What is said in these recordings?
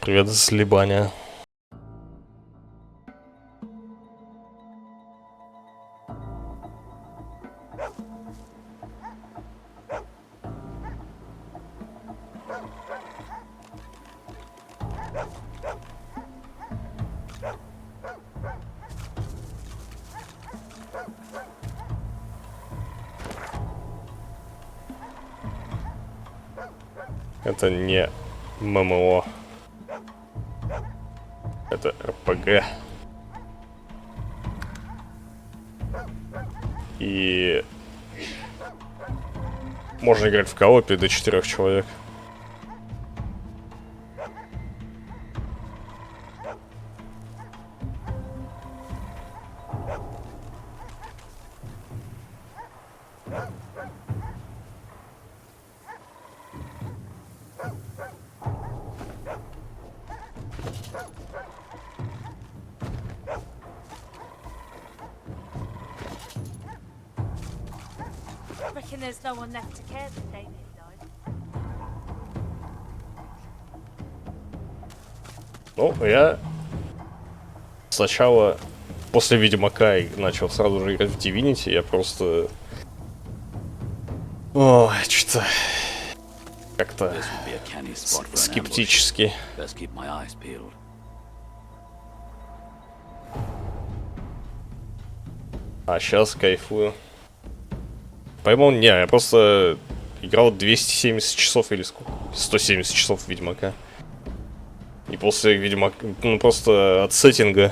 Привет из Либания. Это не ММО. Это РПГ. И можно играть в коопе до 4 человек. Reckon there's no one left to care that they nearly died. Ну, я сначала, после Ведьмака, начал сразу же играть в Divinity. Я просто... Ой, что-то... Как-то... скептически. А сейчас кайфую. По-моему, не, я просто играл 270 часов или сколько? 170 часов в Ведьмака. И после Ведьмака, ну просто от сеттинга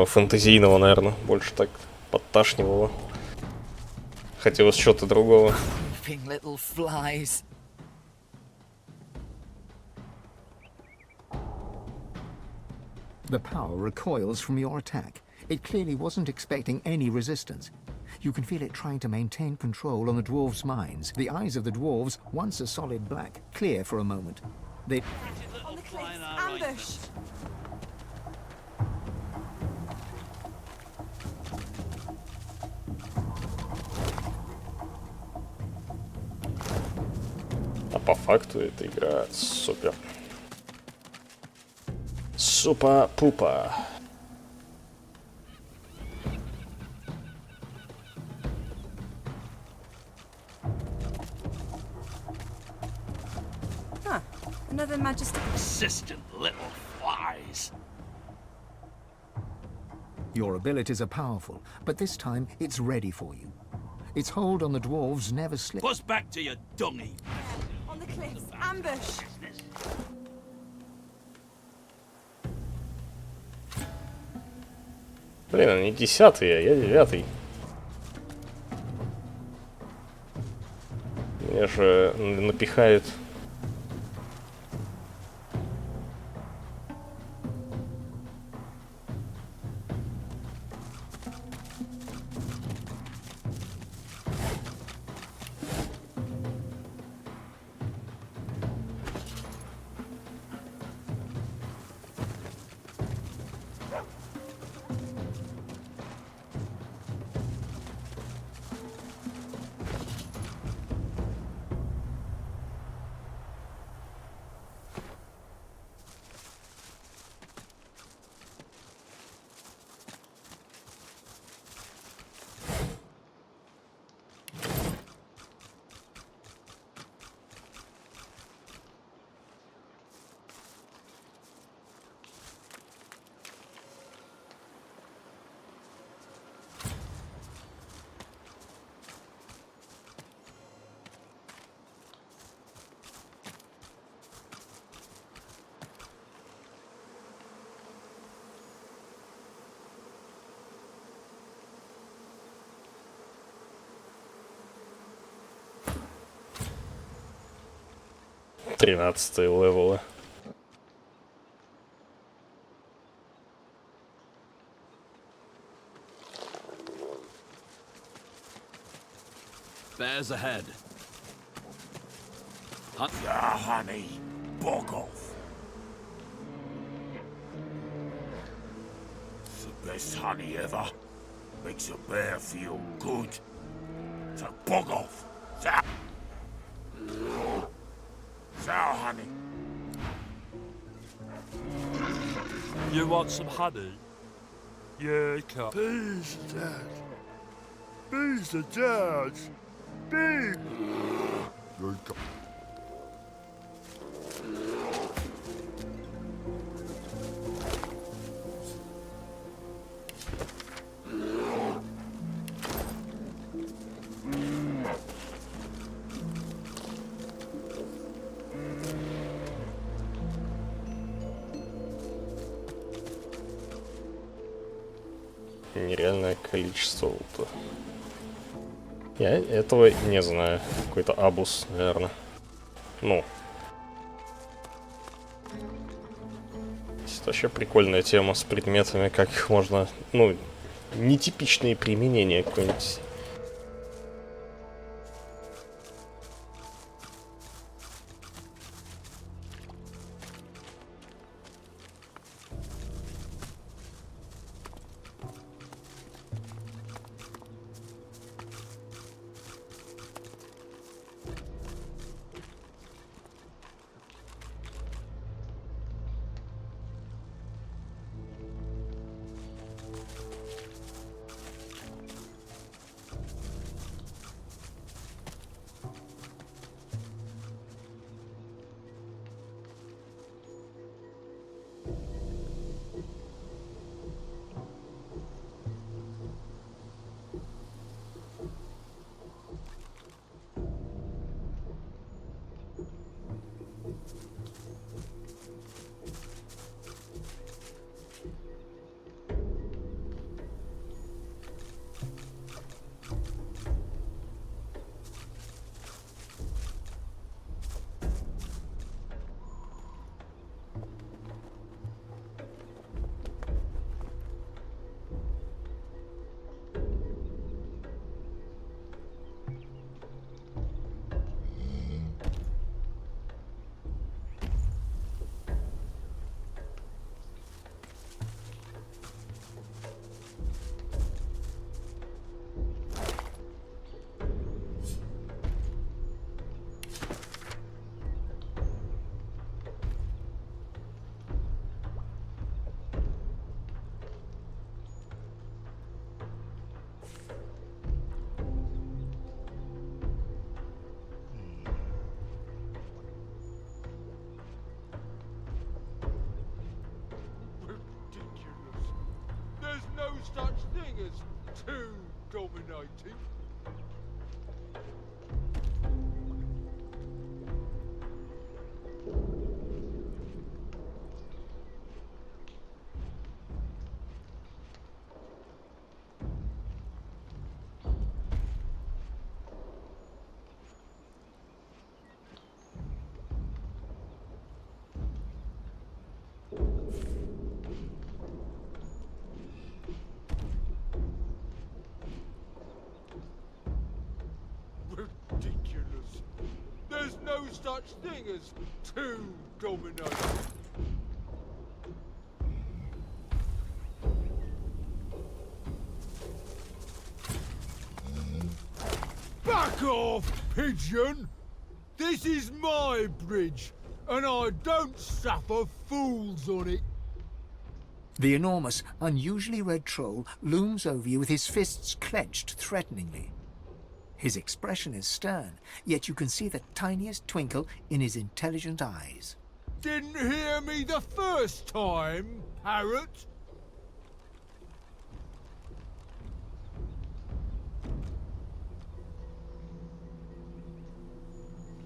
фэнтезийного, наверное, больше так подташнивало. Хотелось чего-то другого. The power recoils from your attack. It clearly wasn't expecting any resistance. You can feel it trying to maintain control on the dwarves' minds. The eyes of the dwarves, once a solid black, clear for a moment. They... On the cliffs, ambush! А по факту эта игра супер. Супа-пупа. Another majestic... Persistent little flies. Your abilities are powerful, but this time it's ready for you. Its hold on the dwarves never slips. Push back to your dungy. On the cliffs, ambush! Блин, они 10-е, а я 9-й. Меня же напихают. 13 левелы. Bears ahead. Yeah, honey, bog off. It's the best honey ever. Makes a bear feel good. So bog off. Sow. Sow, honey. You want some honey? Yeah, come. Bees are dead. Bees are dead. Bees. Нереальное количество лута. Я этого не знаю. Какой-то абус, наверное. Ну. Это вообще прикольная тема с предметами, как их можно... Ну, нетипичные применения какой-нибудь. such thing as too dominating. Ridiculous. There's no such thing as too dominating. Back off, pigeon! This is my bridge, and I don't suffer fools on it. The enormous, unusually red troll looms over you with his fists clenched threateningly. His expression is stern, yet you can see the tiniest twinkle in his intelligent eyes. Didn't hear me the first time, parrot?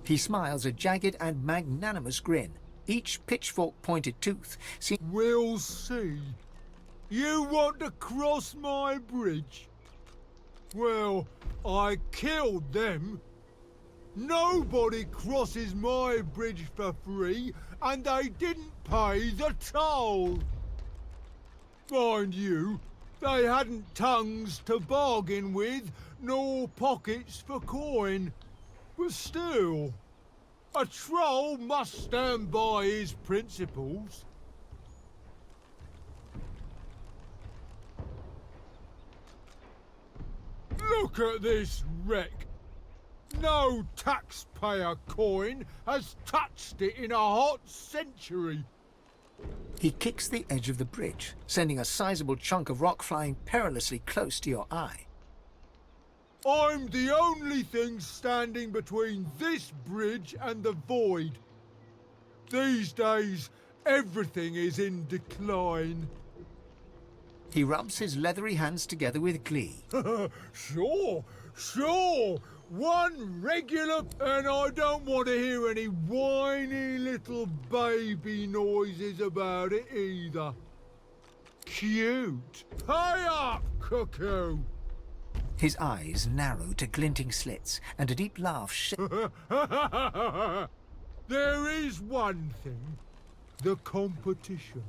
He smiles a jagged and magnanimous grin. Each pitchfork-pointed tooth seems... We'll see. You want to cross my bridge? Well, I killed them. Nobody crosses my bridge for free, and they didn't pay the toll. Mind you, they hadn't tongues to bargain with, nor pockets for coin. But still, a troll must stand by his principles. Look at this wreck. No taxpayer coin has touched it in a hot century. He kicks the edge of the bridge, sending a sizable chunk of rock flying perilously close to your eye. I'm the only thing standing between this bridge and the void. These days, everything is in decline. He rubs his leathery hands together with glee. Sure. One regular, and I don't want to hear any whiny little baby noises about it either. Cute. Pay up, cuckoo. His eyes narrow to glinting slits, and a deep laugh There is one thing. The competition.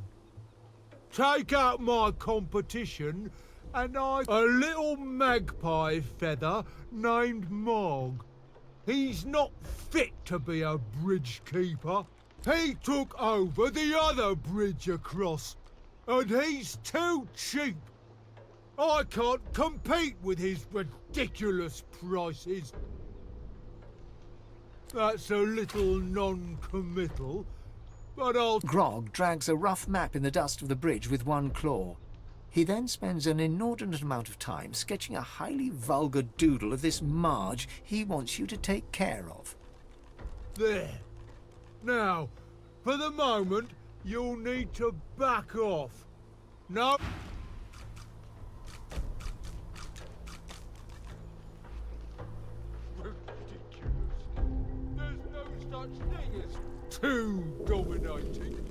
Take out my competition, and a little magpie feather named Mog. He's not fit to be a bridge keeper. He took over the other bridge across, and he's too cheap. I can't compete with his ridiculous prices. That's a little non-committal, but I'll... Grog drags a rough map in the dust of the bridge with one claw. He then spends an inordinate amount of time sketching a highly vulgar doodle of this Marge he wants you to take care of. There. Now, for the moment, you'll need to back off. No... There's no such thing as too dominating.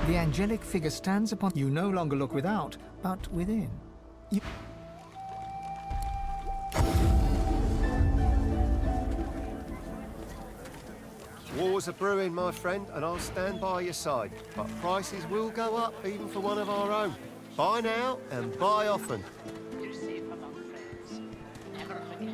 The angelic figure stands upon... You no longer look without, but within. Wars are brewing, my friend, and I'll stand by your side. But prices will go up, even for one of our own. Buy now and buy often. You're safe among friends. Never forget.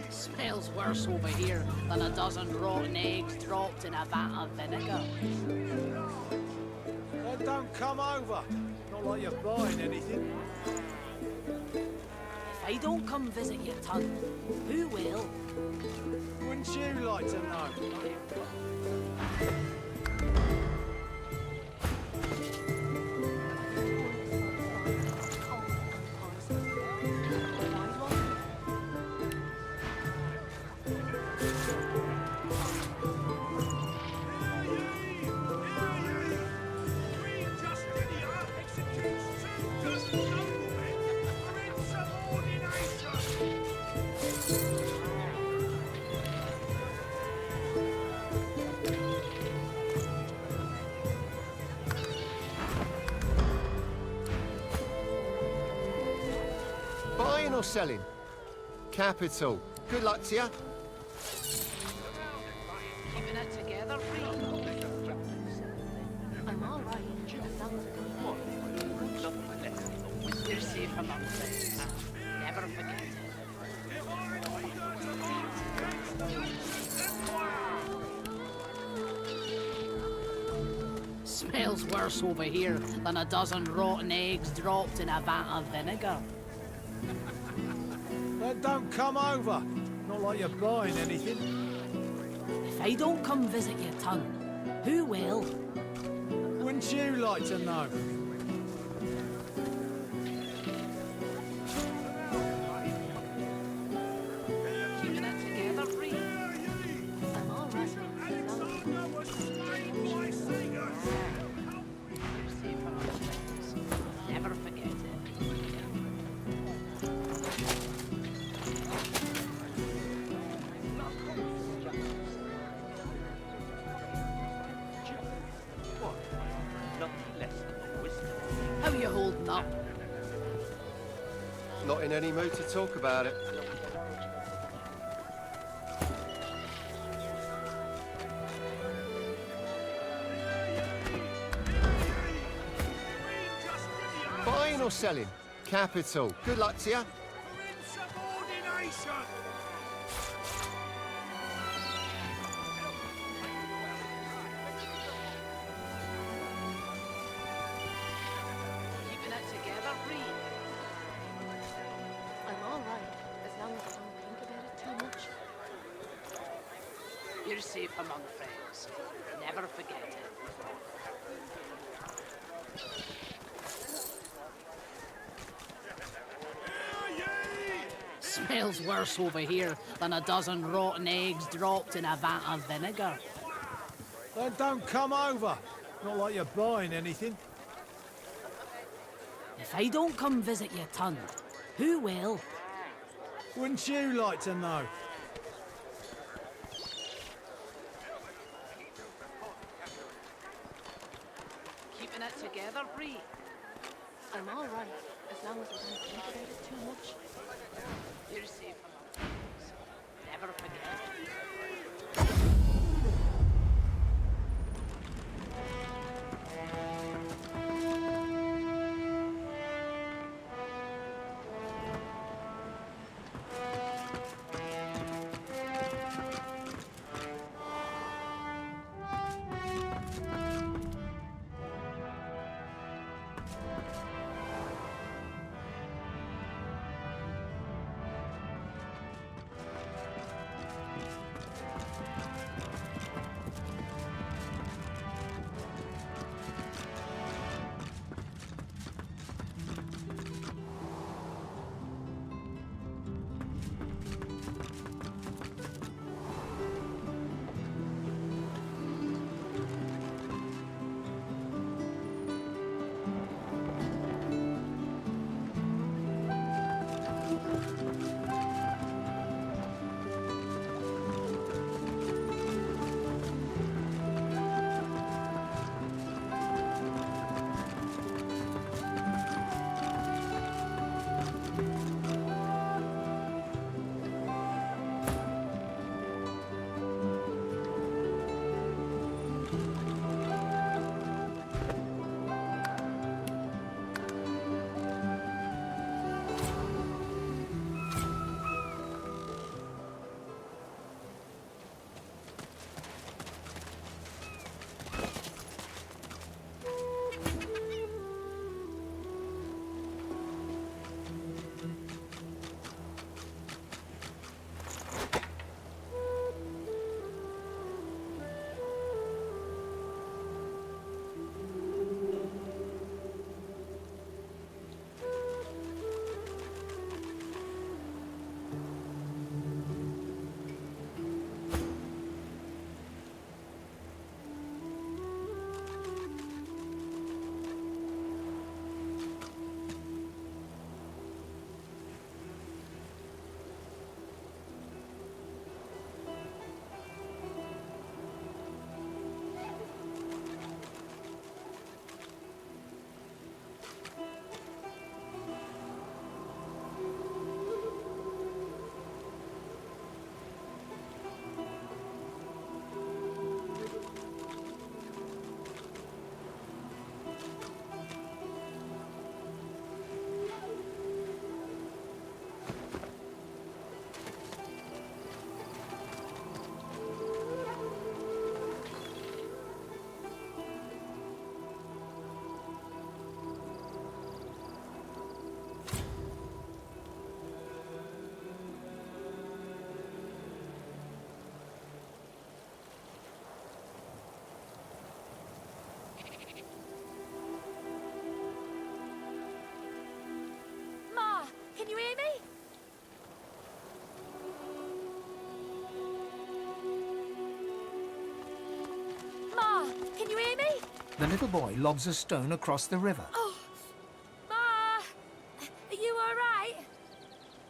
Smells worse over here than a dozen rotten eggs dropped in a vat of vinegar. Well, don't come over. Not like you're buying anything. If I don't come visit you, Tug, who will? Wouldn't you like to know? or selling? Capital. Good luck to you. Keeping it together, Free? I'm all right, as long as I don't. You're safe among friends. Never forget it. Smells worse over here than a dozen rotten eggs dropped in a vat of vinegar. Then don't come over. Not like you're buying anything. If I don't come visit your ton, who will? Wouldn't you like to know? Keeping it together, Free? I'm all right. You're safe among friends. Never forget it. How you holding up? Not in any mood to talk about it. Buying or selling? Capital. Good luck to you. Keeping it together, Free? I'm all right, as long as I don't think about it too much. You're safe among friends. Never forget it. Smells worse over here than a dozen rotten eggs dropped in a vat of vinegar. Then don't come over. Not like you're buying anything. If I don't come visit your ton, who will? Wouldn't you like to know? Keeping it together, Bree? I'm all right, as long as I don't think about it too much. You're safe among friends. Never forget it. Can you hear me? Ma, can you hear me? The little boy lobs a stone across the river. Oh, Ma! Are you all right?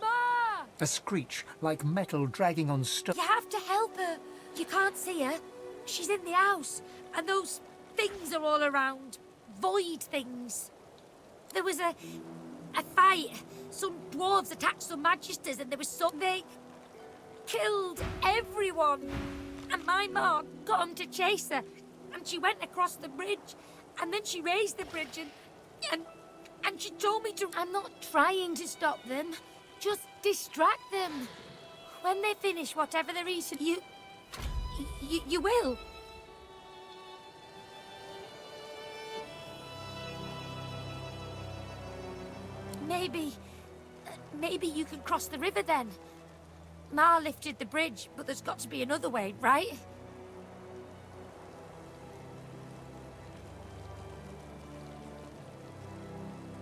Ma! A screech like metal dragging on stone. You have to help her. You can't see her. She's in the house, and those things are all around. Void things. There was a fight. Some dwarves attacked some magisters, and there was some... They killed everyone. And my ma got 'em to chase her, and she went across the bridge, and then she raised the bridge, and she told me to... I'm not trying to stop them. Just distract them. When they finish whatever the reason, you will. Maybe you can cross the river then. Ma lifted the bridge, but there's got to be another way, right?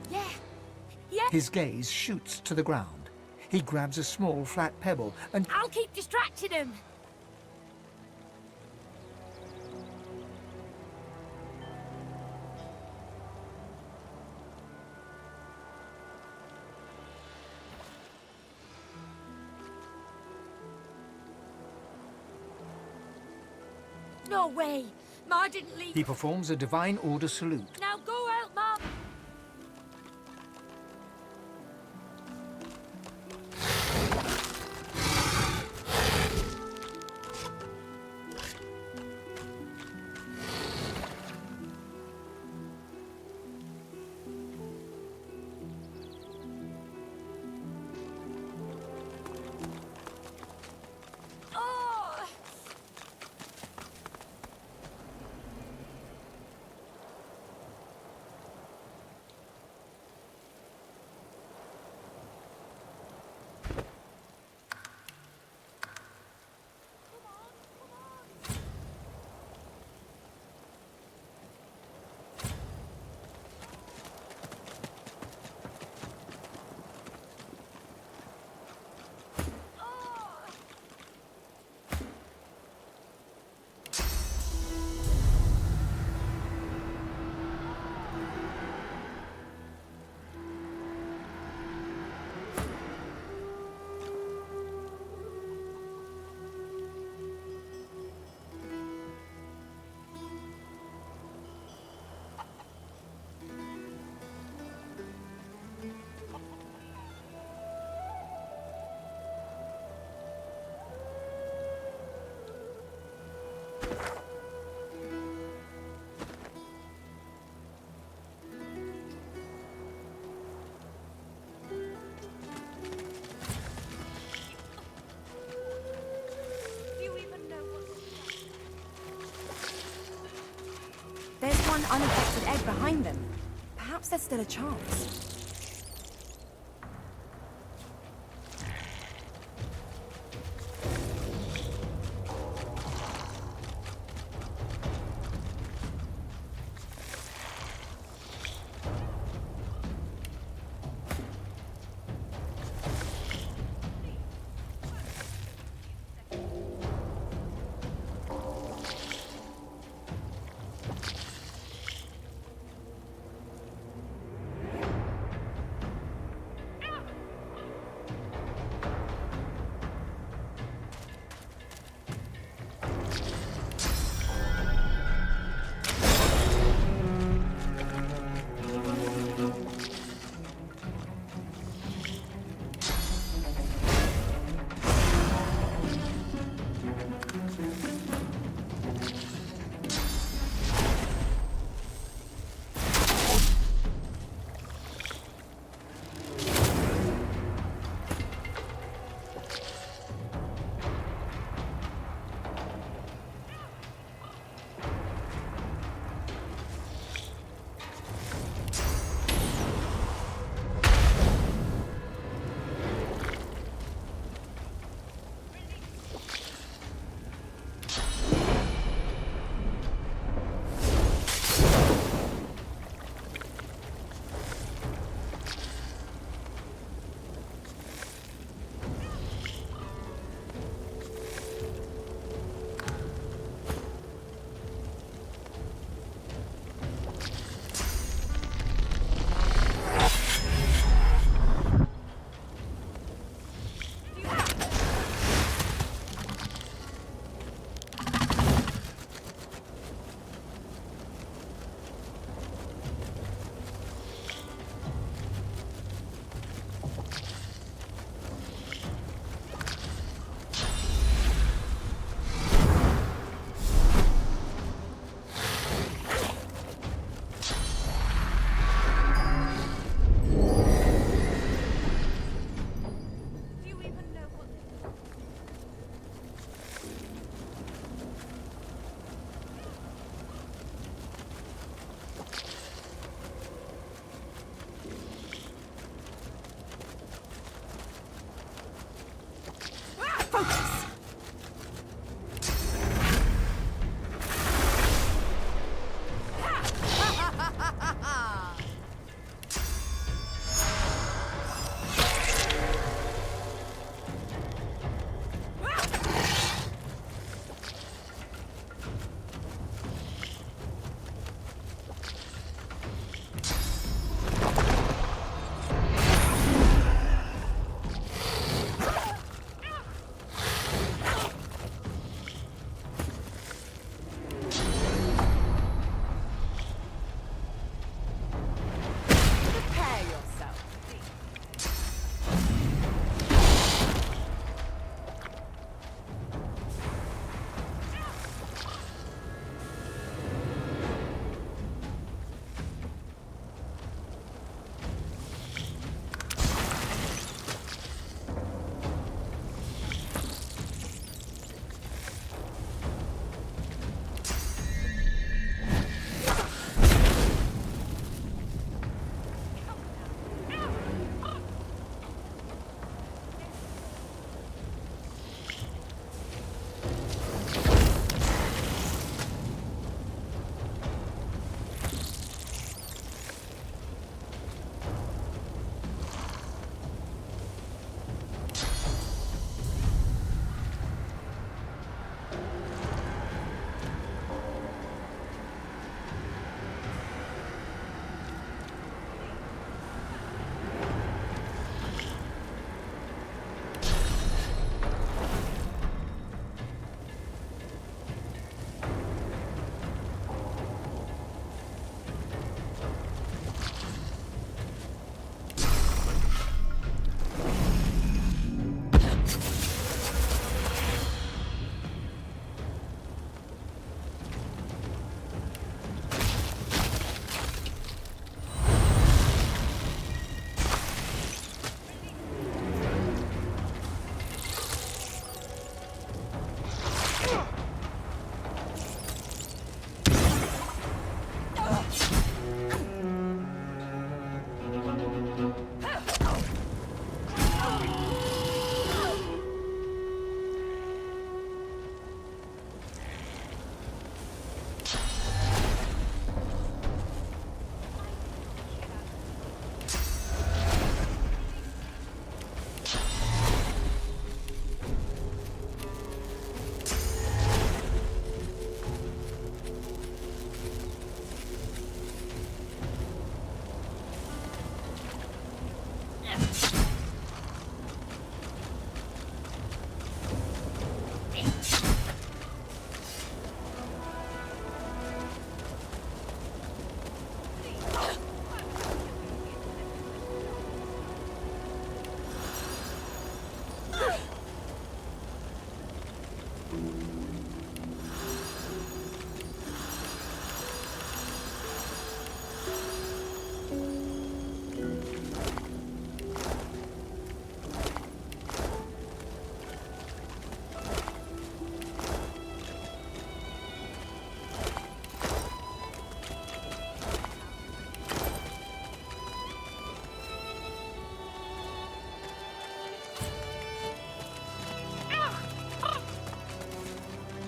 Yeah. His gaze shoots to the ground. He grabs a small flat pebble and... I'll keep distracting him. No way. Ma didn't leave. He performs a divine order salute. Now go out, Mom. There's one unaffected egg behind them. Perhaps there's still a chance.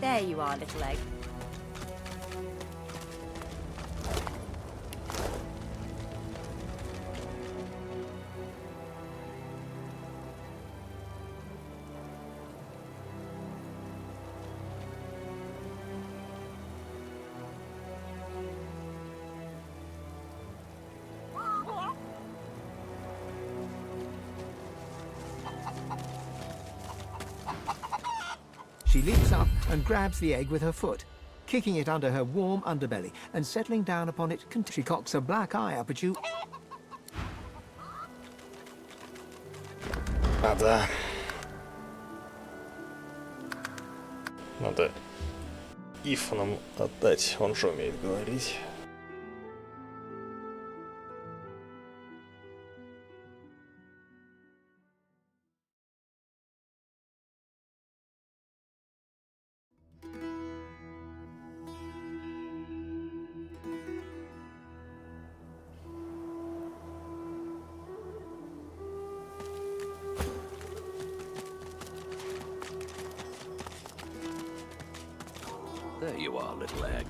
There you are, little egg. She leaps up and grabs the egg with her foot, kicking it under her warm underbelly and settling down upon it. She cocks a black eye up at you. Надо Ифанам отдать, он же умеет говорить. There you are, little egg.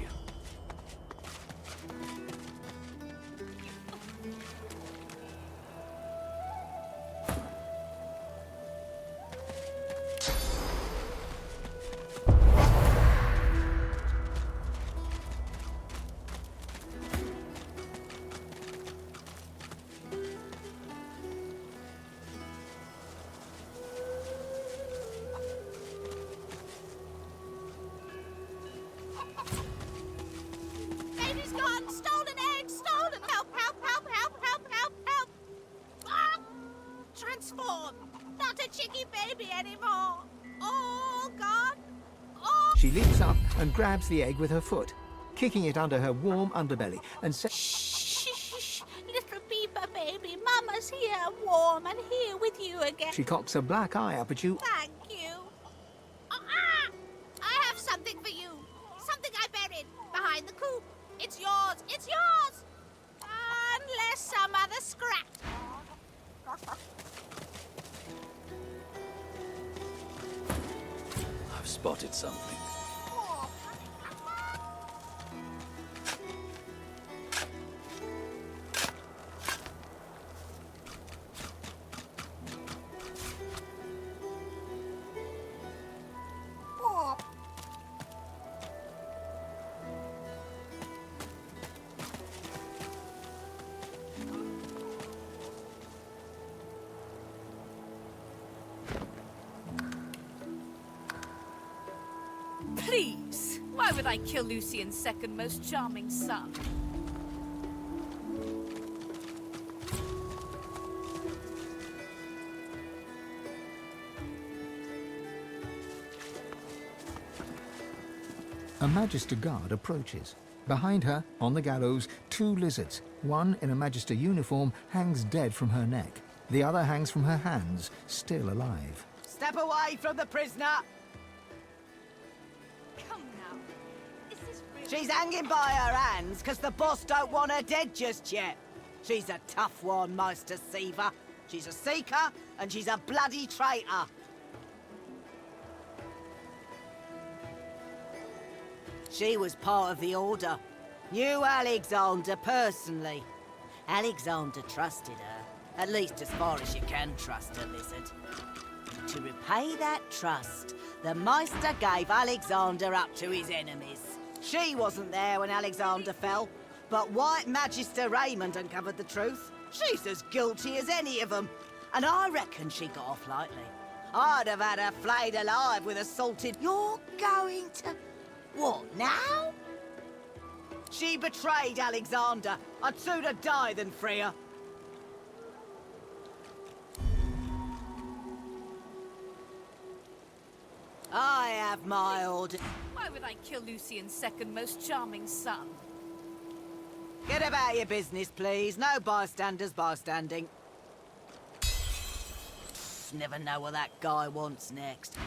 Baby's gone! Stolen egg! Stolen! Help! Help! Help! Help! Help! Help! Help! Ah! Transform! Not a chicky baby anymore! Oh, God! Oh! She leaps up and grabs the egg with her foot, kicking it under her warm underbelly and Shh! Little Peeper baby, Mama's here, warm and here with you again. she cocks a black eye up at you. Thank you. I have something for you. Something I buried behind the coop. It's yours. It's yours. Unless some other scrap. I've spotted something. Please, why would I kill Lucian's second most charming son? A Magister guard approaches. Behind her, on the gallows, two lizards. One in a Magister uniform hangs dead from her neck. The other hangs from her hands, still alive. Step away from the prisoner! now. Is this really... She's hanging by her hands because the boss don't want her dead just yet. She's a tough one, Meister Seaver. She's a seeker, and she's a bloody traitor. She was part of the Order. Knew Alexander personally. Alexander trusted her, at least as far as you can trust a lizard. To repay that trust, the Meister gave Alexander up to his enemies. She wasn't there when Alexander fell, but White Magister Raymond uncovered the truth. She's as guilty as any of them, and I reckon she got off lightly. I'd have had her flayed alive with assaulted... You're going to... what, now? She betrayed Alexander. I'd sooner die than free her. I have my order. Why would I kill Lucian's second most charming son? Get about your business, please. No bystanders bystanding. Never know what that guy wants next.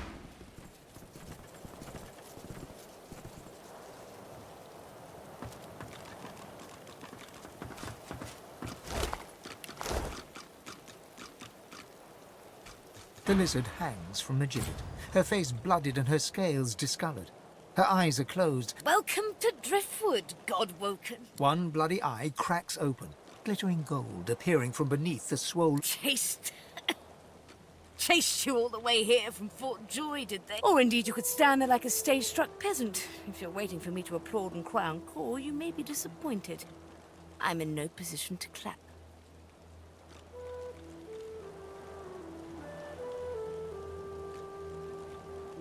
The lizard hangs from the gibbet, her face blooded and her scales discoloured. Her eyes are closed. Welcome to Driftwood, God-woken. One bloody eye cracks open, glittering gold appearing from beneath the swollen... Chased you all the way here from Fort Joy, did they? Or indeed you could stand there like a stage-struck peasant. If you're waiting for me to applaud and crown core, you may be disappointed. I'm in no position to clap.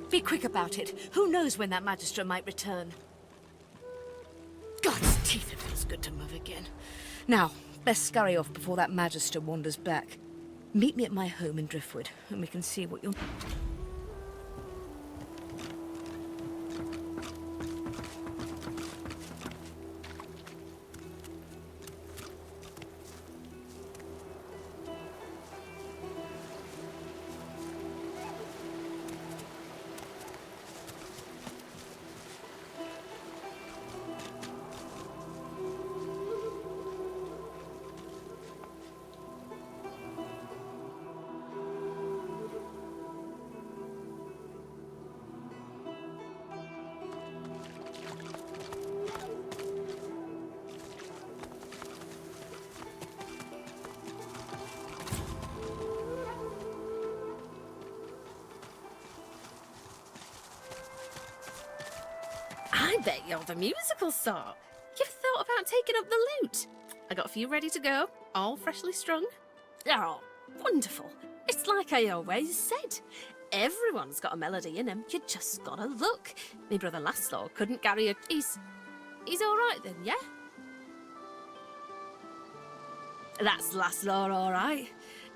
Be quick about it. Who knows when that Magister might return? God's teeth, it feels good to move again. Now, best scurry off before that Magister wanders back. Meet me at my home in Driftwood, and we can see what you're... I bet you're the musical sort. You've thought about taking up the lute. I got a few ready to go, all freshly strung. Oh, wonderful. It's like I always said. Everyone's got a melody in him. You just gotta look. Me brother Laszlo couldn't carry a... He's all right then, yeah? That's Laszlo, all right.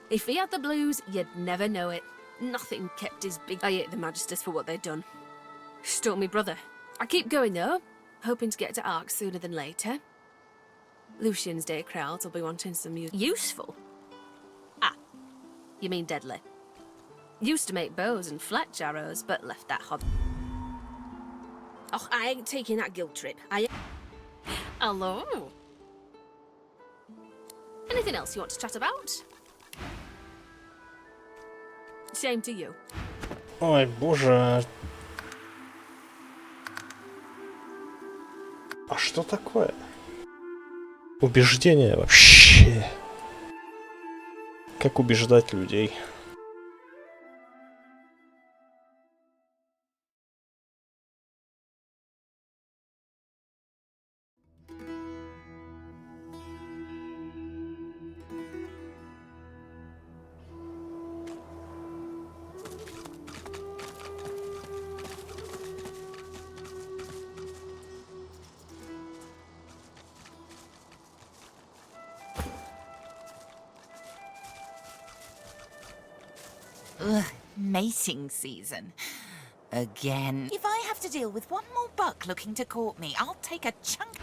If he had the blues, you'd never know it. Nothing kept his big... I hate the Magisters for what they'd done. Stole me brother. I keep going though, hoping to get to Ark sooner than later. Lucian's day crowds will be wanting some music. Useful? Ah, you mean deadly. Used to make bows and fletch arrows, but left that hobby. Oh, I ain't taking that guilt trip. Hello? Anything else you want to chat about? Same to you. Ой, боже. А что такое? Убеждение вообще. Как убеждать людей? Ugh, mating season. Again. If I have to deal with one more buck looking to court me, I'll take a chunk...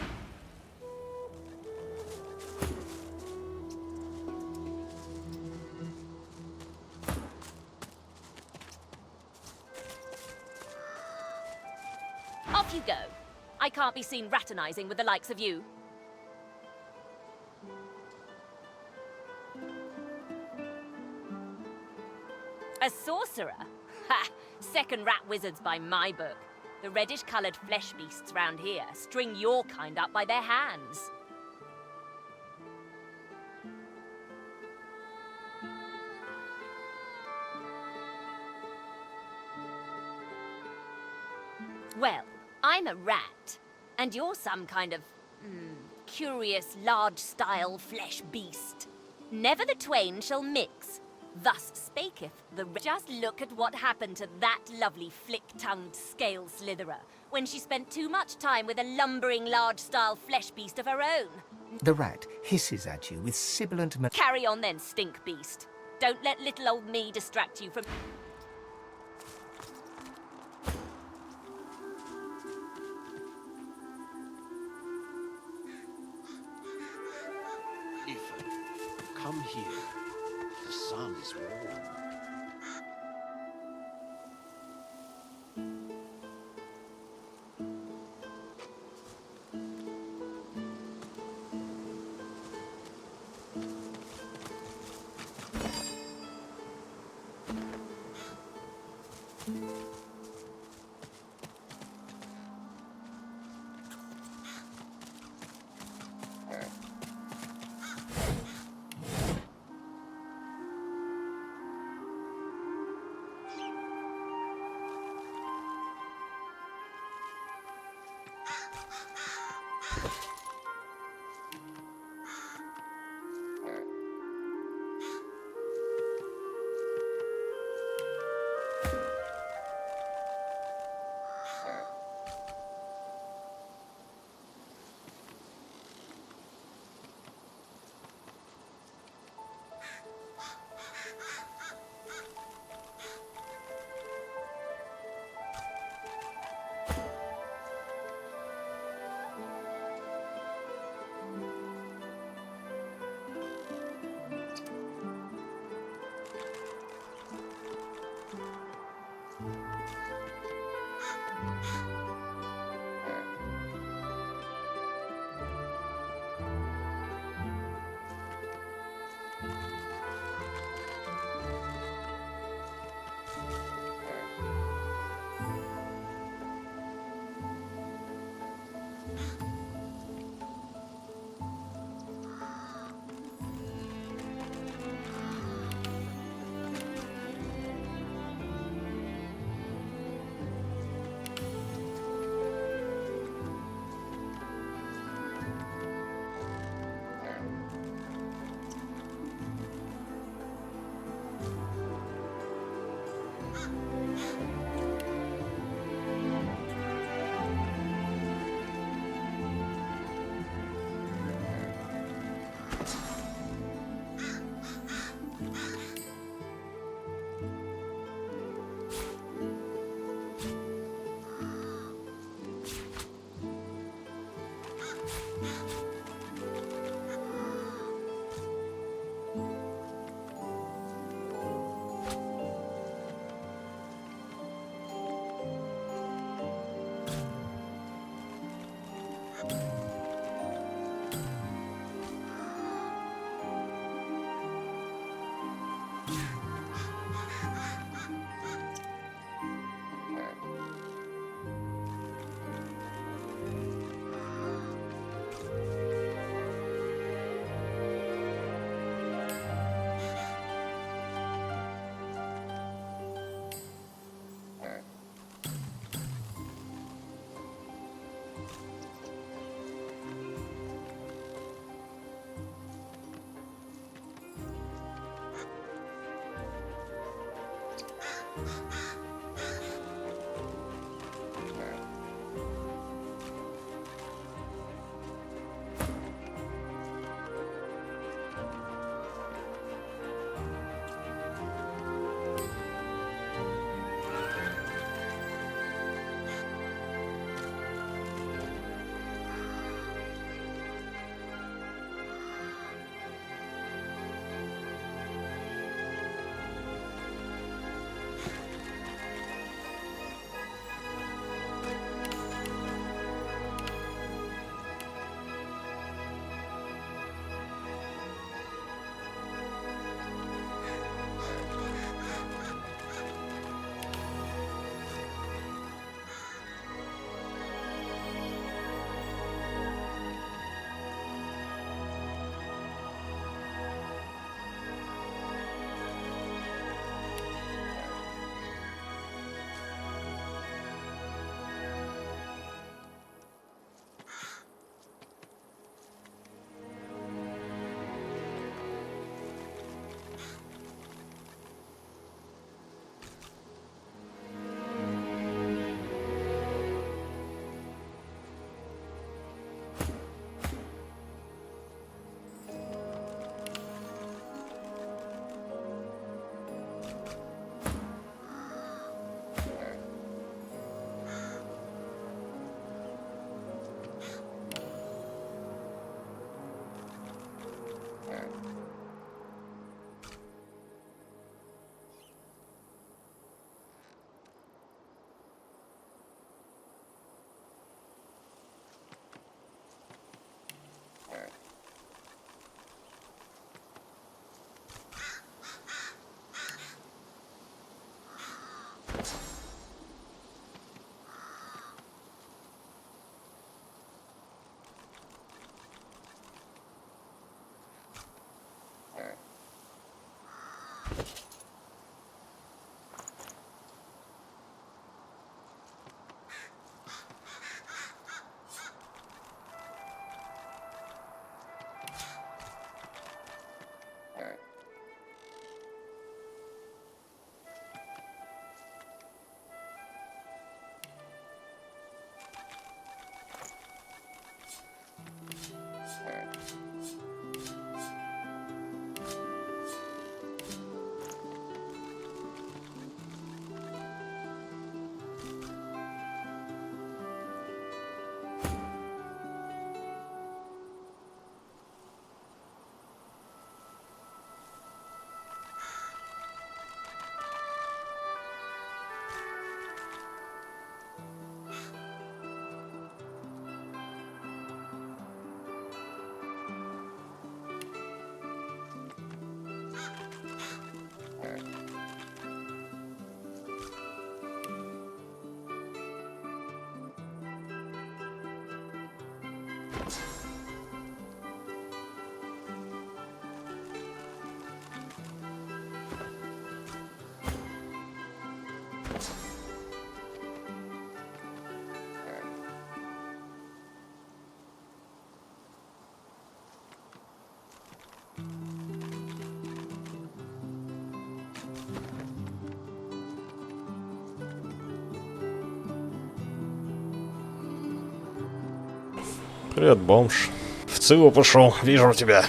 Off you go. I can't be seen raternizing with the likes of you. A sorcerer? Ha! Second rat wizards by my book. The reddish-coloured flesh beasts round here string your kind up by their hands. Well, I'm a rat, and you're some kind of, curious, large-style flesh beast. Never the twain shall mix. Thus spaketh the... Just look at what happened to that lovely flick-tongued scale slitherer when she spent too much time with a lumbering large-style flesh beast of her own. The rat hisses at you with sibilant... Carry on then, stink beast. Don't let little old me distract you from... Ethan, come here. The sun is warm. Привет, бомж. В ЦИУ пошел, вижу тебя.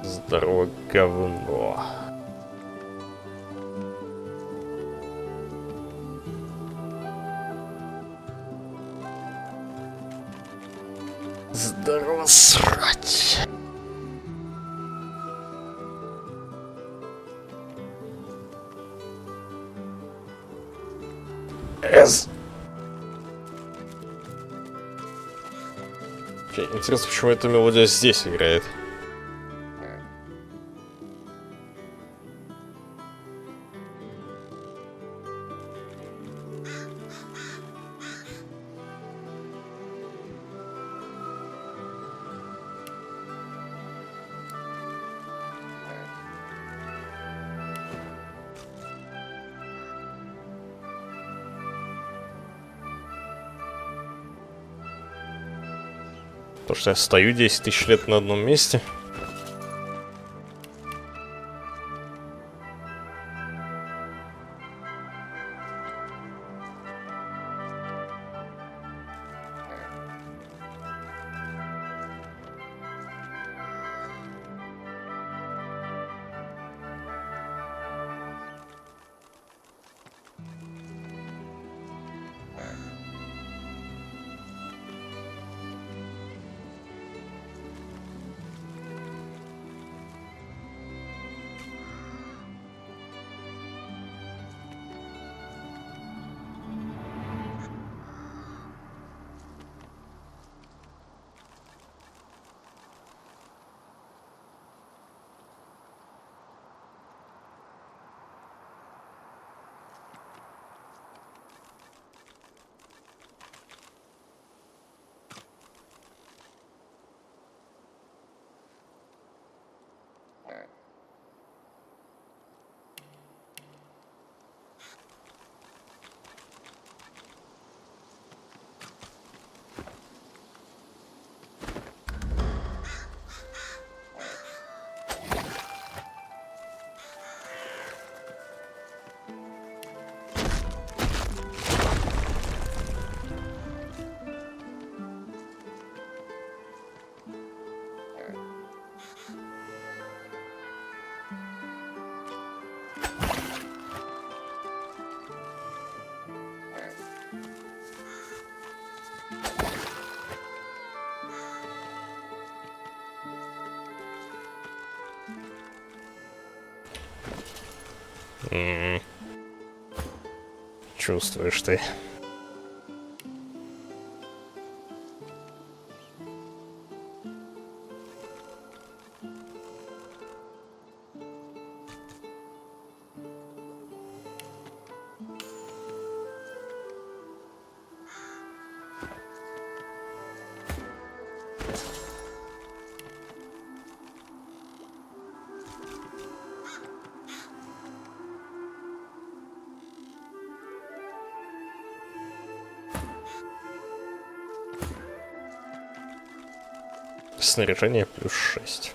Здорово, говно. Здорово, срать. Окей, интересно, почему эта мелодия здесь играет. То, что я стою 10 тысяч лет на одном месте. Чувствуешь ты. Снаряжение плюс 6.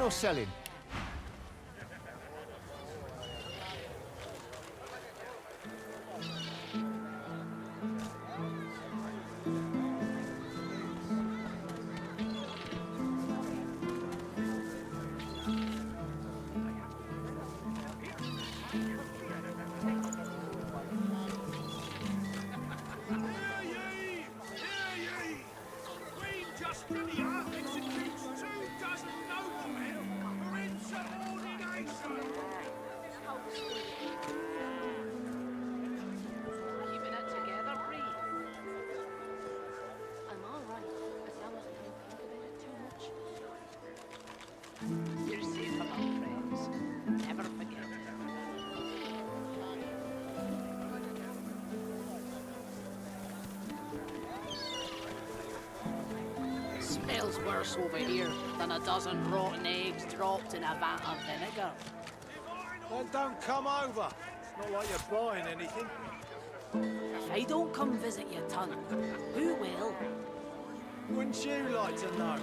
or selling? Keeping it together, Bree. I'm all right, as long as I don't think about it too much. You're safe among friends. Never forget. Smells worse over here than a dozen rotten eggs dropped in a vat of vinegar. Then don't come over. It's not like you're buying anything. If I don't come visit your ton, who will? Wouldn't you like to know?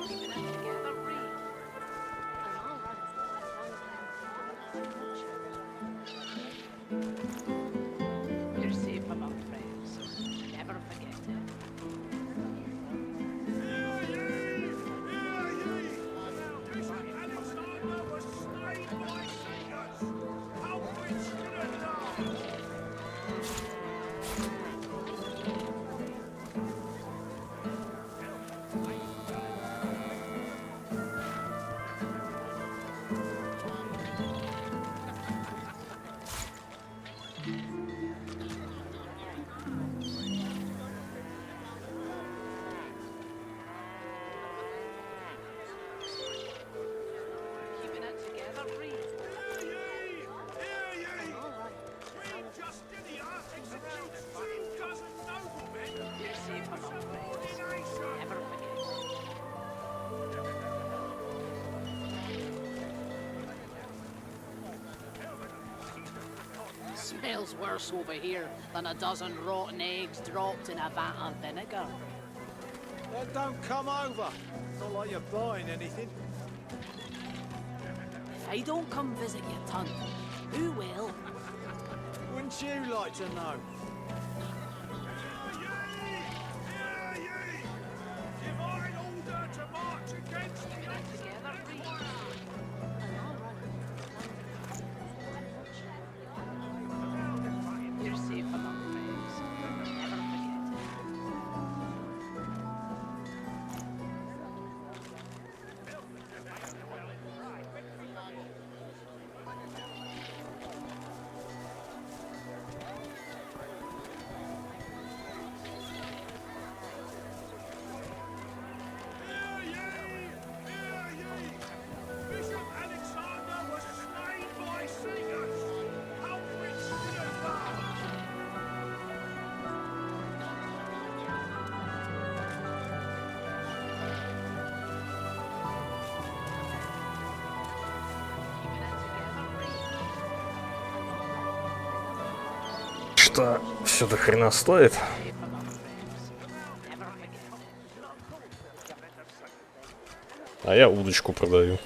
Keeping it together, Bree. I'm all right, as long as I don't think about it too much. You're safe among friends. Never forget it. Keeping it together, Bree. I'm all right, as long as you're safe among friends. Never forget it. Smells worse over here than a dozen rotten eggs dropped in a vat of vinegar. Then don't come over. It's not like you're buying anything. If I don't come visit your ton, who will? Wouldn't you like to know? Together, Bree. I'm all right, as long as you're safe among friends. Never forget it. Что все до хрена стоит? А я удочку продаю.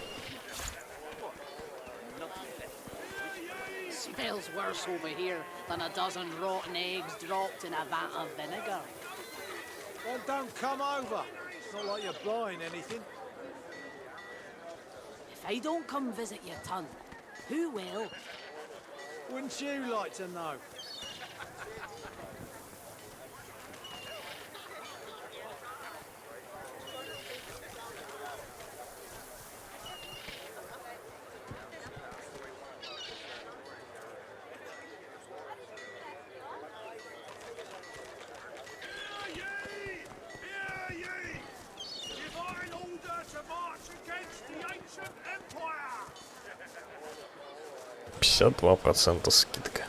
Smells worse over here than a dozen rotten eggs dropped in a vat of vinegar. Then don't come over. It's not like you're buying anything. If I don't come visit your ton, who will? Wouldn't you like to know? Empire. 52% скидка.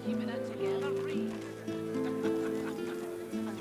Keeping it together, Bree. I'm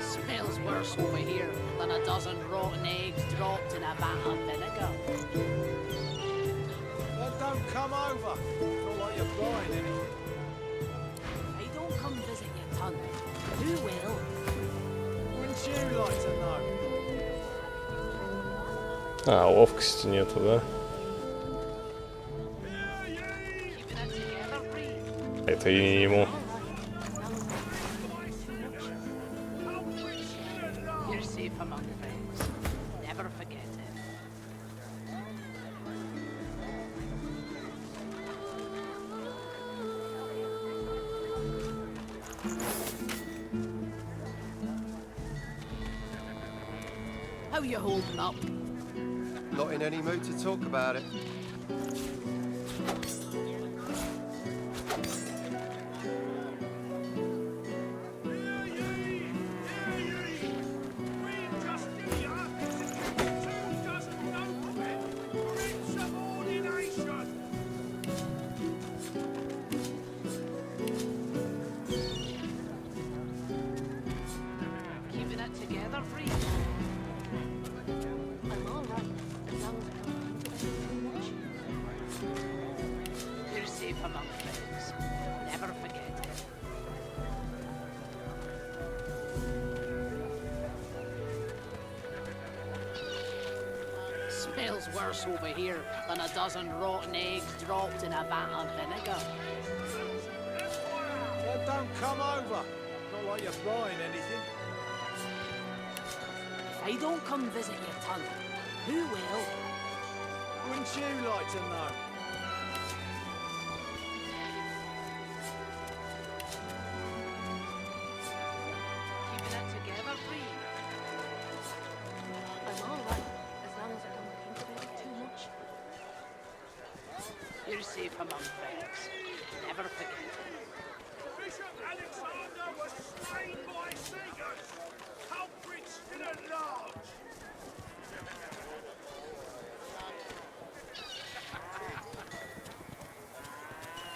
Smells worse over here than a dozen rotten eggs dropped in a vat of vinegar. Then don't come over. Not like you're buying anything. If they don't come visit your tunnel, who will? Wouldn't you like to know? А, ловкости нету, да? Это и не ему. You're safe among friends. Never forget it. How you holding up? Not in any mood to talk about it. Keeping it together, free. I'm all right, as long as I don't think too much. You're safe among friends. Never forget it. Smells worse over here than a dozen rotten eggs dropped in a vat of vinegar. Then don't come over. Not like you're buying anything. If they don't come visit your tunnel, who will? Wouldn't you like to know? Keeping it together, free. I'm all right, as long as I don't think about it too much. You're safe among friends. Never forget it. Bishop Alexander was slain by Seagers. Culprits still at large.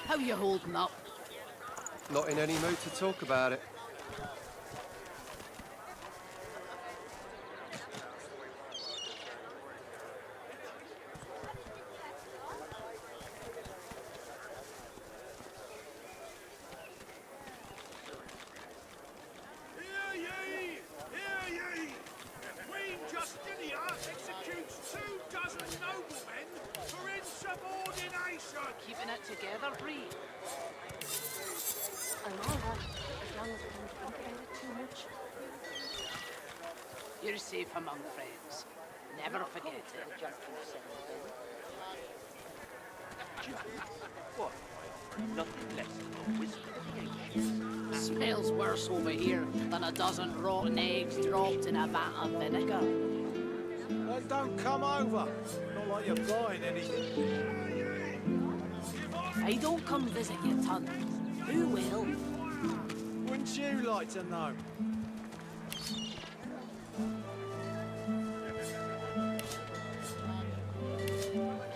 How you holding up? Not in any mood to talk about it. Hear ye! Hear ye! Queen Justinia executes 24 noblemen for insubordination! Keeping it together, free. I'm all right, as long as I don't think about it too much. You're safe among friends. Never forget it. What? Nothing less than a whisper of the ancients. Smells worse over here than a dozen rotten eggs dropped in a vat of vinegar. Then don't come over. Not like you're buying anything. If they don't come visit your tunnel, who will? Wouldn't you like to know?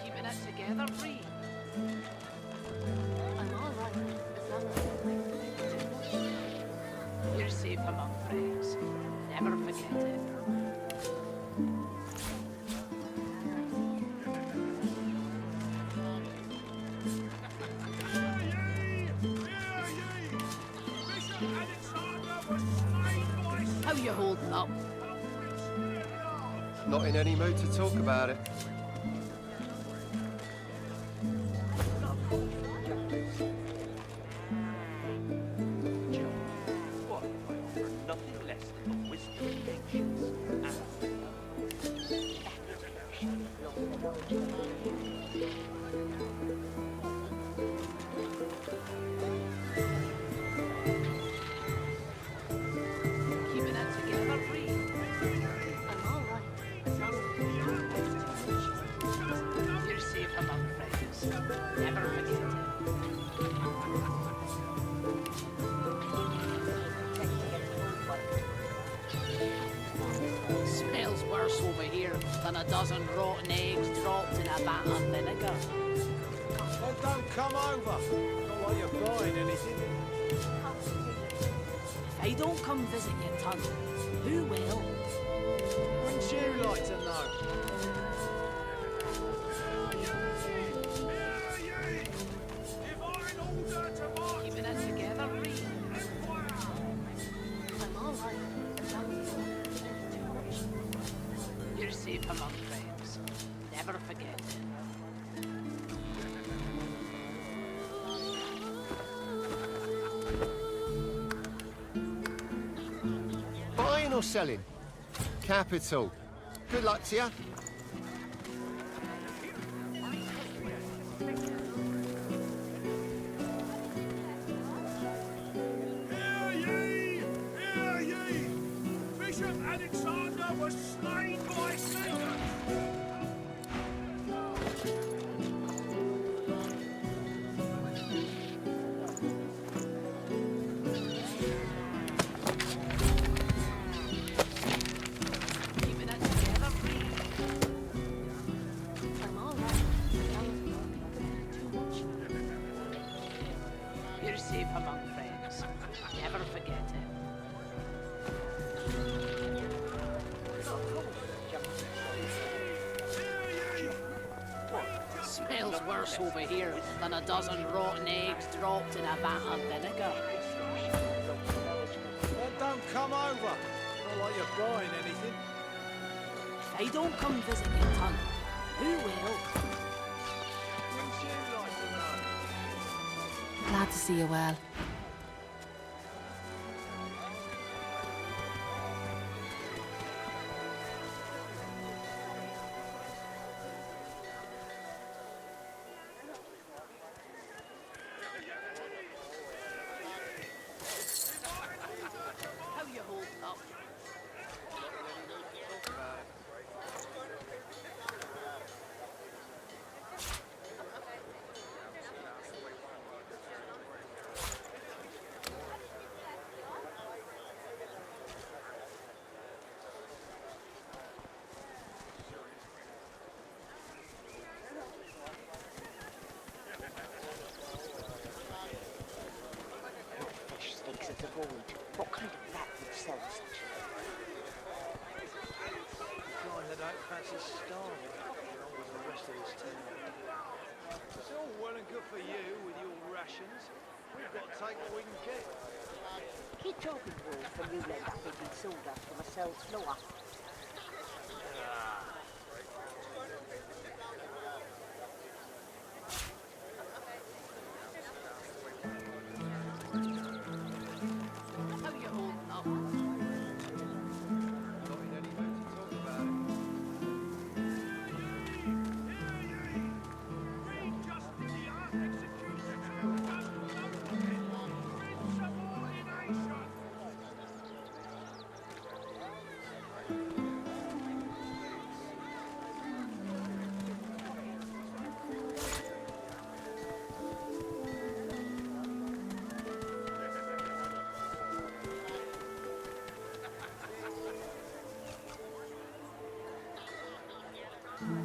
Keeping it together, free. I'm all right, as long as I don't think about it too much. You're safe among friends. Never forget it. How you holding up? Not in any mood to talk about it. What? I offer nothing less than a whisper of the ancients. Keeping it together, free. I'm all right, as long as I don't think about it too much. You're safe among friends. Never forget it. Smells worse over here than a dozen rotten eggs dropped in a vat of vinegar. Then don't come over. Not like you're buying anything. If They don't come visit your tunnel. Who will? Wouldn't you like to know? Keeping it together, Reed. I'm all right, as long as you don't think it's too much. You're safe among friends. Never forget it. Buying or selling? Capital. Good luck to you. Hear ye! Hear ye! Bishop Alexander was slain by Satan! Keeping it together, Reed. I'm all right, as long as you don't think it's too much. You're safe among friends. Never forget it. Smells worse over here than a dozen rotten eggs dropped in a vat of vinegar. Well, don't come over. Not like you're buying anything. They don't come visit your tunnel. Who will? Wouldn't you like to know? Glad to see you well. How you holding up? Fish sticks at the void. What kind of rat would sell such? Kind that don't fancy starving along with the rest of this town. It's all well and good for you with your rations. We've got to take what we can get. Keep talking, Wolf, when you let that big sawdust from a cell's floor. How you holding up? Not in any mood to talk about it.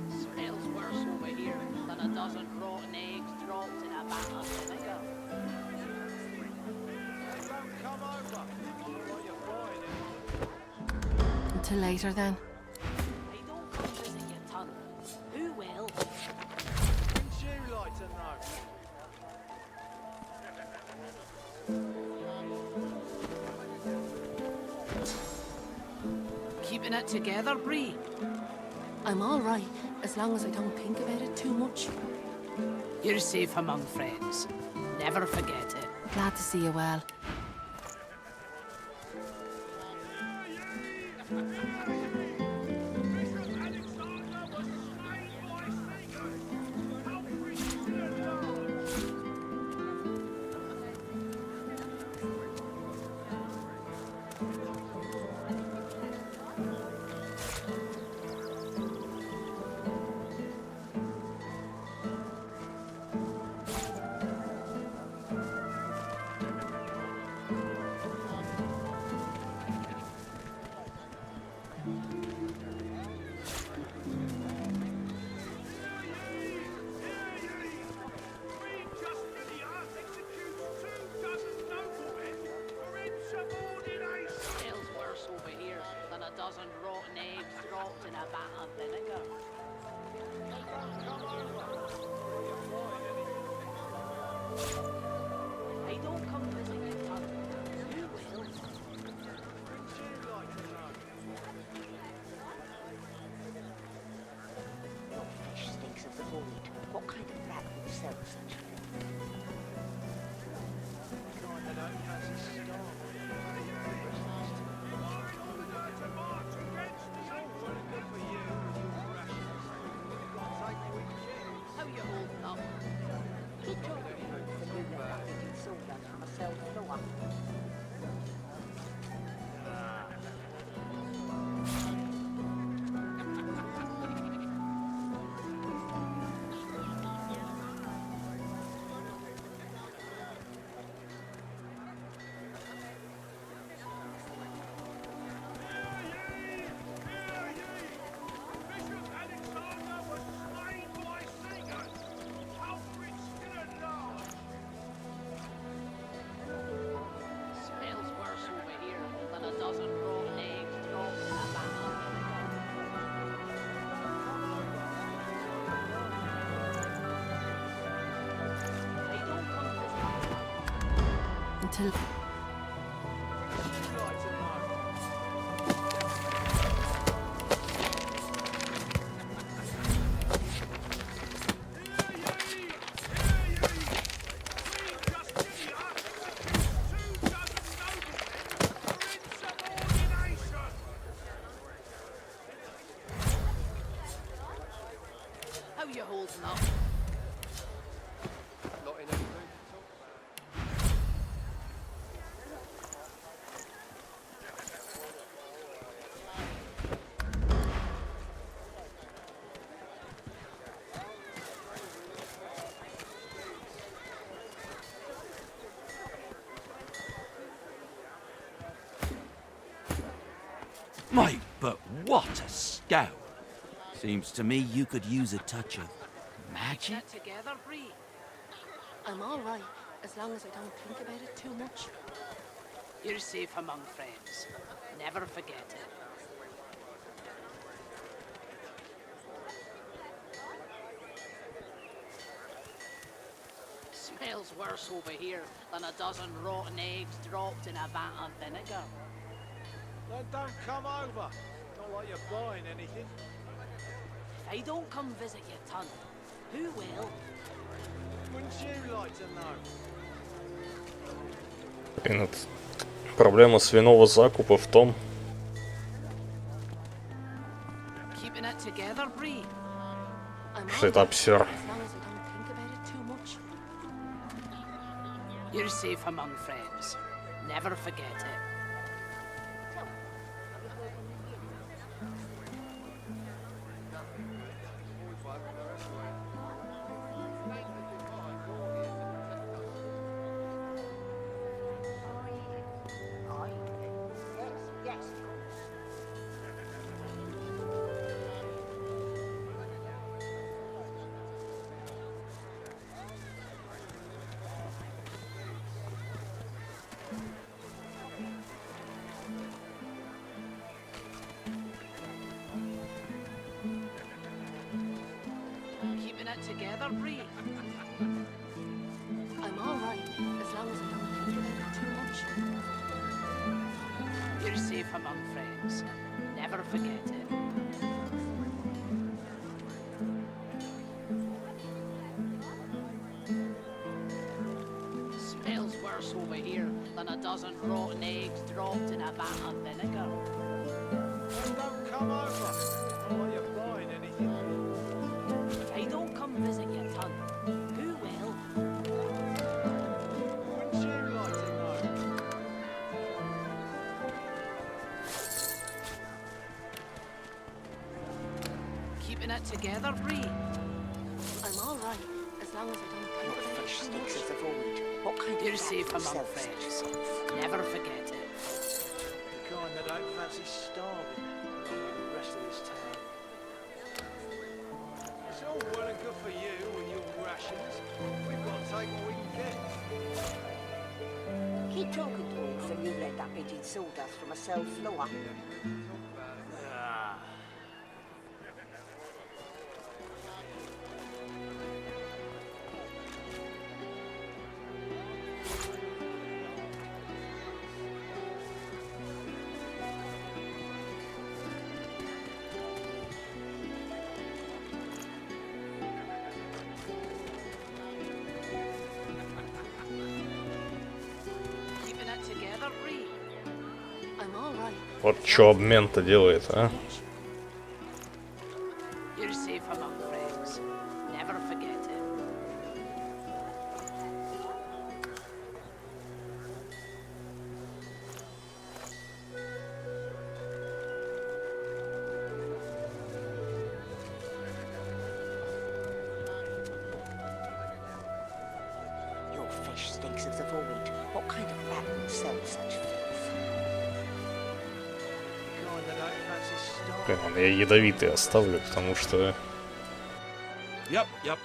Smells worse over here than a dozen rotten eggs dropped in a vat of vinegar. Don't come over. Not like you're buying anything. Until later then. They don't come visit your tunnel. Who will? Wouldn't you like to know? Keeping it together, Bree. I'm all right, as long as I don't think about it too much. You're safe among friends. Never forget it. Glad to see you well. dozen rotten eggs dropped in a vat of vinegar. They don't come visit you, Tom. You will. Your flesh stinks of the void. What kind of rat would sell such things? Kind that don't fancy starving. How you holding up? Keep talking to me till you let that fidget sawdust from a cell floor. Smells worse over here than a dozen rotten eggs dropped in a vat of vinegar. They don't come visit. Until. How you holding up? Not in any mood to talk about it. Mate, but what a scowl. Seems to me you could use a touch of magic. Get together, Bree. I'm all right, as long as I don't think about it too much. You're safe among friends. Never forget it. Smells worse over here than a dozen rotten eggs dropped in a vat of vinegar. Then don't come over. Not like you're buying anything. If I don't come visit you, Ton, who will? Wouldn't you like to know? Блин, проблема свиного закупа в том, Keeping it together, Bree. I'm что all это right, обсер. as long as I don't think about it too much. You're safe among friends. Never forget it. Yes. Keeping it together, Bree. I'm all right, as long as I don't think about it too much. You're safe among friends. Never forget it. Smells worse over here than a dozen rotten eggs dropped in a vat of vinegar. Then don't come over. Not like you're buying anything. If I don't come visit you, Ton, who will? Wouldn't you like to know? Keeping it together, Bree. I'm all right, as long as I don't think about it Flesh too stinks much. of the void. What kind of You're rat safe would among sell friends. such things? Never forget it. The kind that don't fancy starving like the rest of this town. It's all well and good for you with your rations. We've got to take what we can get. Keep talking to me till you let that fidget sawdust from a cell floor. all right. Вот что обмен-то делает, а? You're safe among friends. Never forget it. Your fish stinks of the void. What kind of rat would sell such filth? Kind that don't fancy starving. Блин, ладно, я ядовитый оставлю, потому что Yep, yep.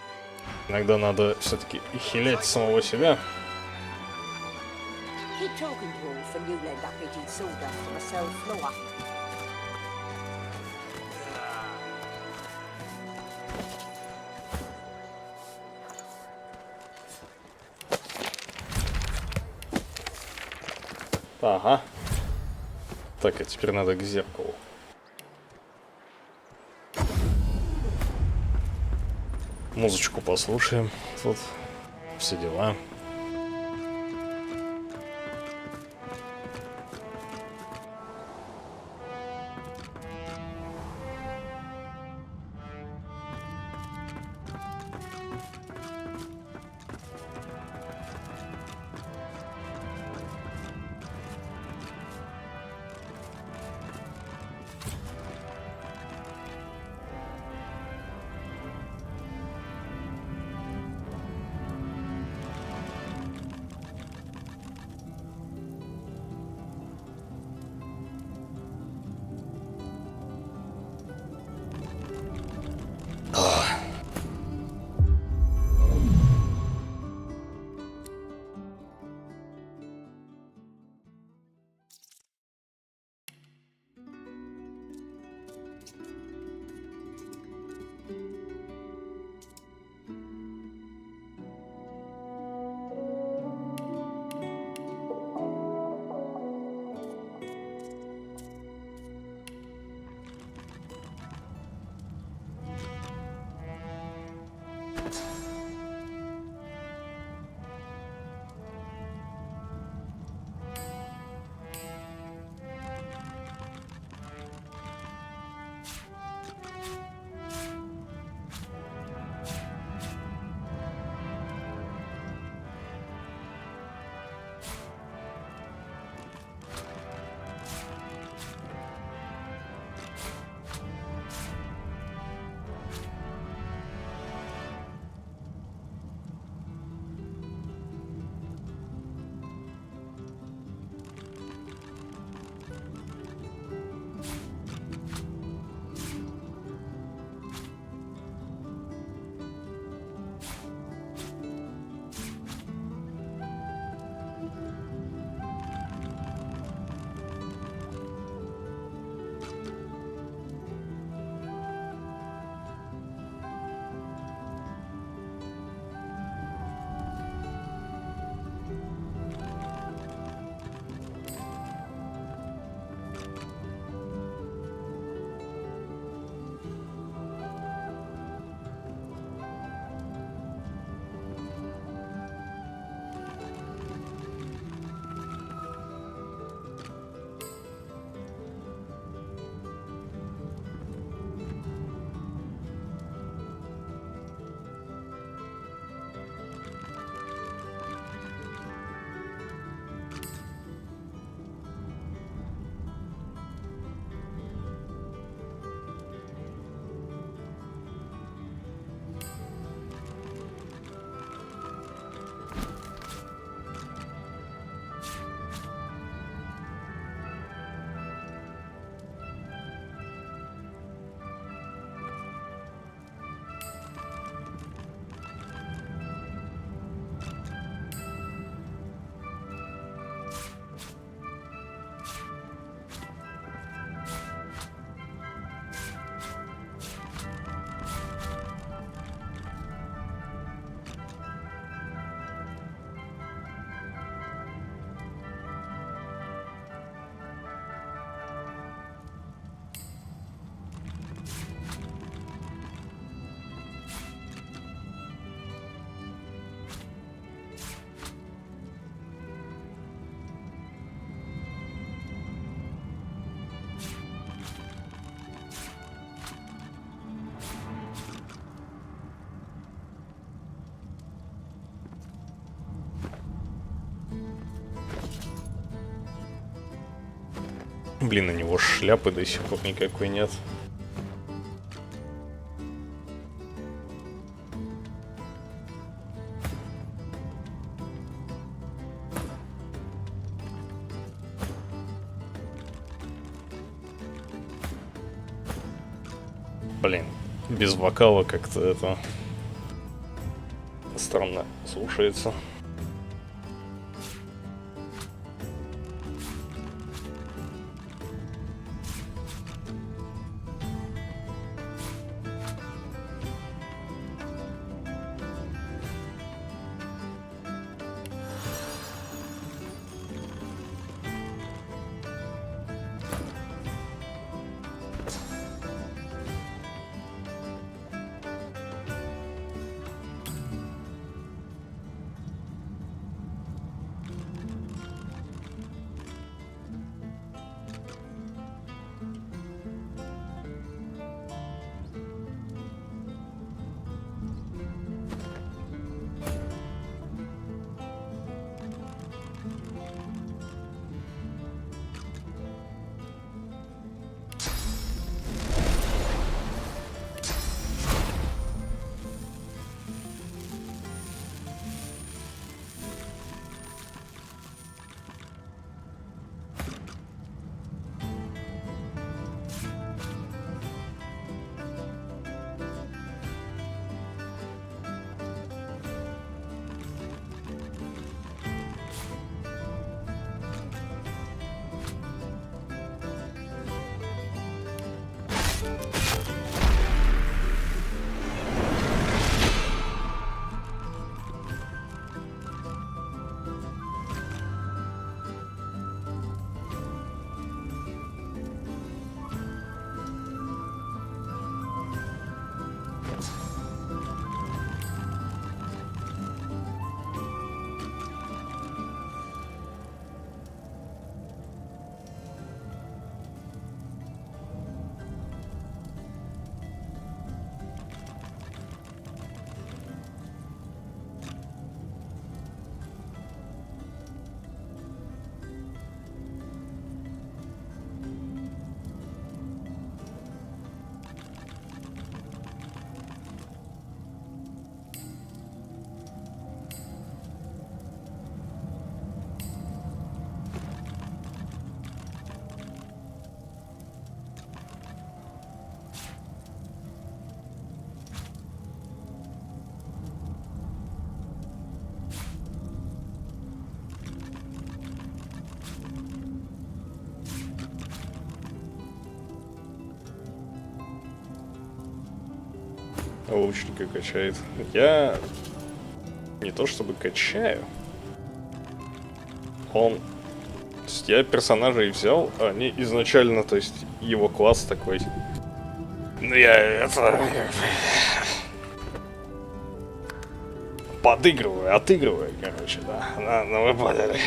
иногда надо все-таки хилять самого себя. Keep talking, dwarf, and you'll end up eating sawdust from a cell floor. Ага. Так, а теперь надо к зеркалу. Музычку послушаем. Тут все дела. Блин, у него шляпы до сих пор никакой нет. Блин, без вокала как-то это странно слушается. Лучника качает. Я не то чтобы качаю. Он... То есть я персонажей взял, а они изначально, то есть его класс такой. Ну я это... Подыгрываю, отыгрываю, короче, да. Вы поняли.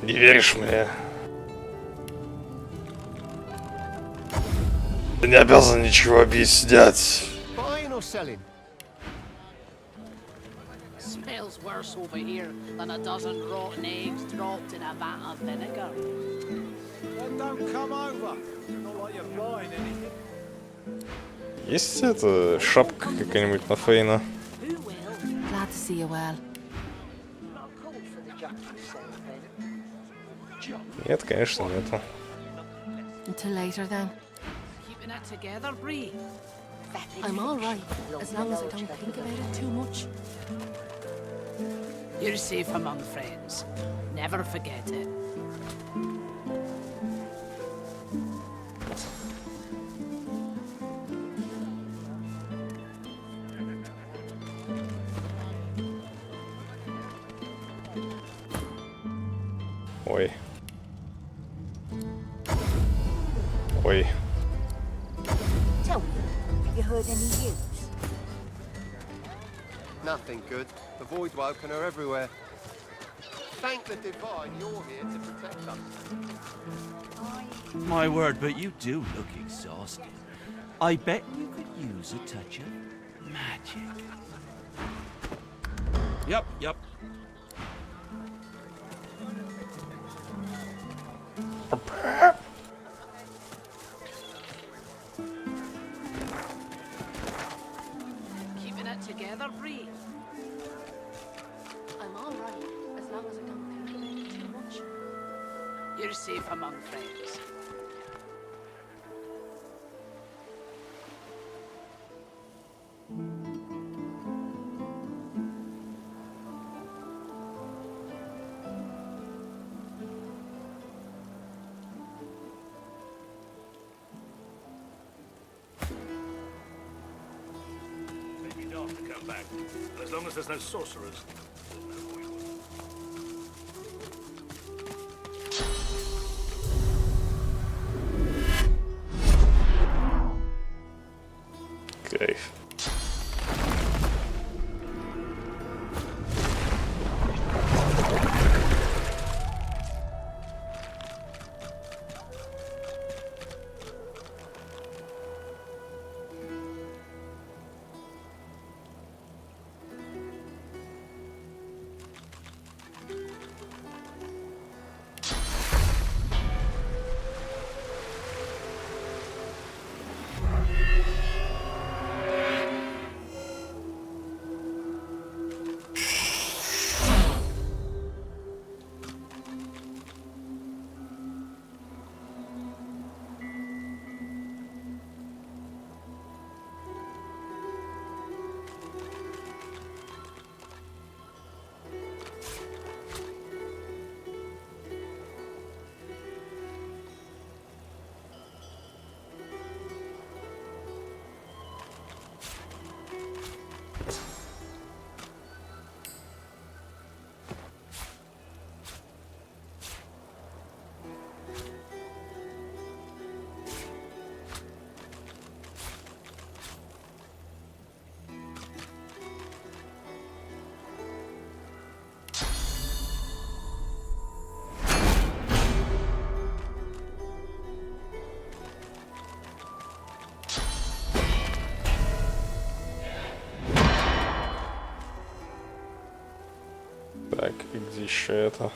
Не веришь мне? Ты не обязан ничего объяснять. Buying or selling? Smells worse over here than a dozen rotten eggs dropped in a vat of vinegar. Then don't come over. Not like you're buying anything. Есть это шапка какая-нибудь на Фейна? Glad to see you well. Нет, конечно, нету. Until later then. Keeping it together, Bree. I'm all right, as long as I don't think about it too much. You're safe among friends. Never forget it. Ой. Ой. Tell me, have you heard any news? Nothing good. The void woken are everywhere. Thank the divine you're here to protect us. My word, but you do look exhausted. I bet you could use a touch of magic. Yep. Keeping it together, Bree. I'm all right as long as I don't think about it too much. You're safe among friends. Maybe not to come back. As long as there's no sorcerers. Okay. Так, где еще это?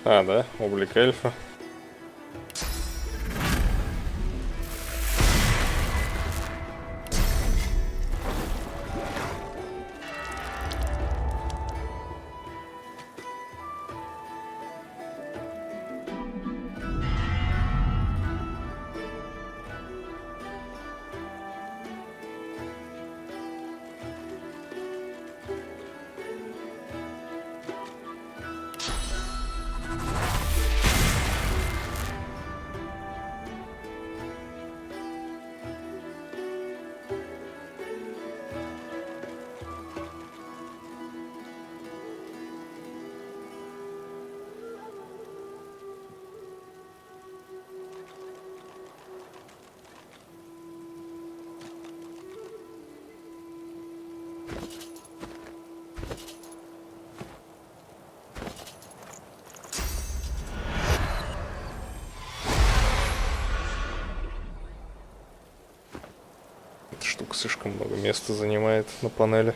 А, да, облик эльфа. Эта штука слишком много места занимает на панели.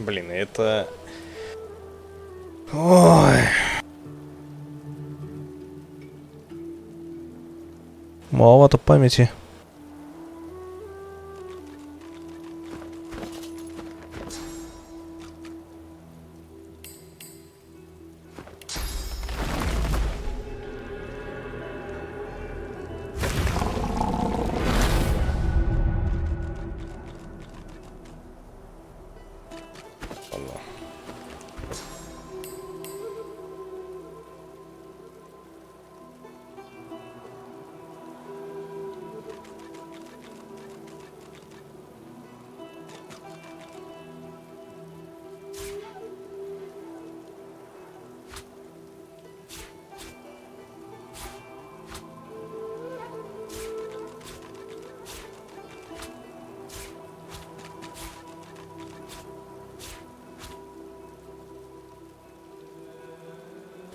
Блин, это... Ой. Маловато памяти.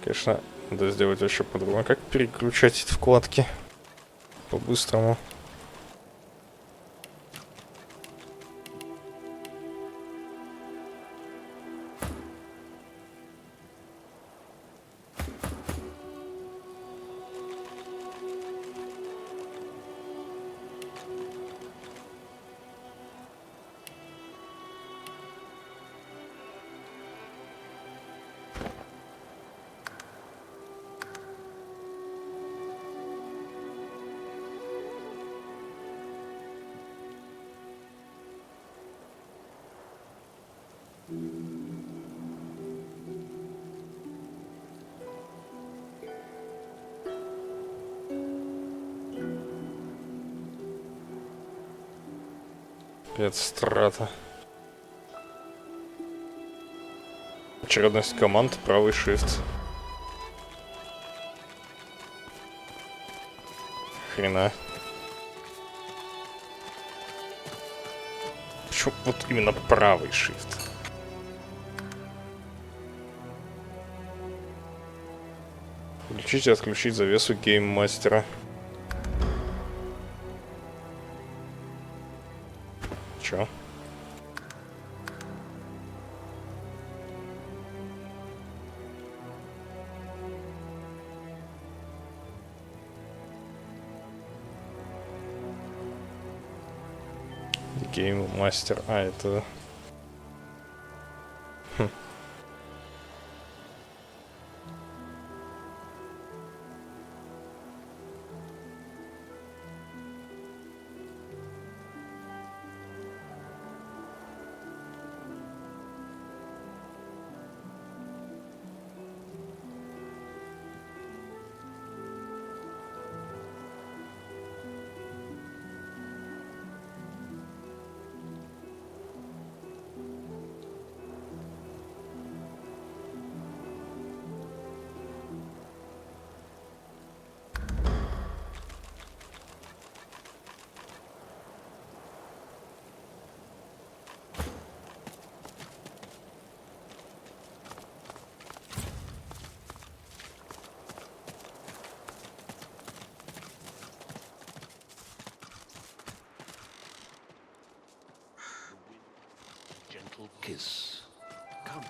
Конечно, надо сделать вообще по-другому. Как переключать эти вкладки по-быстрому? Опять страта. Очередность команд, правый shift. Хрена. Почему вот именно правый shift? Включить и отключить завесу гейммастера. Чё? Гейммастер. А, это... Gentle kiss. Come.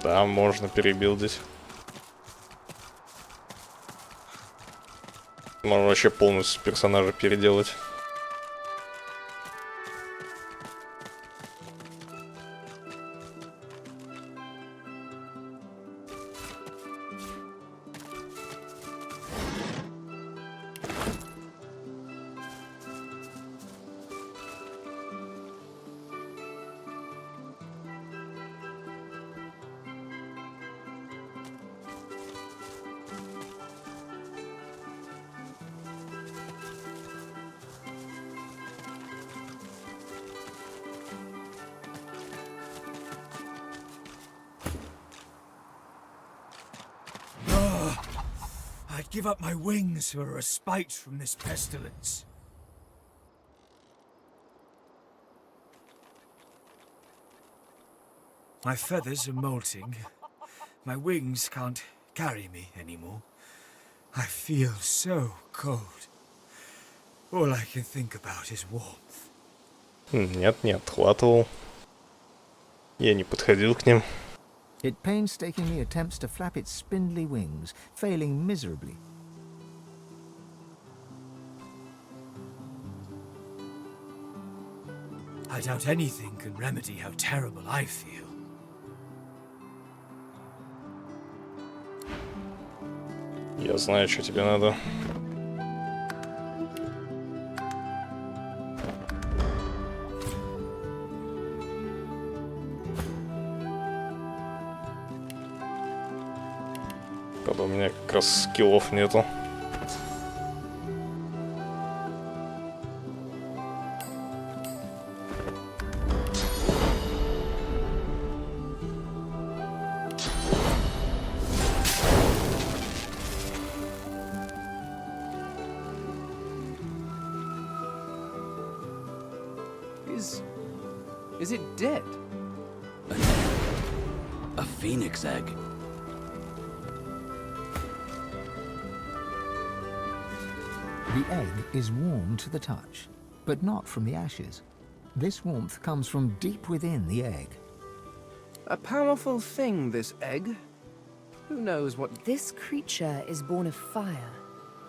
Да, можно перебилдить. Можно вообще полностью персонажа переделать. I'd give up my wings for a respite from this pestilence. My feathers are molting. My wings can't carry me anymore. I feel so cold. All I can think about is warmth. Нет, не отхватывал. Я не подходил к ним. It painstakingly attempts to flap its spindly wings, failing miserably. I doubt anything can remedy how terrible I feel. Я знаю, что тебе надо. Правда, у меня как раз скиллов нету. Is it dead? An egg. A phoenix egg. The egg is warm to the touch, but not from the ashes. This warmth comes from deep within the egg. A powerful thing, this egg. Who knows what... This creature is born of fire.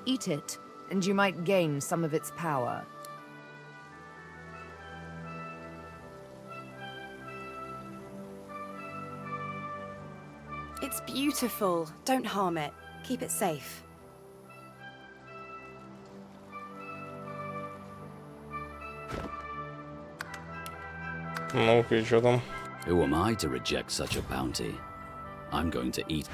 Eat it, and you might gain some of its power. It's beautiful. Don't harm it. Keep it safe. Ну-ка, и что там? Who am I to reject such a bounty? I'm going to eat.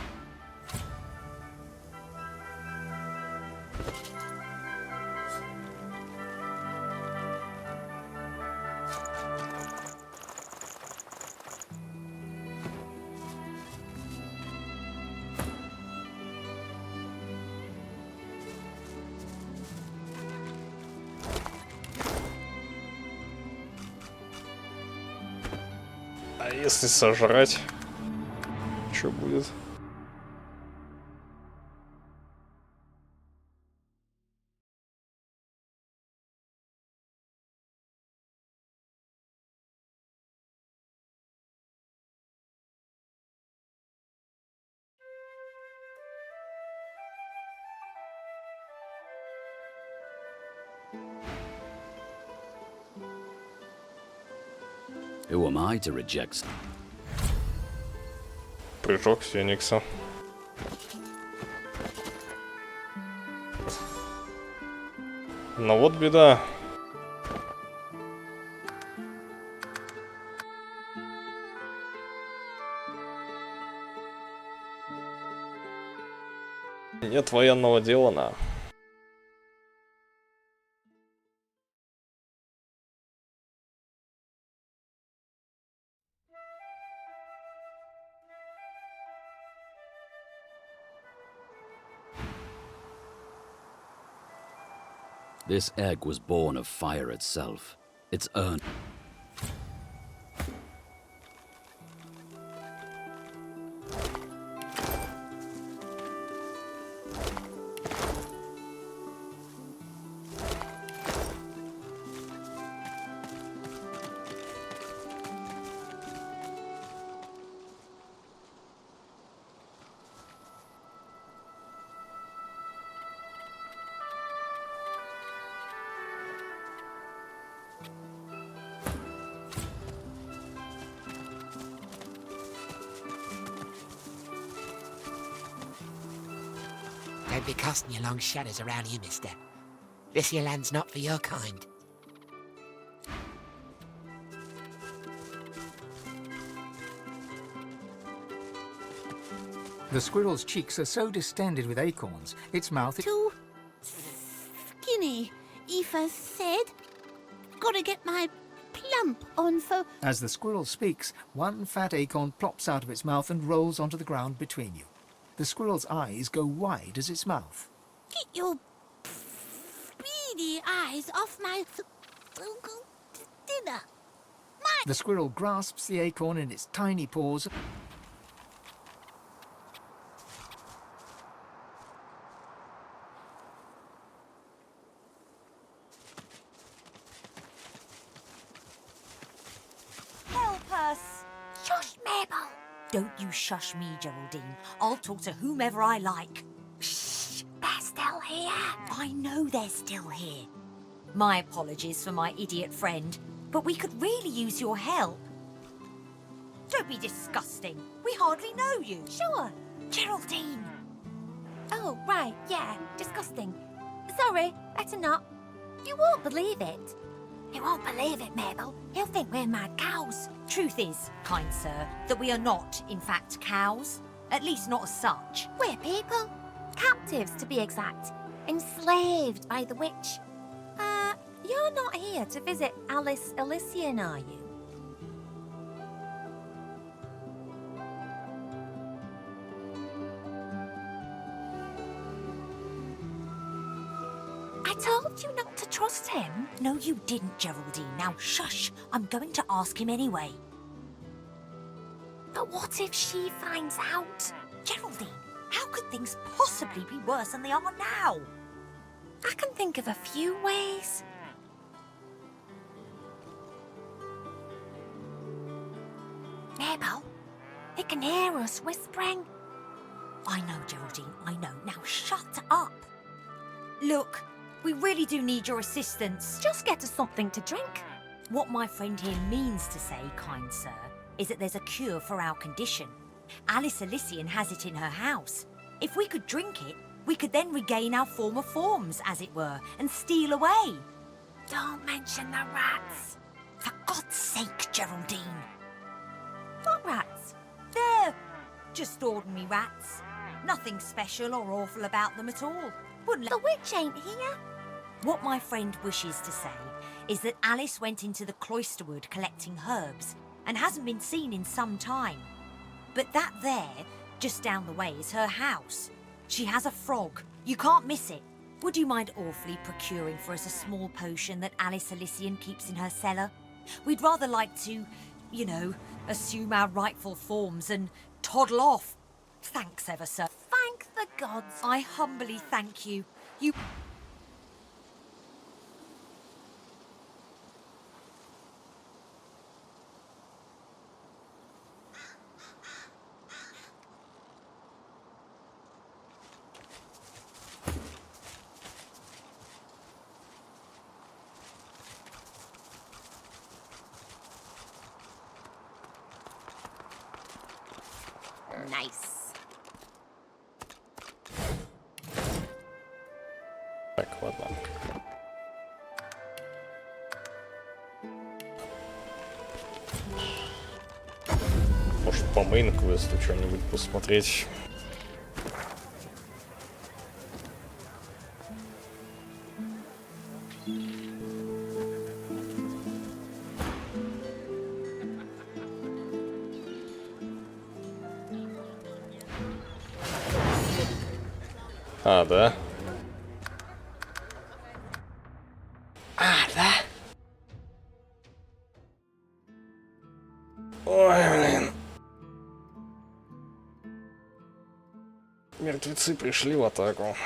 А если сожрать, что будет? Who am I to reject? Прыжок Феникса. Но вот беда. Нет военного дела на. This egg was born of fire itself. It's earned. Don't be casting your long shadows around here, mister. This here land's not for your kind. The squirrel's cheeks are so distended with acorns, its mouth is... Too skinny, Aoife said. Gotta get my plump on for... As the squirrel speaks, one fat acorn plops out of its mouth and rolls onto the ground between you. The squirrel's eyes go wide as its mouth. Get your beady eyes off my dinner. The squirrel grasps the acorn in its tiny paws. Help us! Shush, Mabel! Don't you shush me, Geraldine. I'll talk to whomever I like. Shh! They're still here. I know they're still here. My apologies for my idiot friend, but we could really use your help. Don't be disgusting. We hardly know you. Sure. Geraldine! Oh, right, yeah, disgusting. Sorry, better not. You won't believe it. You won't believe it, Mabel. He'll think we're mad cows. Truth is, kind sir, that we are not, in fact, cows. At least not as such. We're people. Captives, to be exact. Enslaved by the witch. You're not here to visit Alice Elysian, are you? I told you not to trust him. No, you didn't, Geraldine. Now, shush. I'm going to ask him anyway. But what if she finds out? Geraldine, how could things possibly be worse than they are now? I can think of a few ways. Mabel, they can hear us whispering. I know, Geraldine, I know. Now shut up. Look, we really do need your assistance. Just get us something to drink. What my friend here means to say, kind sir, is that there's a cure for our condition. Alice Elysian has it in her house. If we could drink it, we could then regain our former forms, as it were, and steal away. Don't mention the rats. For God's sake, Geraldine. What rats? They're just ordinary rats. Nothing special or awful about them at all. Wouldn't The witch ain't here. What my friend wishes to say is that Alice went into the cloisterwood collecting herbs and hasn't been seen in some time. But that there, just down the way, is her house. She has a frog. You can't miss it. Would you mind awfully procuring for us a small potion that Alice Elysian keeps in her cellar? We'd rather like to, you know, assume our rightful forms and toddle off. Thanks ever so. Thank the gods. I humbly thank you. You... Nice. Так, ладно. Может, по мейн-квесту что-нибудь посмотреть. А, да? Да? Ой, блин. Мертвецы пришли в атаку.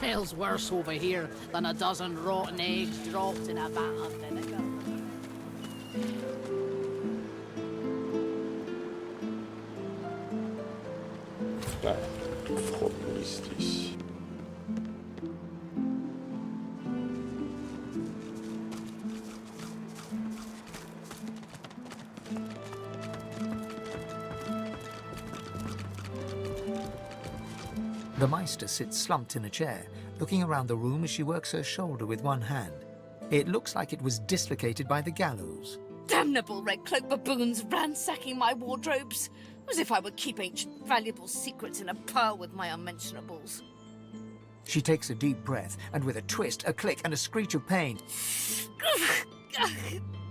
Hell's worse over here than a dozen rotten eggs dropped in a vat of vinegar. Вход не здесь. The Meister sits slumped in a chair, looking around the room as she works her shoulder with one hand. It looks like it was dislocated by the gallows. Damnable red cloak baboons ransacking my wardrobes, as if I would keep ancient valuable secrets in a pile with my unmentionables. She takes a deep breath, and with a twist, a click, and a screech of pain,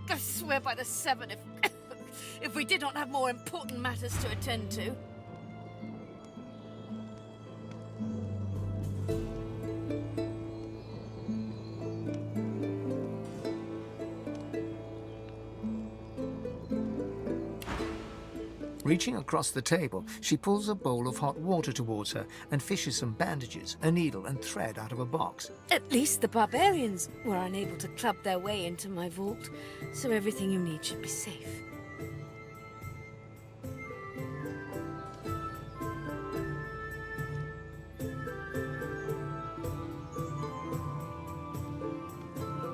I swear by the seven, if we did not have more important matters to attend to. Reaching across the table, she pulls a bowl of hot water towards her and fishes some bandages, a needle, and thread out of a box. At least the barbarians were unable to club their way into my vault, so everything you need should be safe.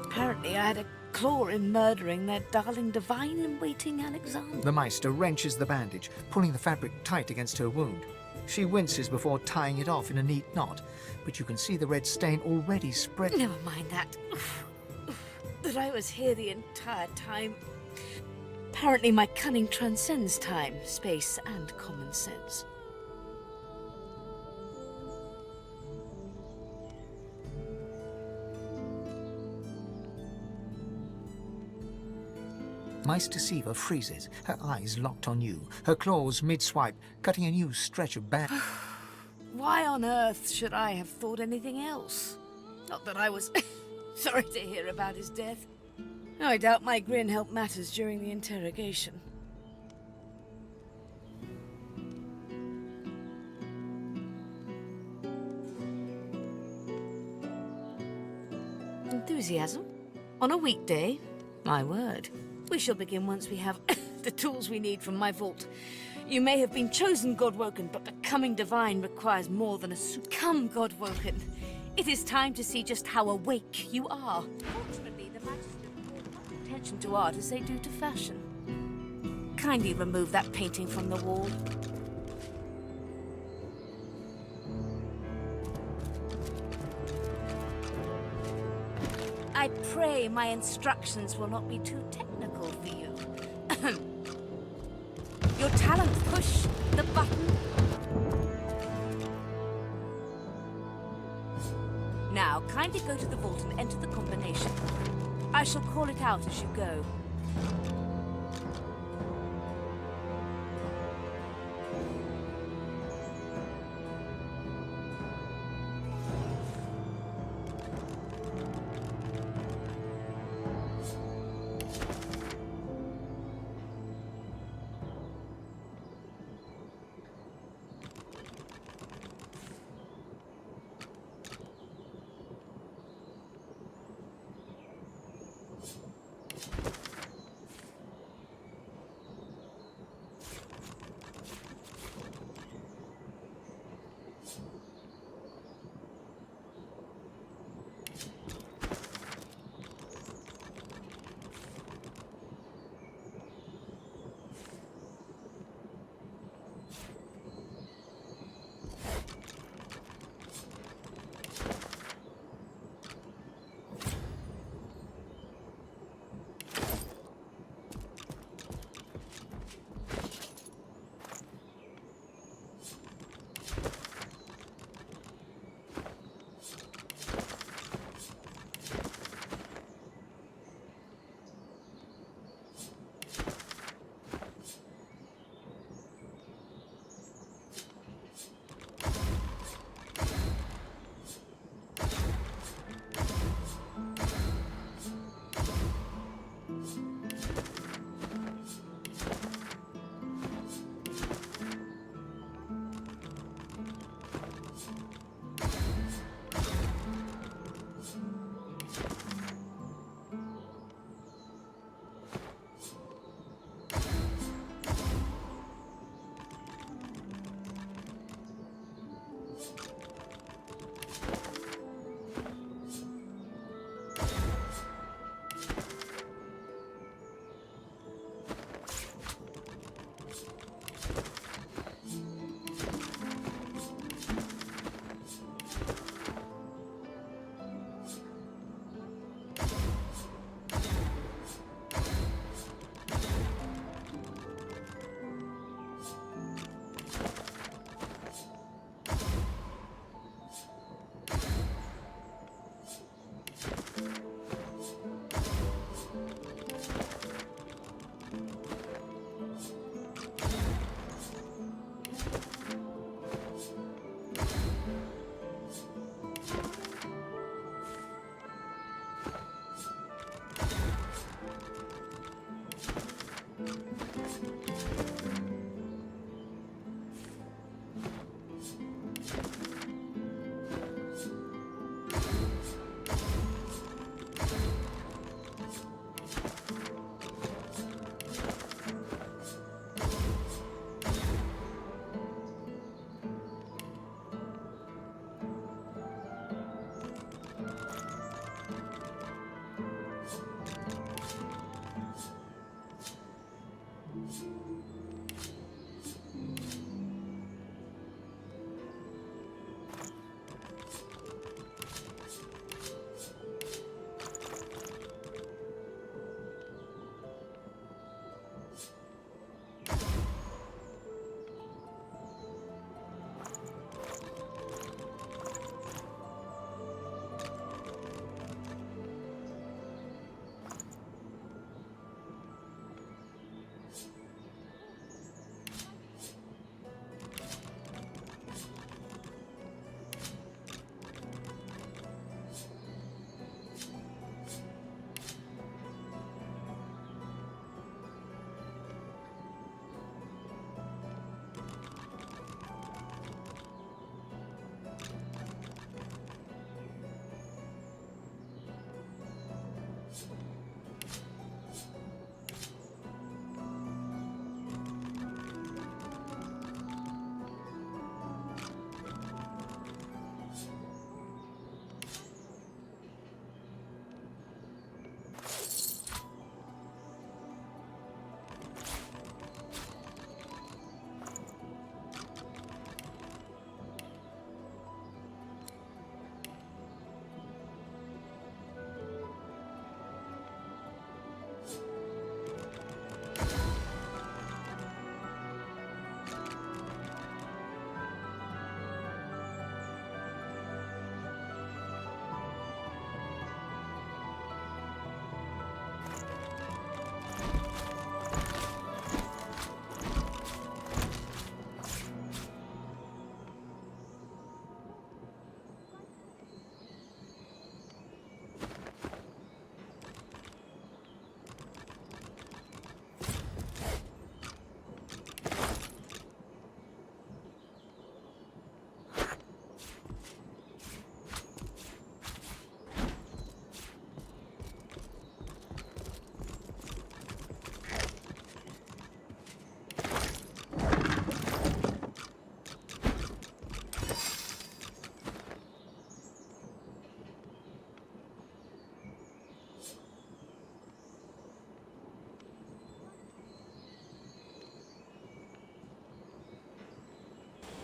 Apparently I had a claw in murdering their darling divine-in-waiting Alexander. The Meister wrenches the bandage, pulling the fabric tight against her wound. She winces before tying it off in a neat knot, but you can see the red stain already spread. Never mind that. That I was here the entire time. Apparently my cunning transcends time, space, and common sense. Meister Siva freezes, her eyes locked on you, her claws mid-swipe, cutting a new stretch of band. Why on earth should I have thought anything else? Not that I was sorry to hear about his death. I doubt my grin helped matters during the interrogation. Enthusiasm? On a weekday? My word. We shall begin once we have the tools we need from my vault. You may have been chosen, Godwoken, but becoming divine requires more than a suit. Come, Godwoken. It is time to see just how awake you are. Fortunately, the Magister called much attention to art as they do to fashion. Kindly remove that painting from the wall. I pray my instructions will not be too technical for you. Your talent, push the button. Now, kindly go to the vault and enter the combination. I shall call it out as you go.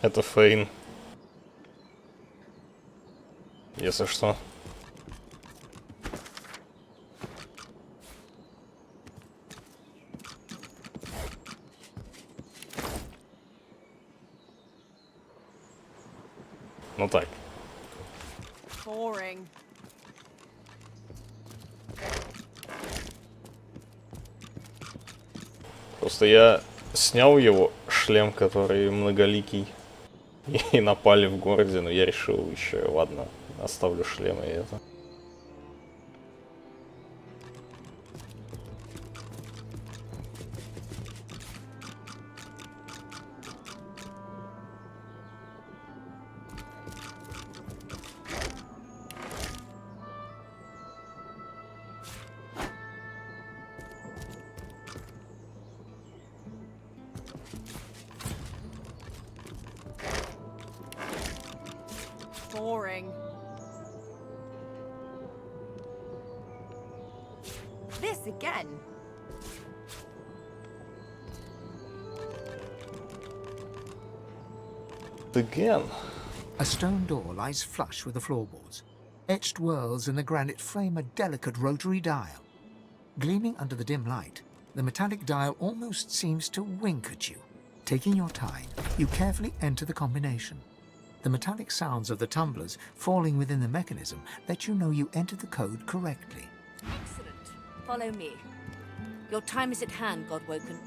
Это Фейн. Если что. Ну так. Boring. Просто я снял его шлем, который многоликий, и напали в городе, но я решил еще, ладно, оставлю шлем и это. Boring. This again. Again. A stone door lies flush with the floorboards. Etched whorls in the granite frame a delicate rotary dial. Gleaming under the dim light, the metallic dial almost seems to wink at you. Taking your time, you carefully enter the combination. The metallic sounds of the tumblers falling within the mechanism let you know you entered the code correctly. Excellent. Follow me. Your time is at hand, Godwoken.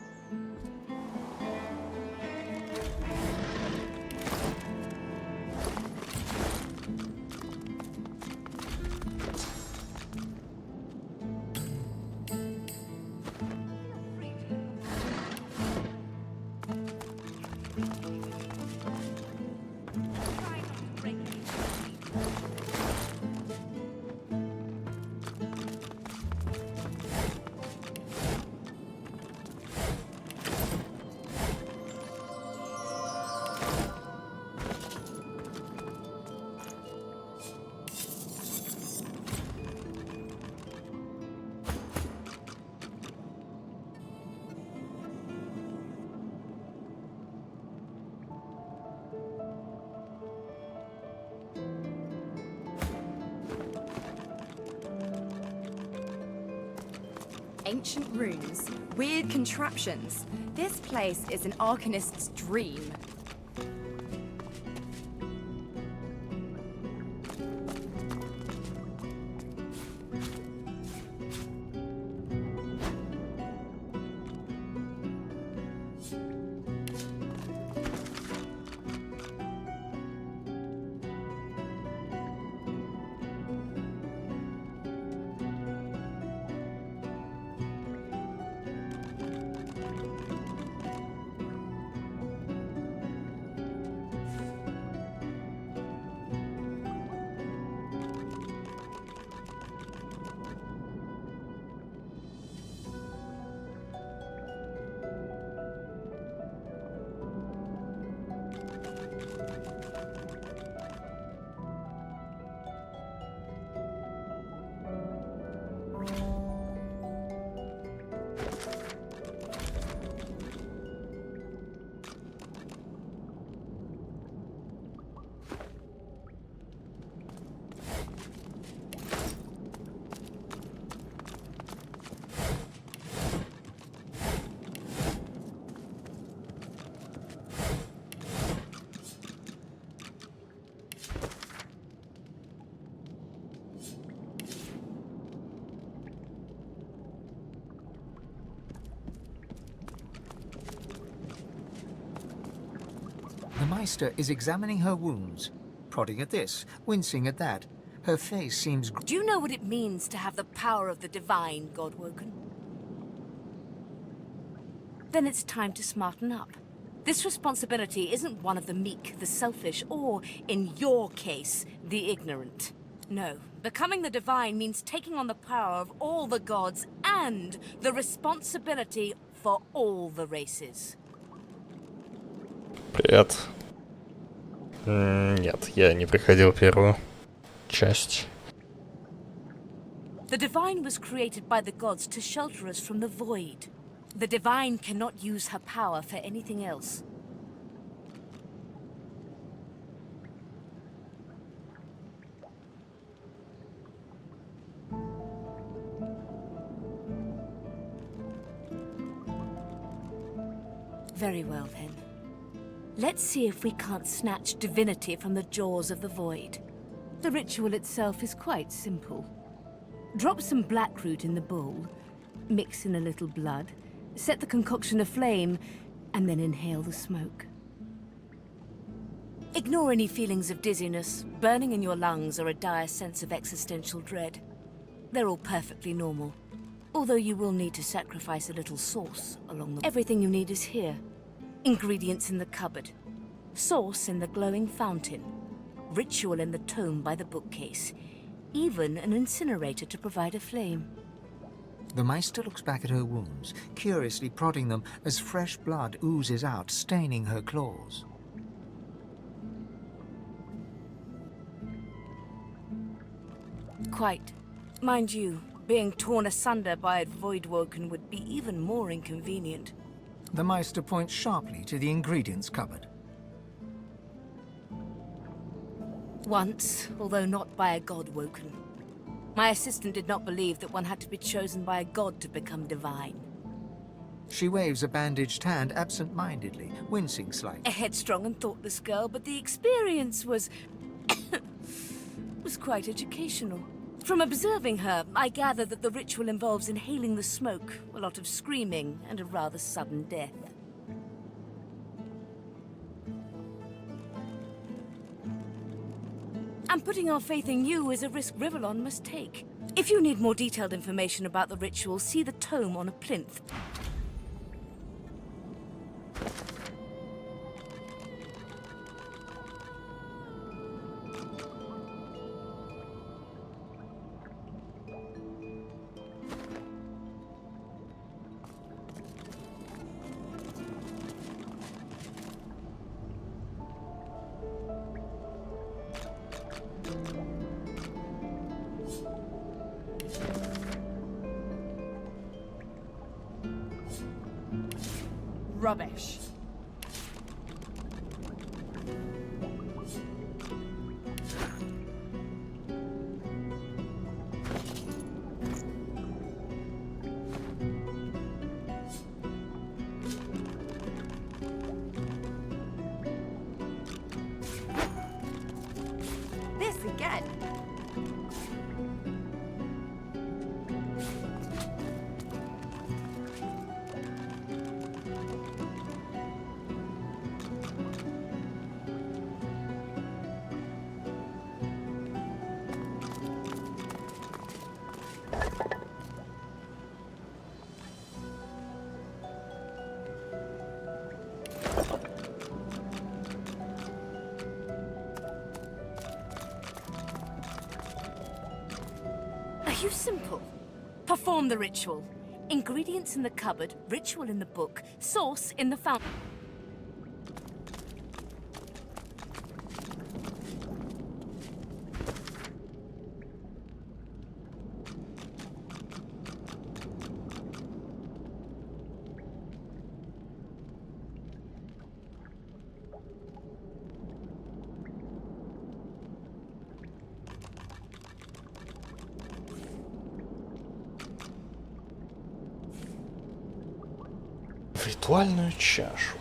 Ancient runes, weird contraptions. This place is an Arcanist's dream. The Meister is examining her wounds, prodding at this, wincing at that. Her face seems... Do you know what it means to have the power of the divine, Godwoken? Then it's time to smarten up. This responsibility isn't one of the meek, the selfish, or, in your case, the ignorant. No, becoming the divine means taking on the power of all the gods and the responsibility for all the races. Привет. Нет, я не приходил первую часть. The divine was created by the gods to shelter us from the void. The divine cannot use her power for anything else. Very well, then. Let's see if we can't snatch Divinity from the jaws of the void. The ritual itself is quite simple. Drop some blackroot in the bowl, mix in a little blood, set the concoction aflame, and then inhale the smoke. Ignore any feelings of dizziness, burning in your lungs, or a dire sense of existential dread. They're all perfectly normal. Although you will need to sacrifice a little sauce along the way. Everything you need is here. Ingredients in the cupboard. Sauce in the glowing fountain. Ritual in the tome by the bookcase. Even an incinerator to provide a flame. The Meister looks back at her wounds, curiously prodding them as fresh blood oozes out, staining her claws. Quite. Mind you, being torn asunder by a Voidwoken would be even more inconvenient. The Meister points sharply to the ingredients cupboard. Once, although not by a Godwoken. My assistant did not believe that one had to be chosen by a god to become divine. She waves a bandaged hand absent-mindedly, wincing slightly. A headstrong and thoughtless girl, but the experience was... was quite educational. From observing her, I gather that the ritual involves inhaling the smoke, a lot of screaming, and a rather sudden death. And putting our faith in you is a risk Rivellon must take. If you need more detailed information about the ritual, see the tome on a plinth. Rubbish. This again. Are you simple? Perform the ritual. Ingredients in the cupboard, ritual in the book, sauce in the fountain. В ритуальную чашу.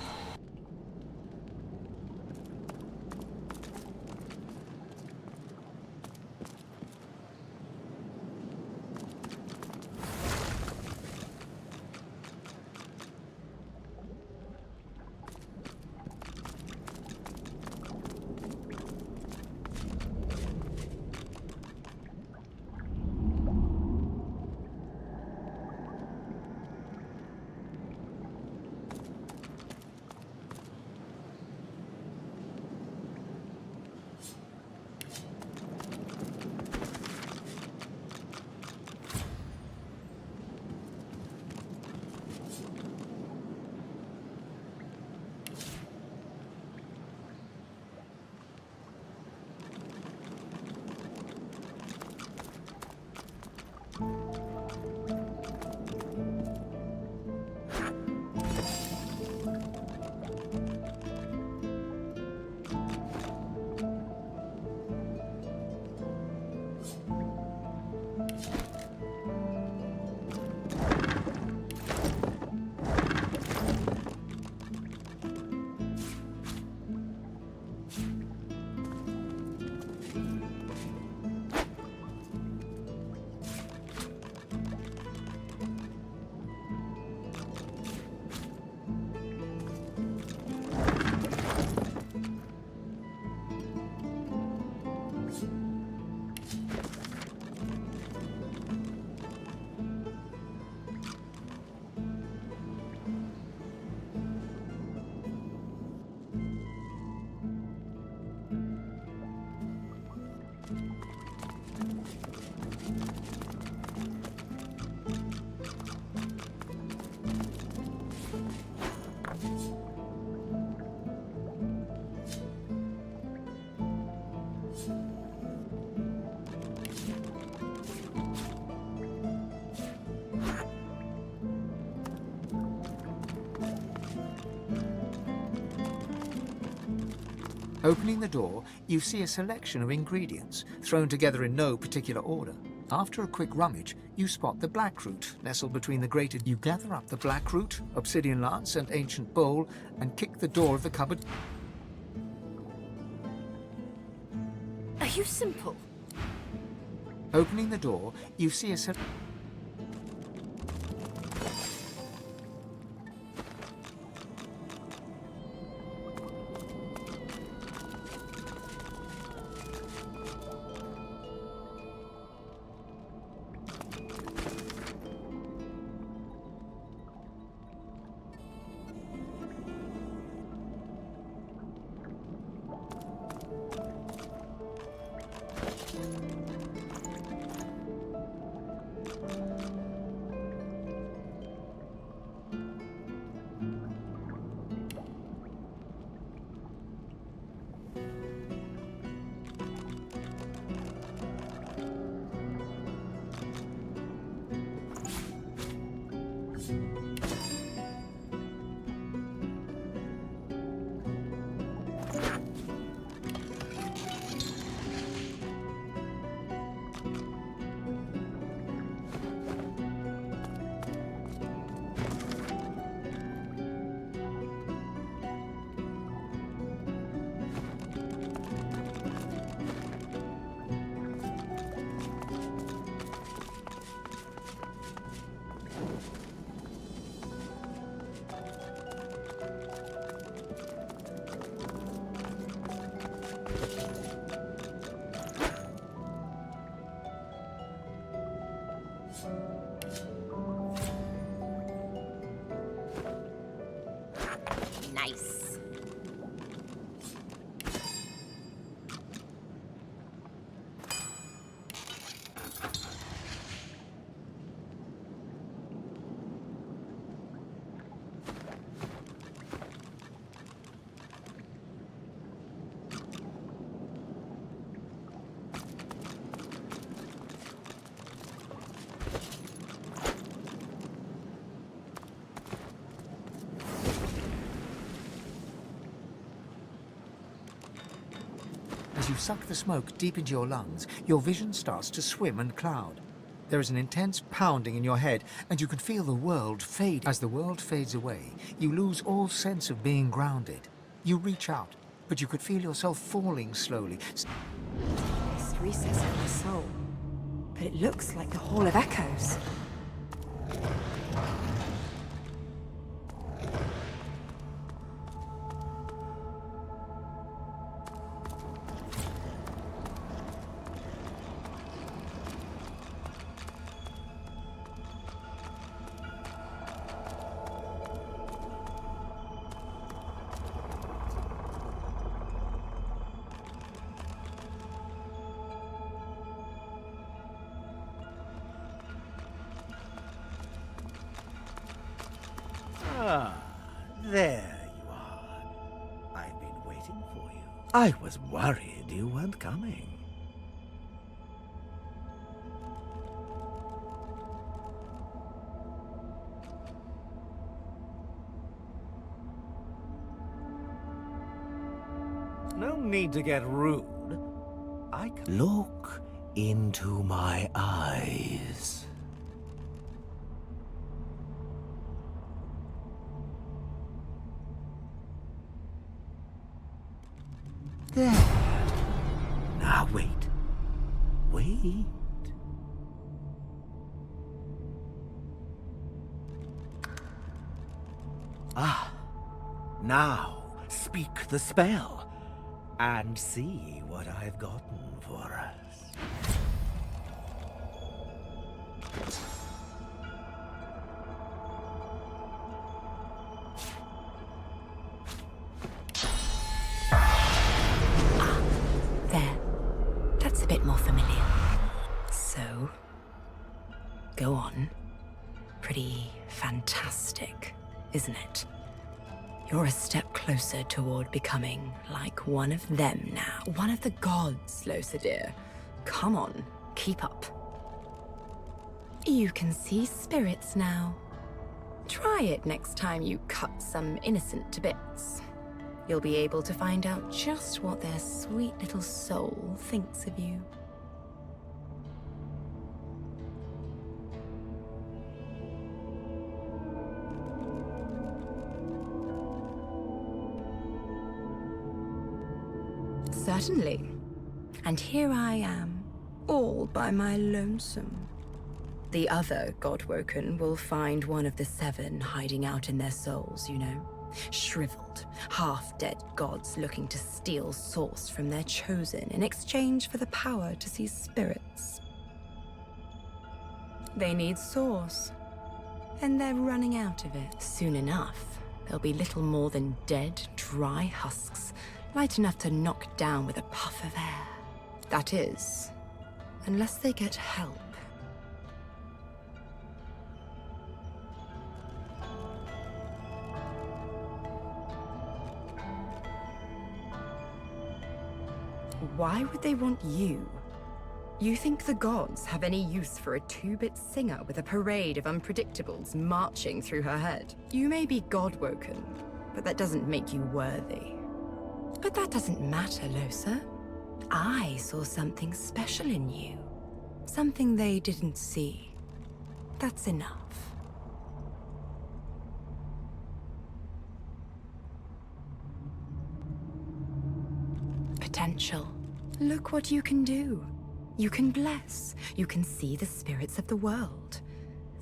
Opening the door, you see a selection of ingredients, thrown together in no particular order. After a quick rummage, you spot the black root nestled between the grated. You gather up the black root, obsidian lance, and ancient bowl, and kick the door of the cupboard. Are you simple? Opening the door, you see a Nice. As you suck the smoke deep into your lungs, your vision starts to swim and cloud. There is an intense pounding in your head, and you can feel the world fade. As the world fades away, you lose all sense of being grounded. You reach out, but you could feel yourself falling slowly. This recess of my soul. But it looks like the Hall of Echoes. Ah, there you are. I've been waiting for you. I was worried you weren't coming. No need to get rude. I can look into my eyes. There. Now wait. Wait. Ah. Now speak the spell and see what I've gotten for us. There. That's a bit more familiar. So, go on. Pretty fantastic, isn't it? You're a step closer toward becoming like one of them now. One of the gods, Losa dear. Come on, keep up. You can see spirits now. Try it next time you cut some innocent to bits. you'll be able to find out just what their sweet little soul thinks of you. Certainly. And here I am, all by my lonesome. The other Godwoken will find one of the 7 hiding out in their souls, you know. Shriveled, half-dead gods looking to steal source from their chosen in exchange for the power to see spirits. They need source, and they're running out of it. Soon enough, there'll be little more than dead, dry husks, light enough to knock down with a puff of air. That is, unless they get help. Why would they want you? You think the gods have any use for a 2-bit singer with a parade of unpredictables marching through her head? You may be Godwoken, but that doesn't make you worthy. But that doesn't matter, Losa. I saw something special in you. Something they didn't see. That's enough. Potential. Look what you can do. You can bless. You can see the spirits of the world.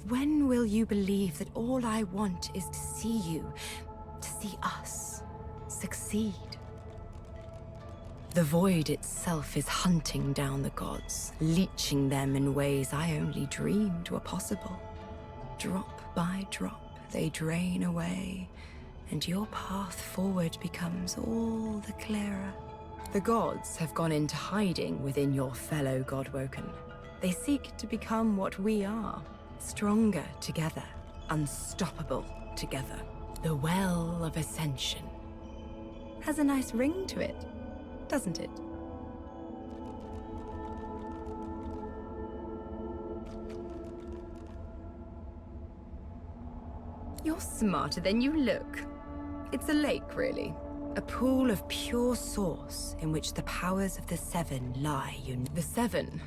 When will you believe that all I want is to see you, to see us, succeed? The void itself is hunting down the gods, leeching them in ways I only dreamed were possible. Drop by drop, they drain away, and your path forward becomes all the clearer. The gods have gone into hiding within your fellow Godwoken. They seek to become what we are, stronger together, unstoppable together. The Well of Ascension. Has a nice ring to it, doesn't it? You're smarter than you look. It's a lake, really. A pool of pure source in which the powers of the 7 lie. The 7,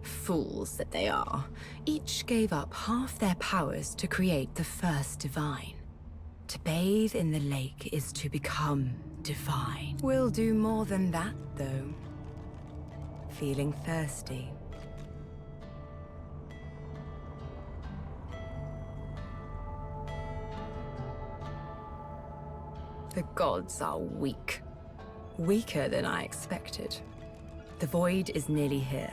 fools that they are, each gave up half their powers to create the first divine. To bathe in the lake is to become divine. We'll do more than that, though. Feeling thirsty? The gods are weak. Weaker than I expected. The void is nearly here.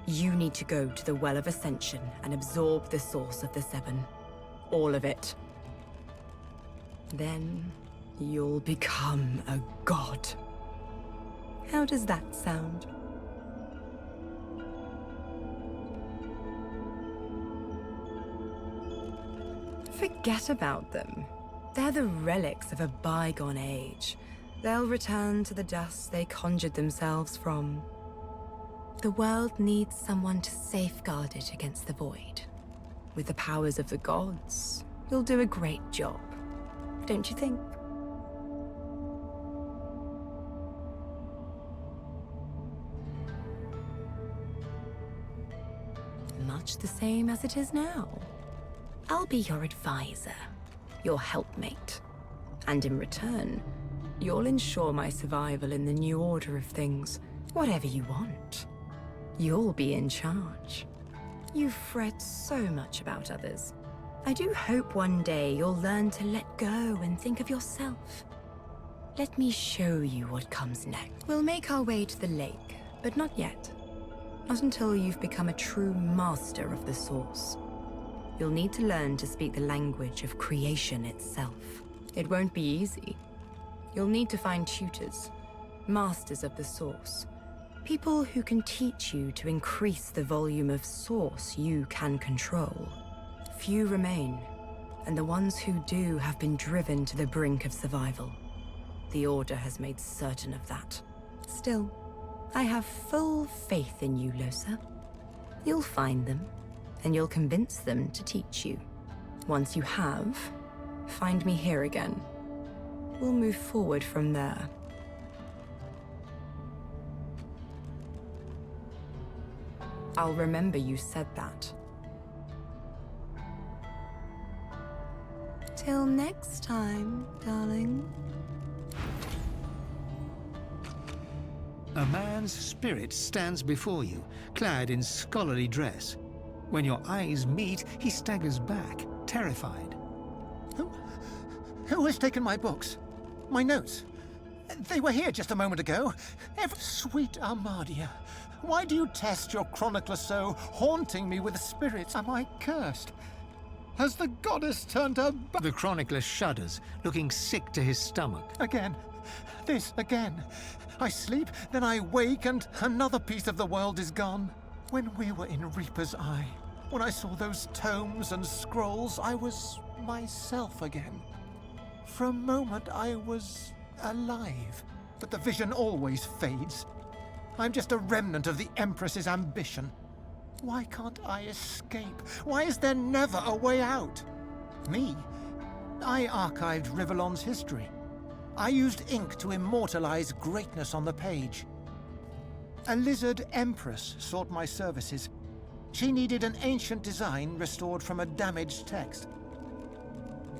You need to go to the Well of Ascension and absorb the source of the 7. All of it. Then you'll become a god. How does that sound? Forget about them. They're the relics of a bygone age. They'll return to the dust they conjured themselves from. The world needs someone to safeguard it against the void. With the powers of the gods, you'll do a great job. Don't you think? Much the same as it is now. I'll be your advisor. Your helpmate. And in return, you'll ensure my survival in the new order of things. Whatever you want. You'll be in charge. You fret so much about others. I do hope one day you'll learn to let go and think of yourself. Let me show you what comes next. We'll make our way to the lake, but not yet. Not until you've become a true master of the Source. You'll need to learn to speak the language of creation itself. It won't be easy. You'll need to find tutors, masters of the Source, people who can teach you to increase the volume of Source you can control. Few remain, and the ones who do have been driven to the brink of survival. The Order has made certain of that. Still, I have full faith in you, Losa. You'll find them, and you'll convince them to teach you. Once you have, find me here again. We'll move forward from there. I'll remember you said that. Till next time, darling. A man's spirit stands before you, clad in scholarly dress. When your eyes meet, he staggers back, terrified. Who has taken my books? My notes? They were here just a moment ago. Sweet Armadia, why do you test your chronicler so, haunting me with spirits? Am I cursed? Has the goddess turned her back? The chronicler shudders, looking sick to his stomach. Again. This again. I sleep, then I wake, and another piece of the world is gone. When we were in Reaper's Eye, when I saw those tomes and scrolls, I was myself again. For a moment, I was alive, but the vision always fades. I'm just a remnant of the Empress's ambition. Why can't I escape? Why is there never a way out? Me? I archived Rivellon's history. I used ink to immortalize greatness on the page. A lizard empress sought my services. She needed an ancient design restored from a damaged text.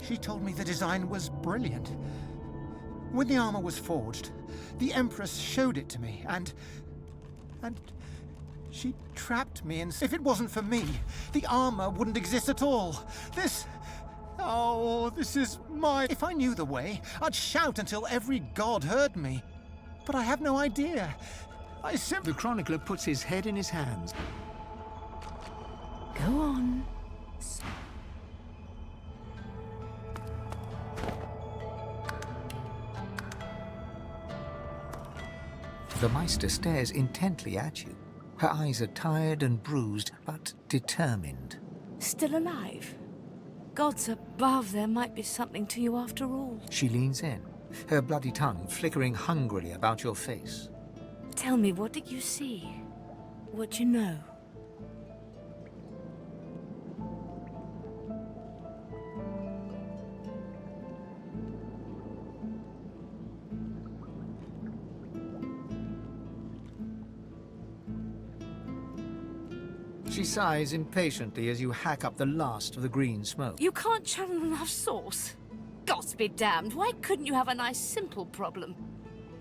She told me the design was brilliant. When the armor was forged, the Empress showed it to me, and she trapped me, and if it wasn't for me, the armor wouldn't exist at all. This is my... If I knew the way, I'd shout until every god heard me. But I have no idea. The chronicler puts his head in his hands. Go on. The Meister stares intently at you. Her eyes are tired and bruised, but determined. Still alive? Gods above, there might be something to you after all. She leans in, her bloody tongue flickering hungrily about your face. Tell me, what did you see? What you know? She sighs impatiently as you hack up the last of the green smoke. You can't channel enough sauce? Gods be damned, why couldn't you have a nice simple problem?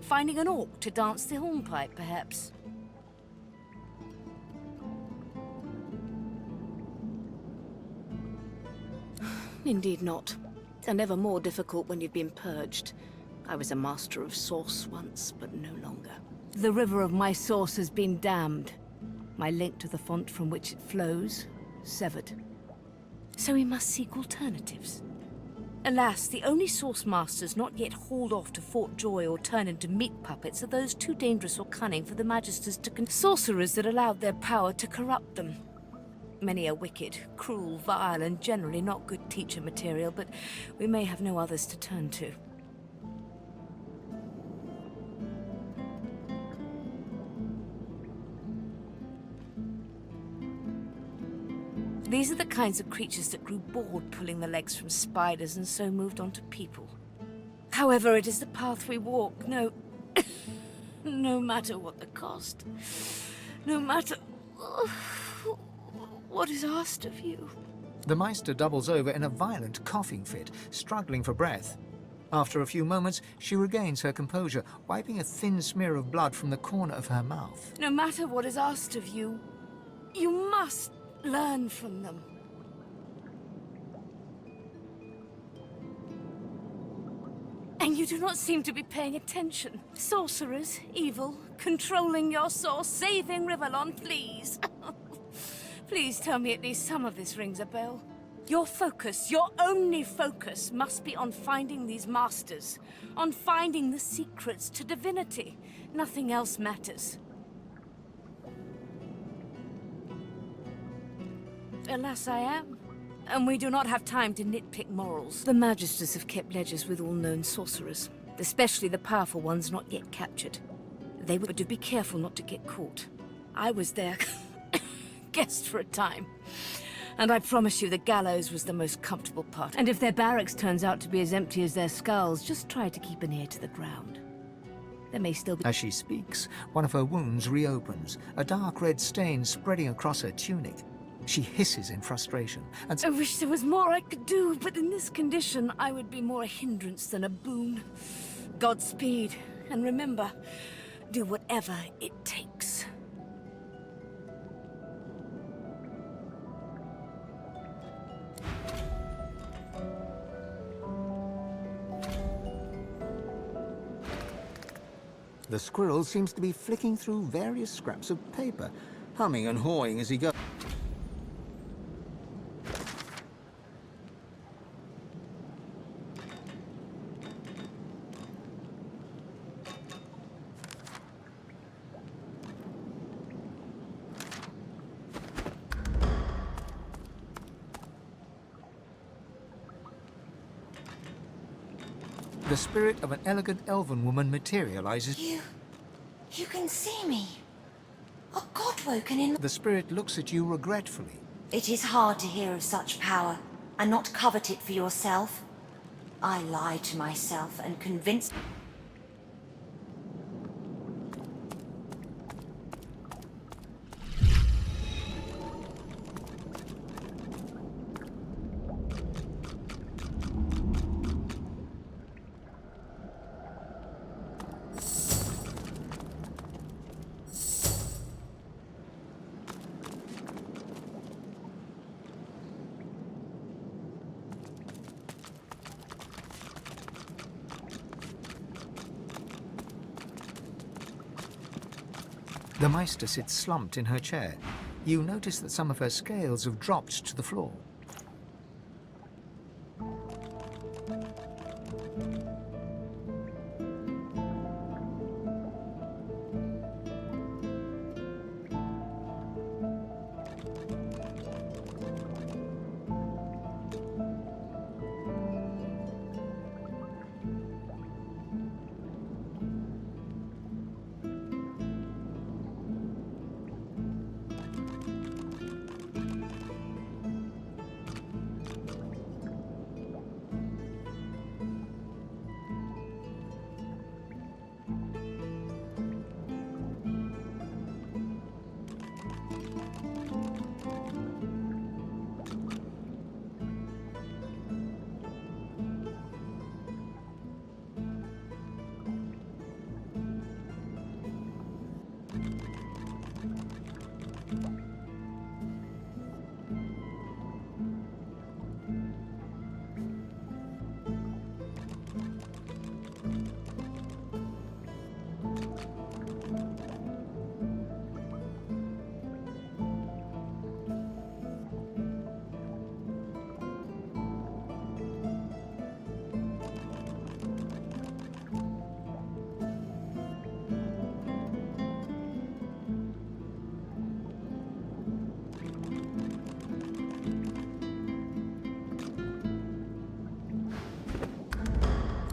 Finding an orc to dance the hornpipe, perhaps? Indeed not. And ever more difficult when you've been purged. I was a master of sauce once, but no longer. The river of my sauce has been damned. My link to the font from which it flows, severed. So we must seek alternatives. Alas, the only sauce masters not yet hauled off to Fort Joy or turned into meat puppets are those too dangerous or cunning for the Magisters to sorcerers that allowed their power to corrupt them. Many are wicked, cruel, vile, and generally not good teacher material, but we may have no others to turn to. These are the kinds of creatures that grew bored pulling the legs from spiders and so moved on to people. However, it is the path we walk, no matter what the cost. No matter what is asked of you. The Meister doubles over in a violent coughing fit, struggling for breath. After a few moments, she regains her composure, wiping a thin smear of blood from the corner of her mouth. No matter what is asked of you, you must learn from them. And you do not seem to be paying attention. Sorcerers, evil, controlling your source, saving Rivellon, please. Please tell me at least some of this rings a bell. Your focus, your only focus, must be on finding these masters, on finding the secrets to divinity. Nothing else matters. Alas, I am. And we do not have time to nitpick morals. The Magisters have kept ledgers with all known sorcerers, especially the powerful ones not yet captured. They were to be careful not to get caught. I was their guest for a time. And I promise you the gallows was the most comfortable part. And if their barracks turns out to be as empty as their skulls, just try to keep an ear to the ground. There may still be... As she speaks, one of her wounds reopens, a dark red stain spreading across her tunic. She hisses in frustration and... I wish there was more I could do, but in this condition, I would be more a hindrance than a boon. Godspeed, and remember, do whatever it takes. The squirrel seems to be flicking through various scraps of paper, humming and hawing as he goes. The spirit of an elegant elven woman materializes. You can see me. A god woken in... The spirit looks at you regretfully. It is hard to hear of such power, and not covet it for yourself. I lied to myself and convinced... The Meister sits slumped in her chair. You notice that some of her scales have dropped to the floor.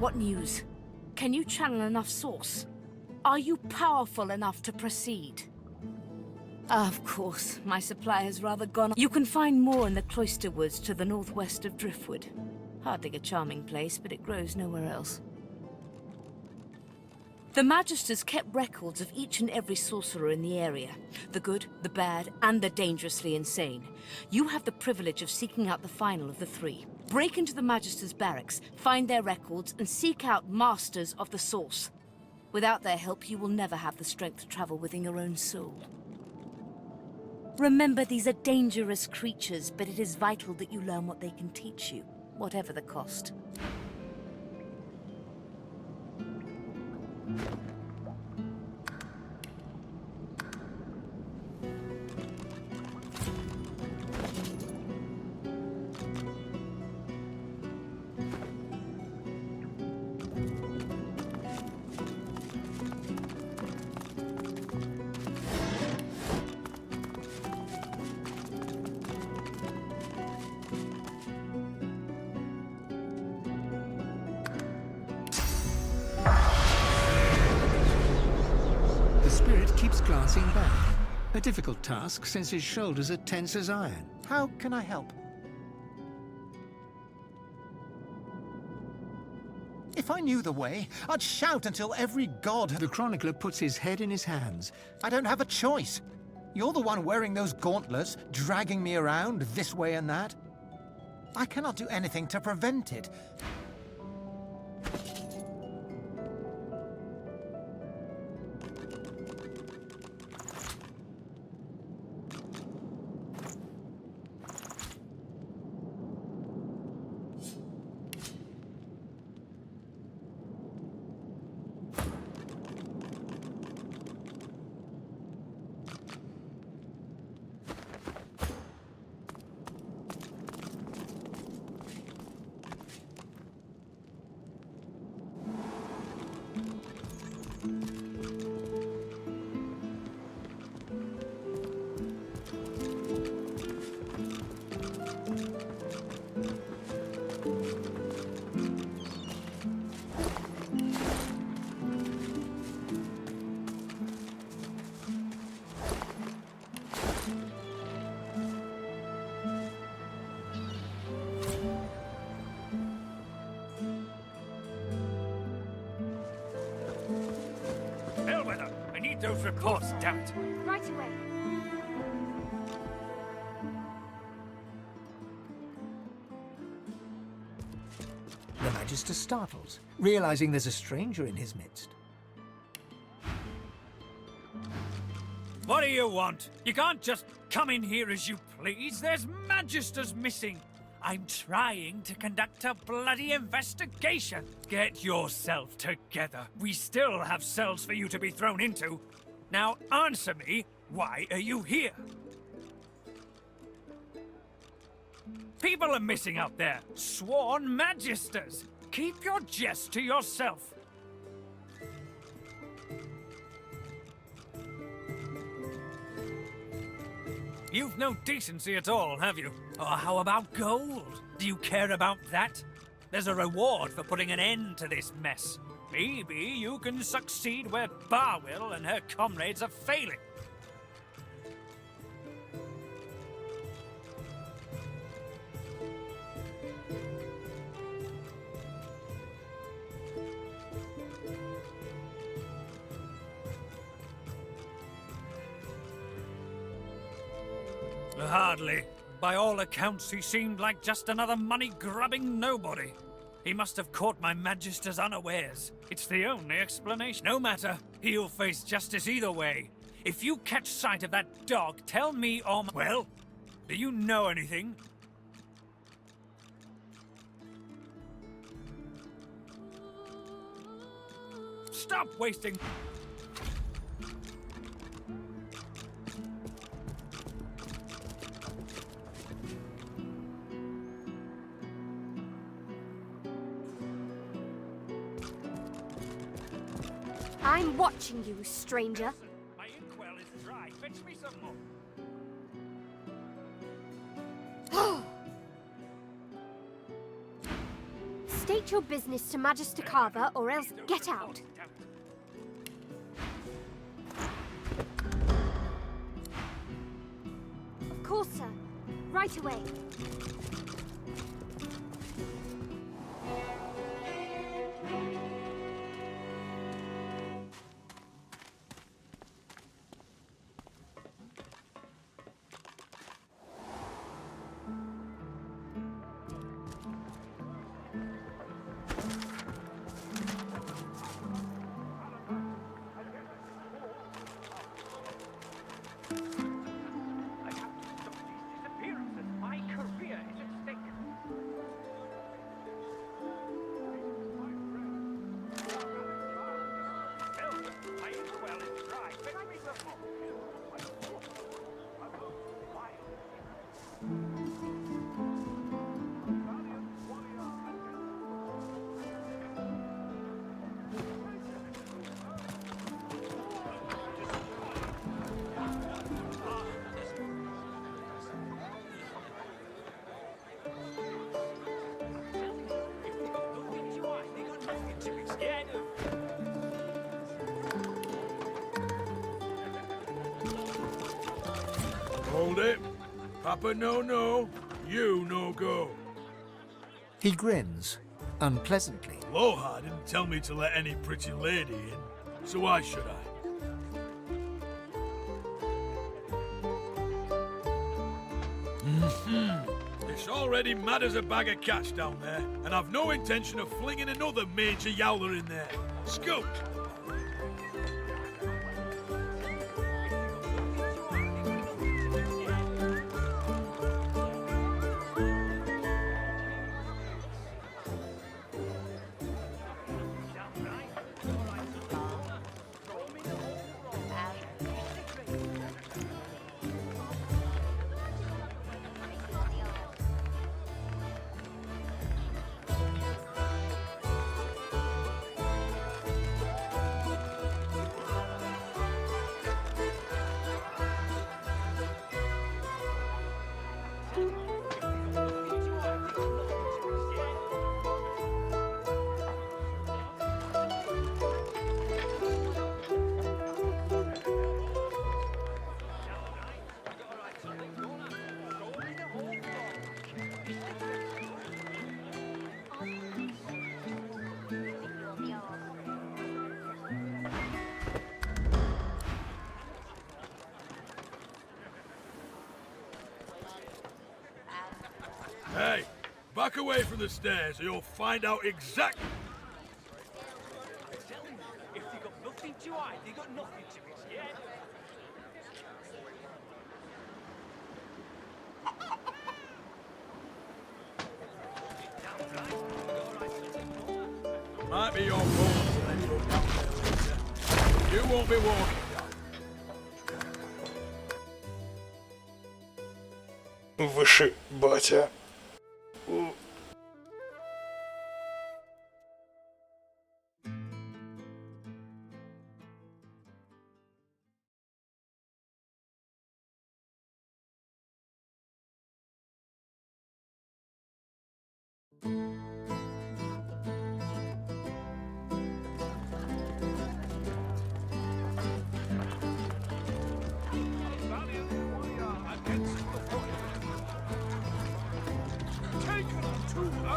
What news? Can you channel enough source? Are you powerful enough to proceed? Of course, my supply has rather gone... You can find more in the cloister woods to the northwest of Driftwood. Hardly a charming place, but it grows nowhere else. The Magisters kept records of each and every sorcerer in the area. The good, the bad, and the dangerously insane. You have the privilege of seeking out the final of the three. Break into the Magisters' barracks, find their records, and seek out Masters of the Source. Without their help, you will never have the strength to travel within your own soul. Remember, these are dangerous creatures, but it is vital that you learn what they can teach you, whatever the cost. The spirit keeps glancing back. A difficult task since his shoulders are tense as iron. How can I help? If I knew the way, I'd shout until every god... The chronicler puts his head in his hands. I don't have a choice. You're the one wearing those gauntlets, dragging me around this way and that. I cannot do anything to prevent it. I need those reports, damn it. Right away. The Magister startles, realizing there's a stranger in his midst. What do you want? You can't just come in here as you please. There's Magisters missing. I'm trying to conduct a bloody investigation. Get yourself together. We still have cells for you to be thrown into. Now answer me, why are you here? People are missing out there. Sworn Magisters. Keep your jest to yourself. You've no decency at all, have you? Or how about gold? Do you care about that? There's a reward for putting an end to this mess. Maybe you can succeed where Barwill and her comrades are failing. Hardly. By all accounts, he seemed like just another money-grubbing nobody. He must have caught my Magisters unawares. It's the only explanation. No matter, he'll face justice either way. If you catch sight of that dog, tell me or... Well, do you know anything? Stop wasting... I'm watching you, stranger. My inkwell is dry. Fetch me some more. State your business to Magister Carver, or else get out. Of course, sir. Right away. Hold it. Papa no, you no go. He grins, unpleasantly. Aloha didn't tell me to let any pretty lady in, so why should I? It's already mad as a bag of cats down there, and I've no intention of flinging another major yowler in there. Scoot! Hey, back away from the stairs or you'll find out exactly. If they got nothing to hide, they got nothing to it, yeah? Might be your fault to let you down there later. You won't be walking down. Выше, батя.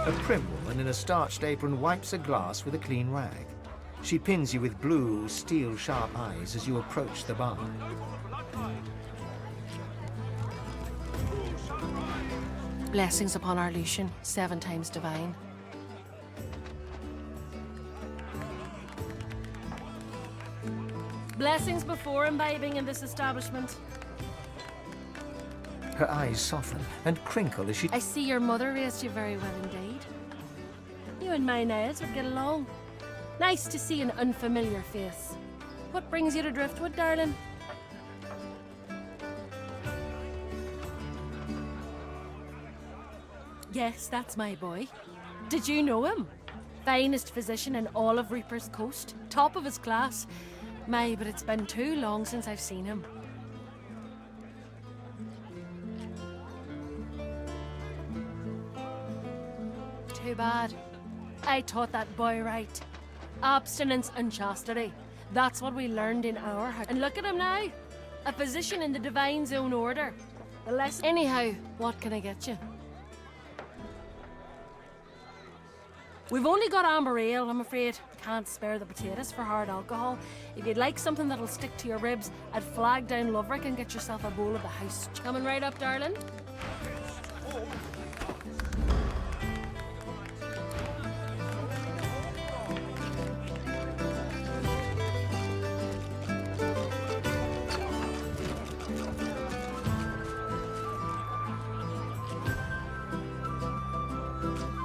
A prim woman in a starched apron wipes a glass with a clean rag. She pins you with blue, steel-sharp eyes as you approach the bar. Blessings upon our Lucian, 7 times divine. Blessings before imbibing in this establishment. Her eyes soften and crinkle as she... I see your mother raised you very well indeed. You and my Niles would get along. Nice to see an unfamiliar face. What brings you to Driftwood, darling? Yes, that's my boy. Did you know him? Finest physician in all of Reaper's Coast. Top of his class. My, but it's been too long since I've seen him. Too bad. I taught that boy right. Abstinence and chastity. That's what we learned in our house. And look at him now. A physician in the Divine Zone Order. The lesson... Anyhow, what can I get you? We've only got amber ale, I'm afraid. Can't spare the potatoes for hard alcohol. If you'd like something that'll stick to your ribs, I'd flag down Loverick and get yourself a bowl of the house. Coming right up, darling.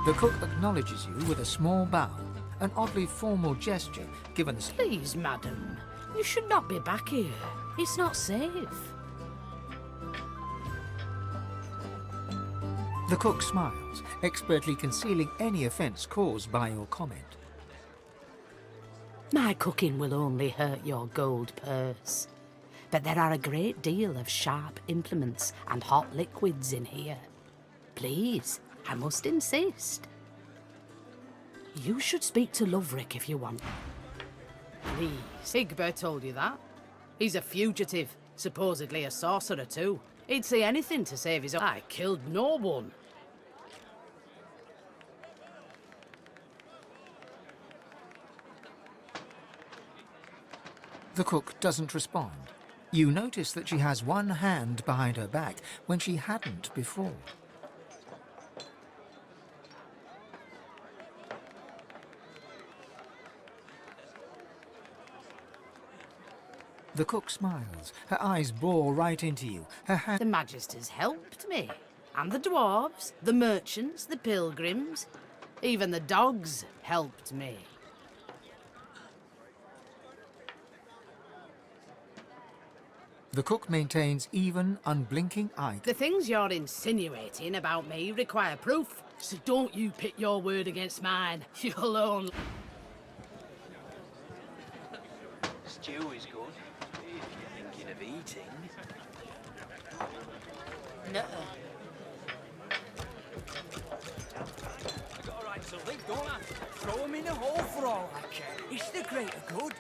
The cook acknowledges you with a small bow, an oddly formal gesture given as... Please, madam, you should not be back here. It's not safe. The cook smiles, expertly concealing any offence caused by your comment. My cooking will only hurt your gold purse. But there are a great deal of sharp implements and hot liquids in here. Please, I must insist. You should speak to Loverick if you want. Please. Higbert told you that. He's a fugitive, supposedly a sorcerer too. He'd say anything to save his own. I killed no one. The cook doesn't respond. You notice that she has one hand behind her back when she hadn't before. The cook smiles. Her eyes bore right into you. Her hand... The Magisters helped me. And the dwarves, the merchants, the pilgrims. Even the dogs helped me. The cook maintains even, unblinking eye. The things you're insinuating about me require proof, so don't you pit your word against mine. You'll only... Stew is good, if you're thinking of eating. No. I got a right to live, don't I? Throw him in a hole for all I care. It's the greater good.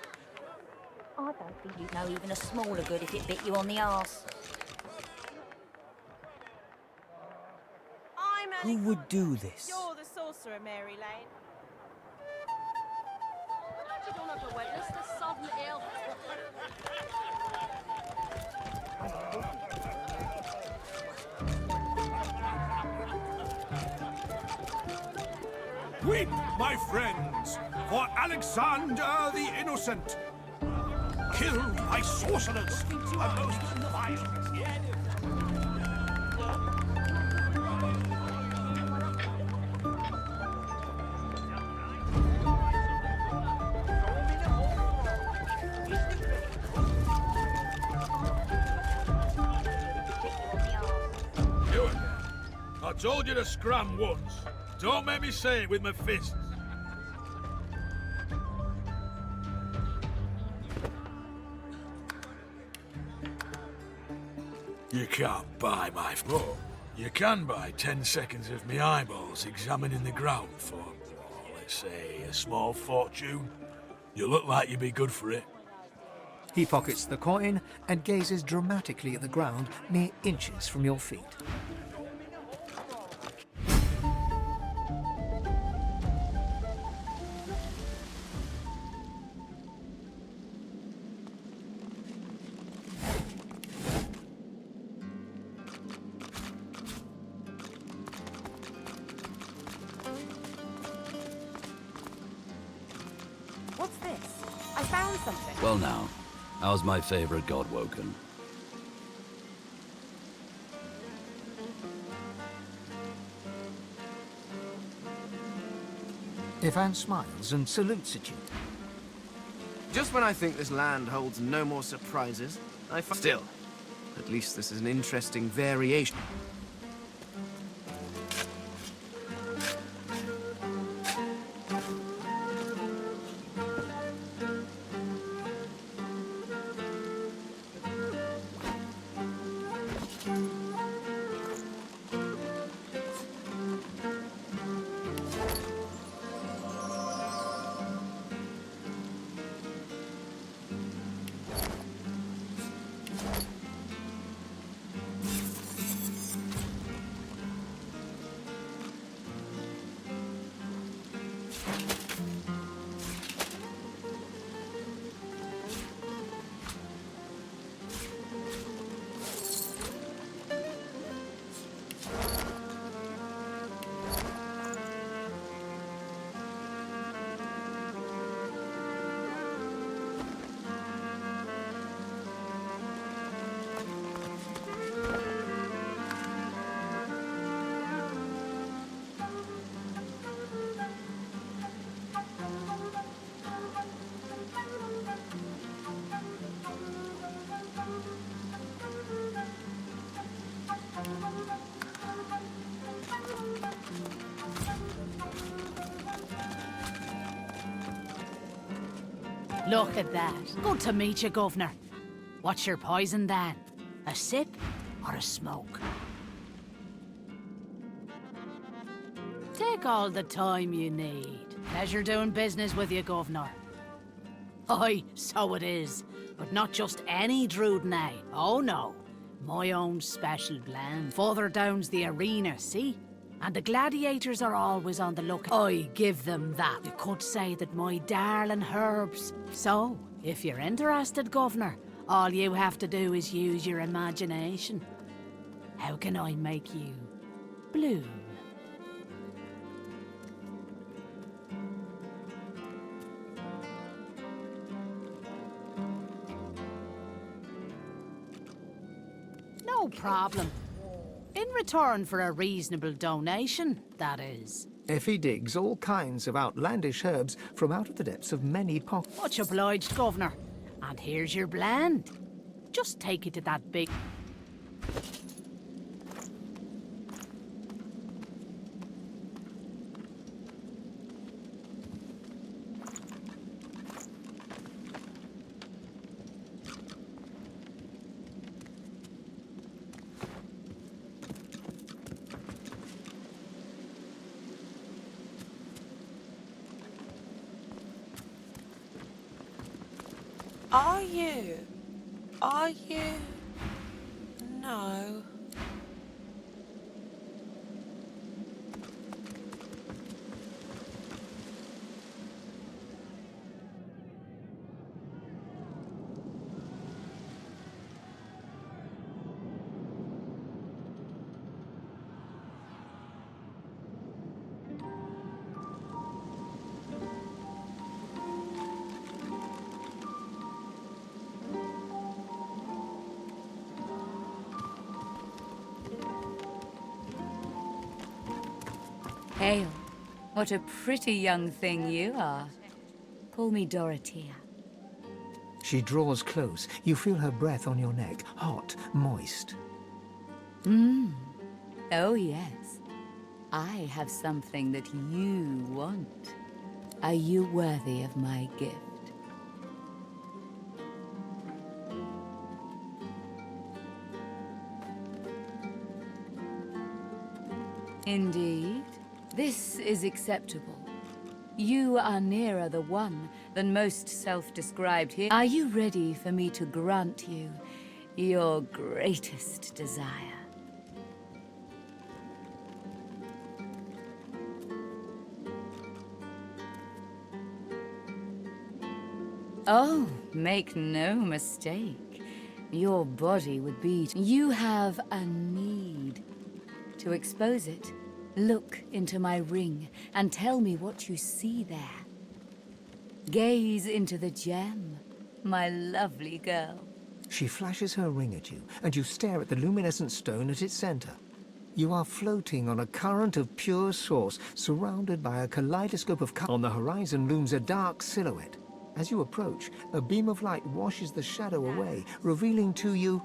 I don't think you'd know even a smaller good if it bit you on the arse. Who would do this? You're the sorcerer, Mary Lane. You don't have a witness to sodden ill. Weep, my friends, for Alexander the Innocent. Killed by sorcerers, a most vile. You again. I told you to scram once. Don't make me say it with my fists. You can't buy my... Oh, you can buy 10 seconds of me eyeballs examining the ground for, let's say, a small fortune. You look like you'd be good for it. He pockets the coin and gazes dramatically at the ground mere inches from your feet. What's this? I found something. Well now, how's my favorite god woken? Ivan smiles and salutes at you. Just when I think this land holds no more surprises, I find... Still, at least this is an interesting variation. Look at that. Good to meet you, Governor. What's your poison, then? A sip or a smoke? Take all the time you need. Pleasure doing business with you, Governor. Aye, so it is. But not just any Druidnay. Oh no. My own special blend. Further down's the arena, see? And the gladiators are always on the lookout. I give them that. You could say that my darling herbs. So, if you're interested, Governor, all you have to do is use your imagination. How can I make you bloom? No problem. In return for a reasonable donation, that is. Effie digs all kinds of outlandish herbs from out of the depths of many pockets. Much obliged, Governor. And here's your blend. Just take it to that big... Are you? Are you? No. Hail, what a pretty young thing you are. Call me Dorothea. She draws close. You feel her breath on your neck, hot, moist. Oh yes. I have something that you want. Are you worthy of my gift? Indeed. This is acceptable. You are nearer the one than most self-described here. Are you ready for me to grant you your greatest desire? Oh, make no mistake. Your body would be... You have a need. To expose it, look into my ring and tell me what you see there. Gaze into the gem, my lovely girl. She flashes her ring at you, and you stare at the luminescent stone at its center. You are floating on a current of pure source, surrounded by a kaleidoscope of color. On the horizon looms a dark silhouette. As you approach, a beam of light washes the shadow away, revealing to you...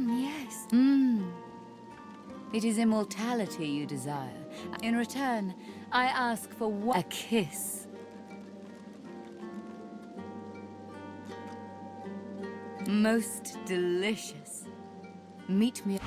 Yes. It is immortality you desire. In return, I ask for a kiss. Most delicious. Meet me.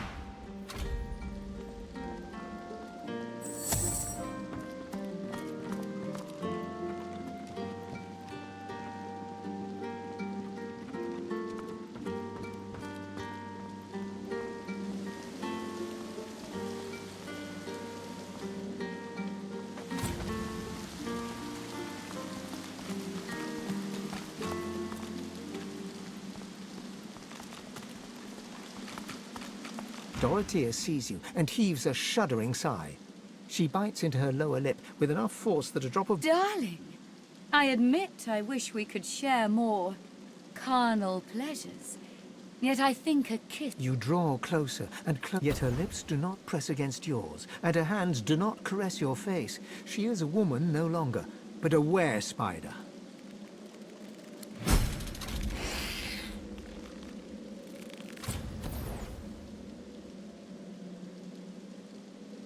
Dorothea sees you and heaves a shuddering sigh. She bites into her lower lip with enough force that a drop of... Darling, I admit I wish we could share more carnal pleasures. Yet I think a kiss... You draw closer and closer, yet her lips do not press against yours, and her hands do not caress your face. She is a woman no longer, but a were-spider.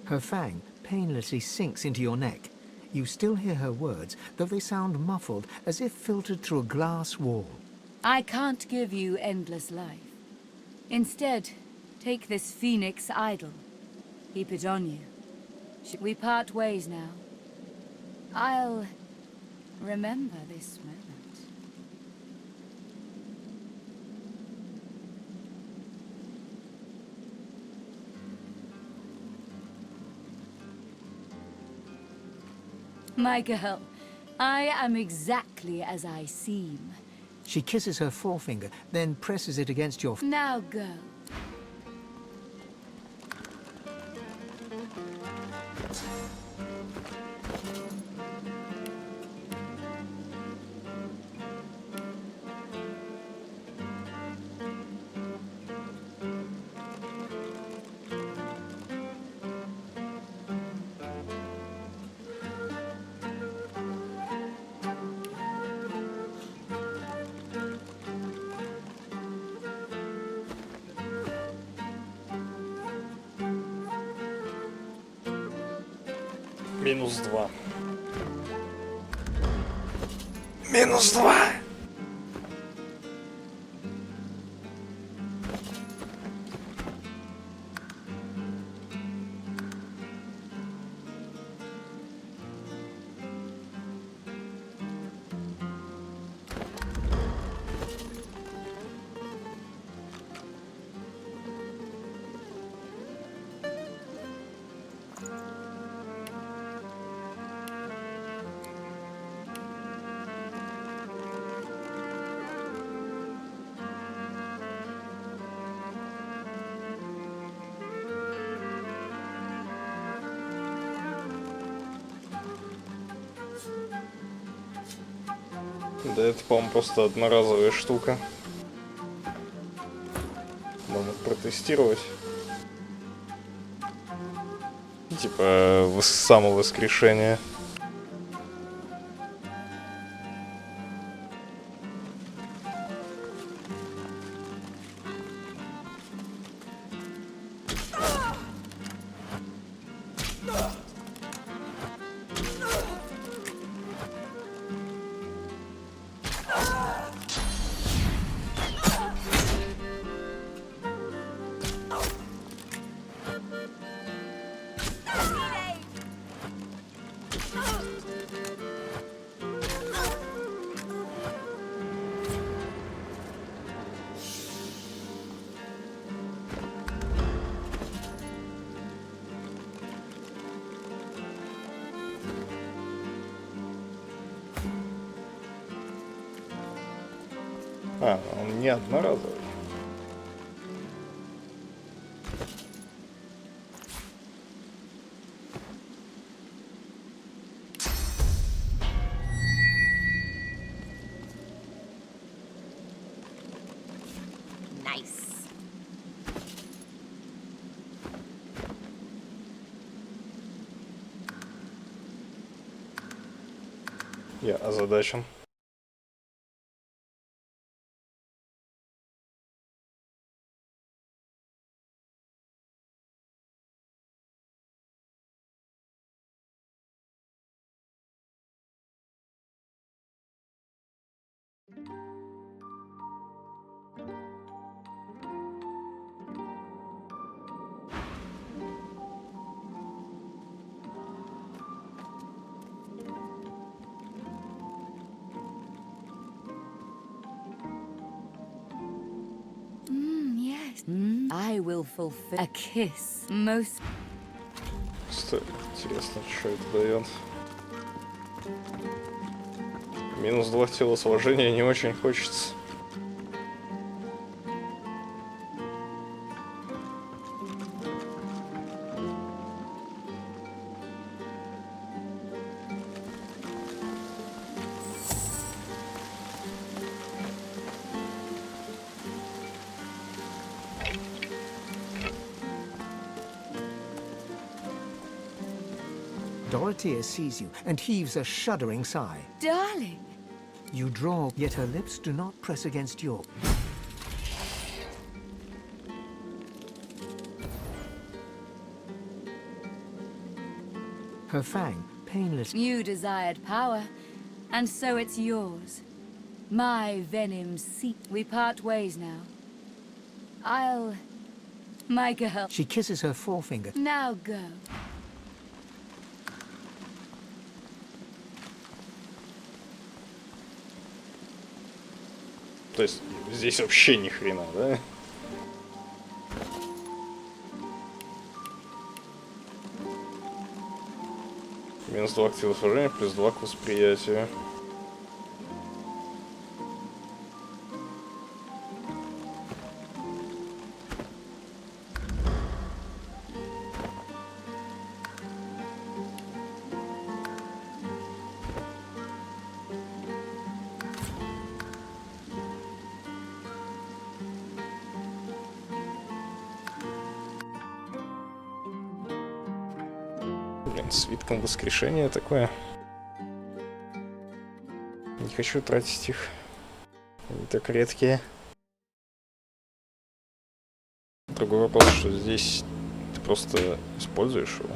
Her fang painlessly sinks into your neck. You still hear her words, though they sound muffled, as if filtered through a glass wall. I can't give you endless life. Instead, take this phoenix idol. Keep it on you. Should we part ways now? I'll remember this moment. My girl, I am exactly as I seem. She kisses her forefinger, then presses it against your... Now go. -2. -2! Да это, по-моему, просто одноразовая штука. Надо протестировать. Типа самовоскрешение. А, он не одноразовый. Nice. Я озадачен. Yes. I will fulfill a kiss. Most... Интересно, что это дает. -2 телосложения не очень хочется. Dorothea sees you and heaves a shuddering sigh. Darling! You draw, yet her lips do not press against your... Her fang, painless. You desired power, and so it's yours. My venom seep. We part ways now. My girl. She kisses her forefinger. Now go. То есть здесь вообще ни хрена, да? Минус 2 к телосложению, плюс 2 к восприятию. Блин, с свитком воскрешения такое. Не хочу тратить их. Они так редкие. Другой вопрос, что здесь ты просто используешь его.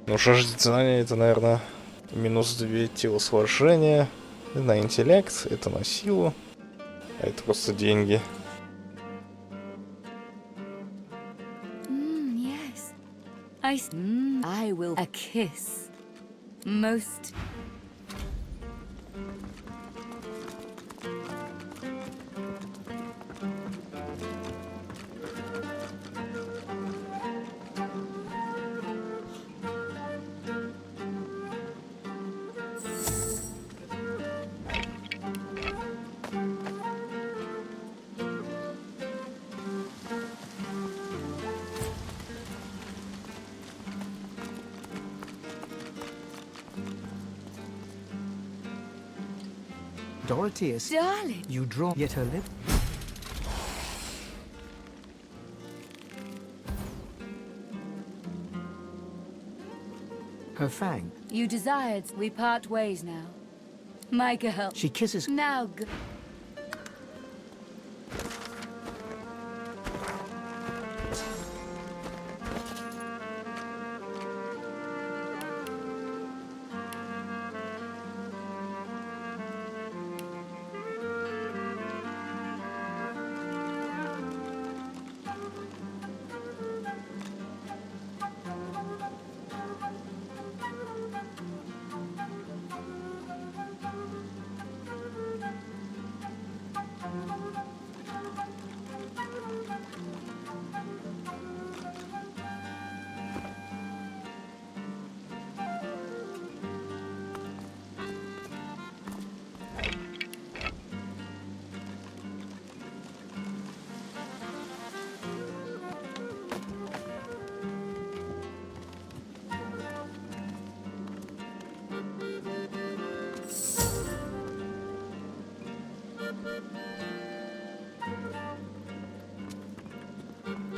Ну, жаждет знания это, наверное, минус 2 телосложения. На интеллект, это на силу. А это просто деньги. Yes. I will. A kiss. Most. Dorotheus, Darling. you draw, yet her lip. Her fang. You desired. We part ways now. My girl. She kisses. Now go.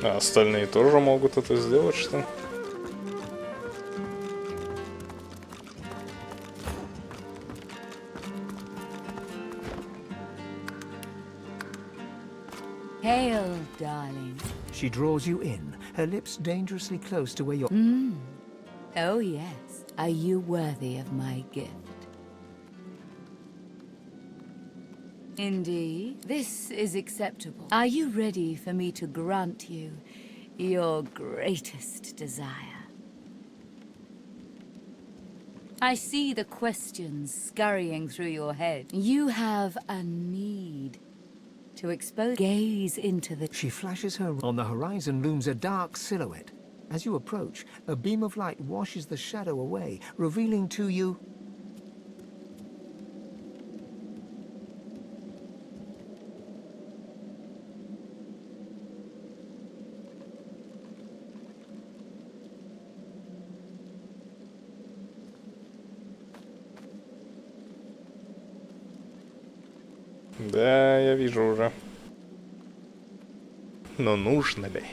А остальные тоже могут это сделать, что ли? Hail, darling. She draws you in, her lips dangerously close to where you're. Oh, yes. Are you worthy of my gift? Indeed. This is acceptable. Are you ready for me to grant you your greatest desire? I see the questions scurrying through your head. You have a need to expose. Gaze into the. She flashes her. On the horizon looms a dark silhouette. As you approach, a beam of light washes the shadow away, revealing to you. Да, я вижу уже. Но нужно ли?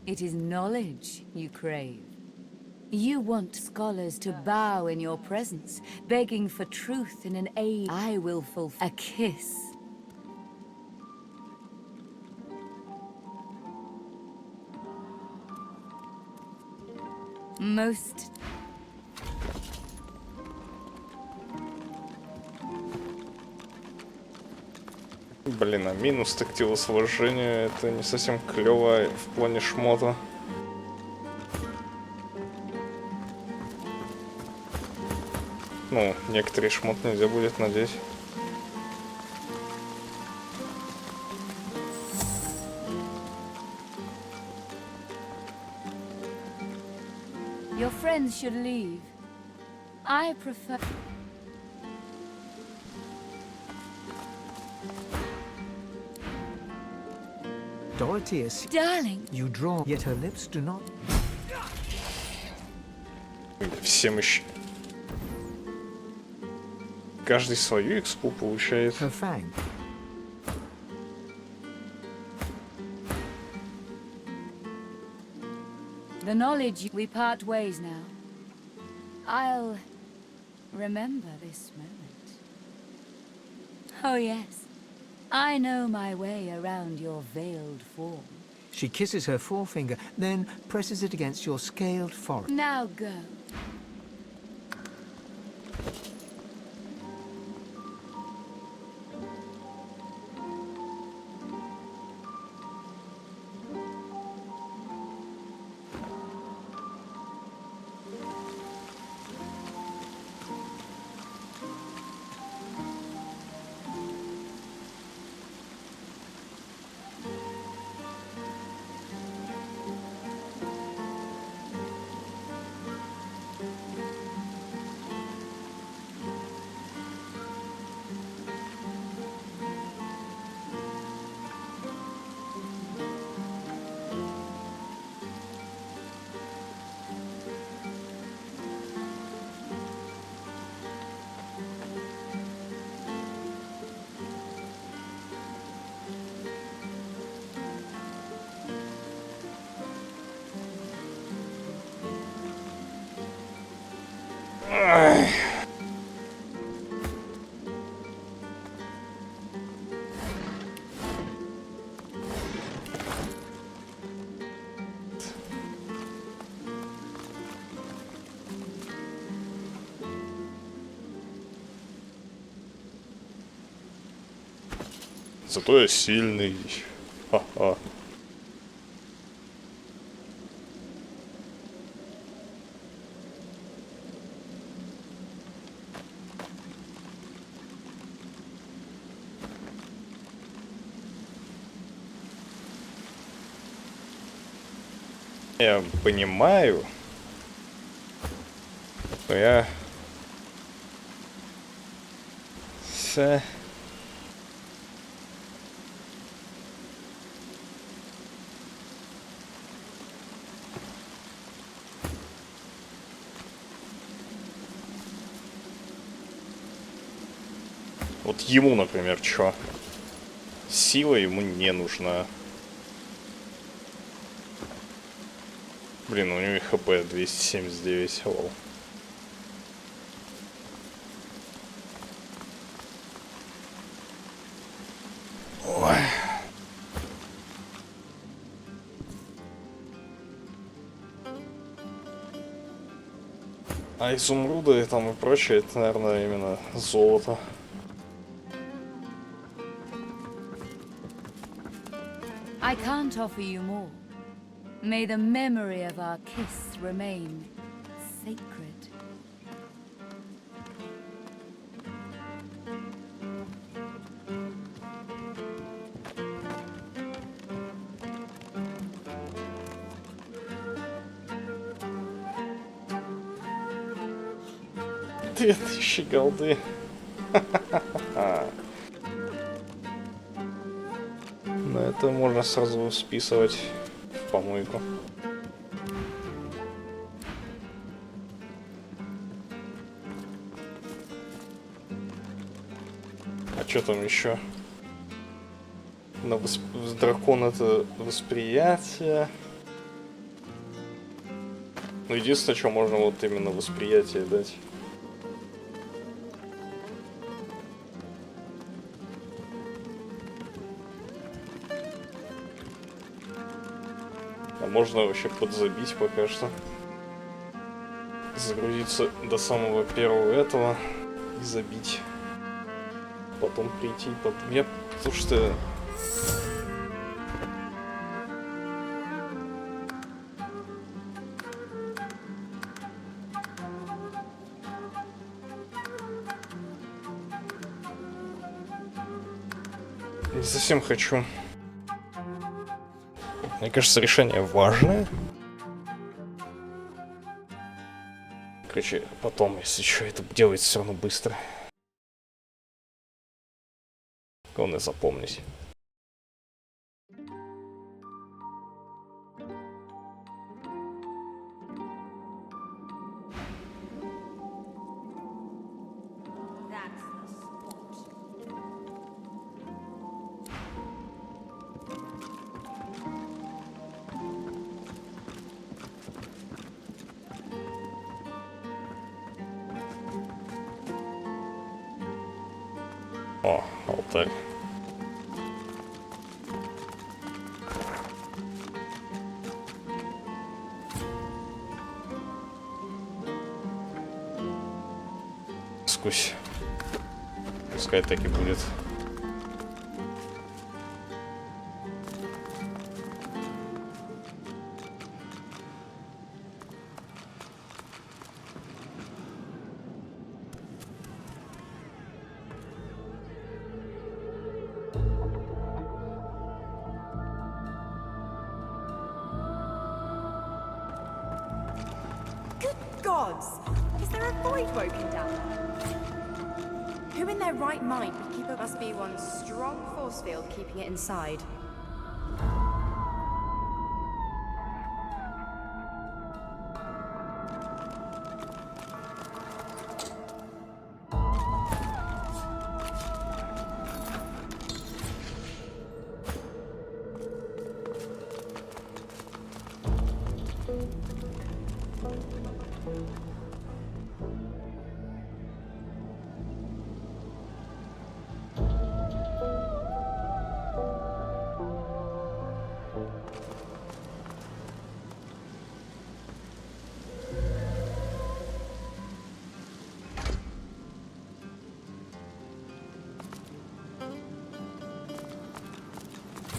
It is knowledge you crave. You want scholars to bow in your presence, begging for truth in an age I will fulfill. A kiss. Most... Блин, а минус тактила сложения это не совсем клево в плане шмота. Ну, некоторые шмот нельзя будет надеть. Your friends should leave. I prefer... Dorotheus, Darling, you draw, yet her lips do not. Всем еще. Каждый свою экспу получает. Her fang. The knowledge we part ways now. I'll remember this moment. Oh yes, I know my way around your veiled form. She kisses her forefinger, then presses it against your scaled forehead. Now go. Зато я сильный. Ха-ха. Я понимаю, но я... Вот ему, например, чё? Сила ему не нужна. Блин, у него хп 279, лол. Ой. А изумруды там и прочее, это, наверное, именно золото. I can't offer you more. May the memory of our kiss remain sacred. Две тысячи голды. На это можно сразу списывать в помойку. А что там еще? На дракон это восприятие. Ну, единственное, что можно вот именно восприятие дать. А можно вообще подзабить пока что. Загрузиться до самого первого этого и забить. Потом прийти, потом... Я... Потому что... Не совсем хочу. Мне кажется, решение важное. Короче, потом, если что, это делается все равно быстро. Главное запомнить. О, алтарь. Скусь. Пускай так и будет. Gods! Is there a void woken down there? Who in their right mind would keep it? Must be one strong force field keeping it inside.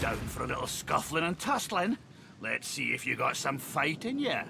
Down for a little scuffling and tussling? Let's see if you got some fight in ya.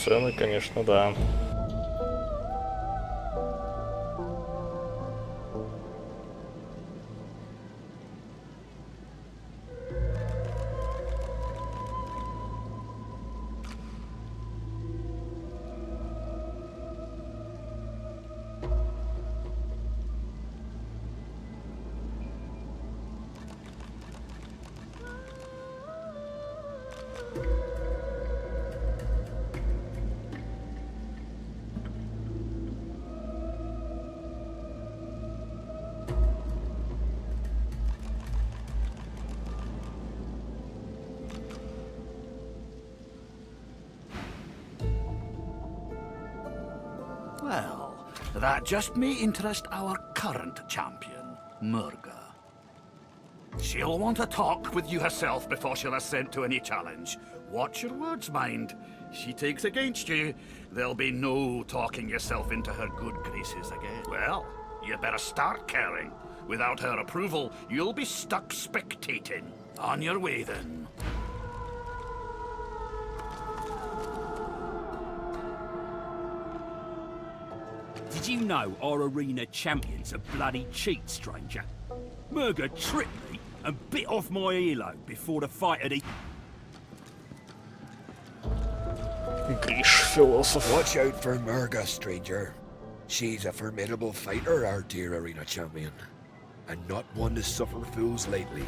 Цены, конечно, да. Well, that just may interest our current champion, Murga. She'll want to talk with you herself before she'll assent to any challenge. Watch your words, mind. She takes against you, there'll be no talking yourself into her good graces again. Well, you better start caring. Without her approval, you'll be stuck spectating. On your way, then. you know our arena champion's a bloody cheat, stranger? Murga tricked me and bit off my earlobe before the fight had Watch out for Murga, stranger. She's a formidable fighter, our dear arena champion, and not one to suffer fools lately.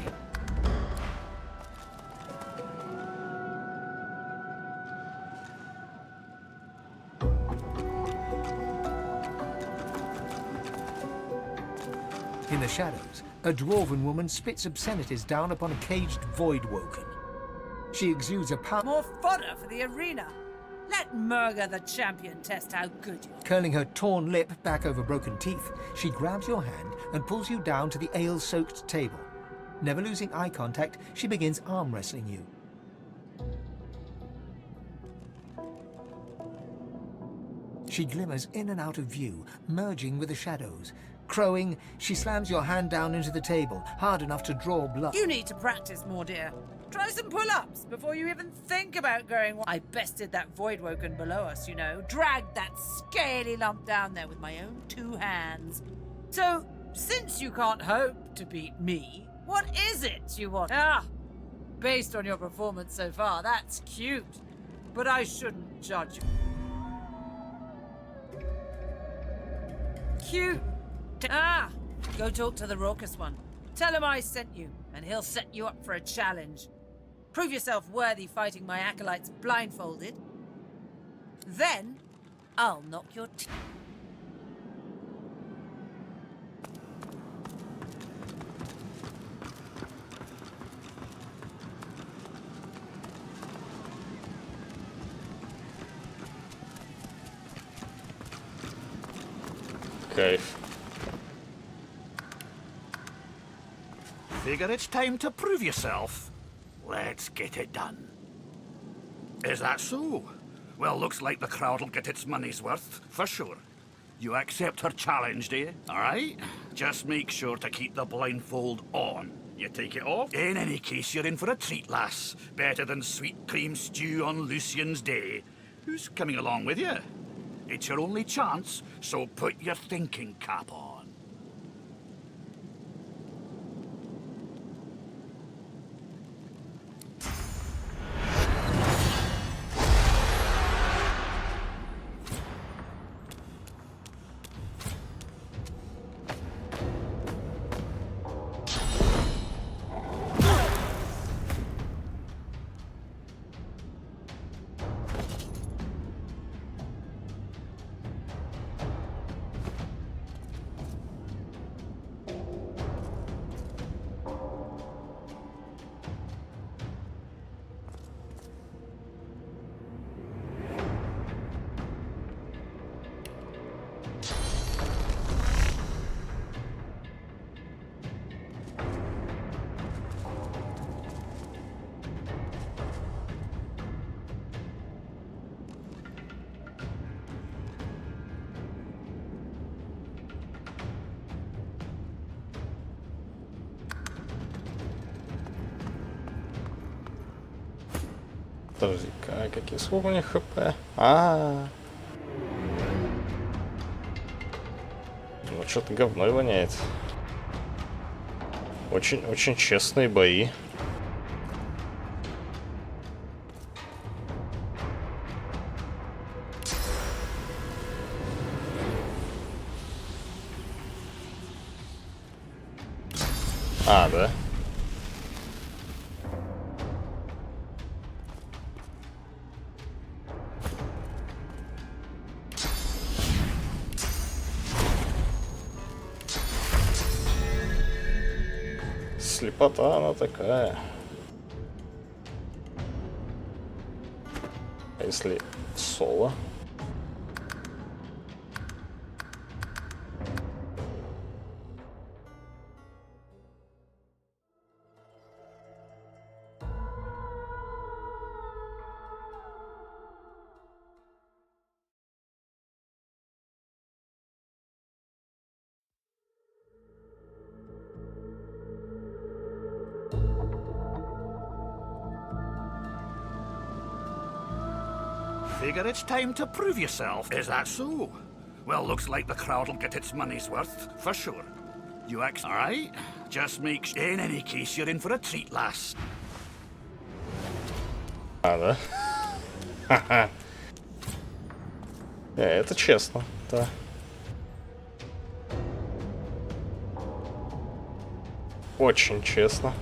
In the shadows, a dwarven woman spits obscenities down upon a caged void-woken. She exudes a power. More fodder for the arena. Let Murga the champion test how good you are. Curling her torn lip back over broken teeth, she grabs your hand and pulls you down to the ale-soaked table. Never losing eye contact, she begins arm wrestling you. She glimmers in and out of view, merging with the shadows. Crowing, she slams your hand down into the table, hard enough to draw blood. You need to practice more, dear. Try some pull-ups before you even think about going. I bested that void-woken below us, you know. Dragged that scaly lump down there with my own 2 hands. So, since you can't hope to beat me, what is it you want? Based on your performance so far, that's cute. But I shouldn't judge you. Cute. Go talk to the raucous one. Tell him I sent you, and he'll set you up for a challenge. Prove yourself worthy fighting my acolytes blindfolded. Then, I'll knock your teeth. Кайф. Figure it's time to prove yourself. Let's get it done. Is that so? Well, looks like the crowd'll get its money's worth, for sure. You accept her challenge, do you? All right? Just make sure to keep the blindfold on. You take it off? In any case, you're in for a treat, lass. Better than sweet cream stew on Lucian's Day. Who's coming along with you? It's your only chance, so put your thinking cap on. Подожди-ка, какие сколько у них хп? Ну что-то говной воняет. Очень честные бои. Да? Слепота она такая. А если соло? Figure it's time to prove yourself. Is that so? Well, looks like the crowd'll get its money's worth, for sure. You alright? Just make in any case, you're in for a treat, lass. А, да? Ха-ха. Это честно, да. Очень честно.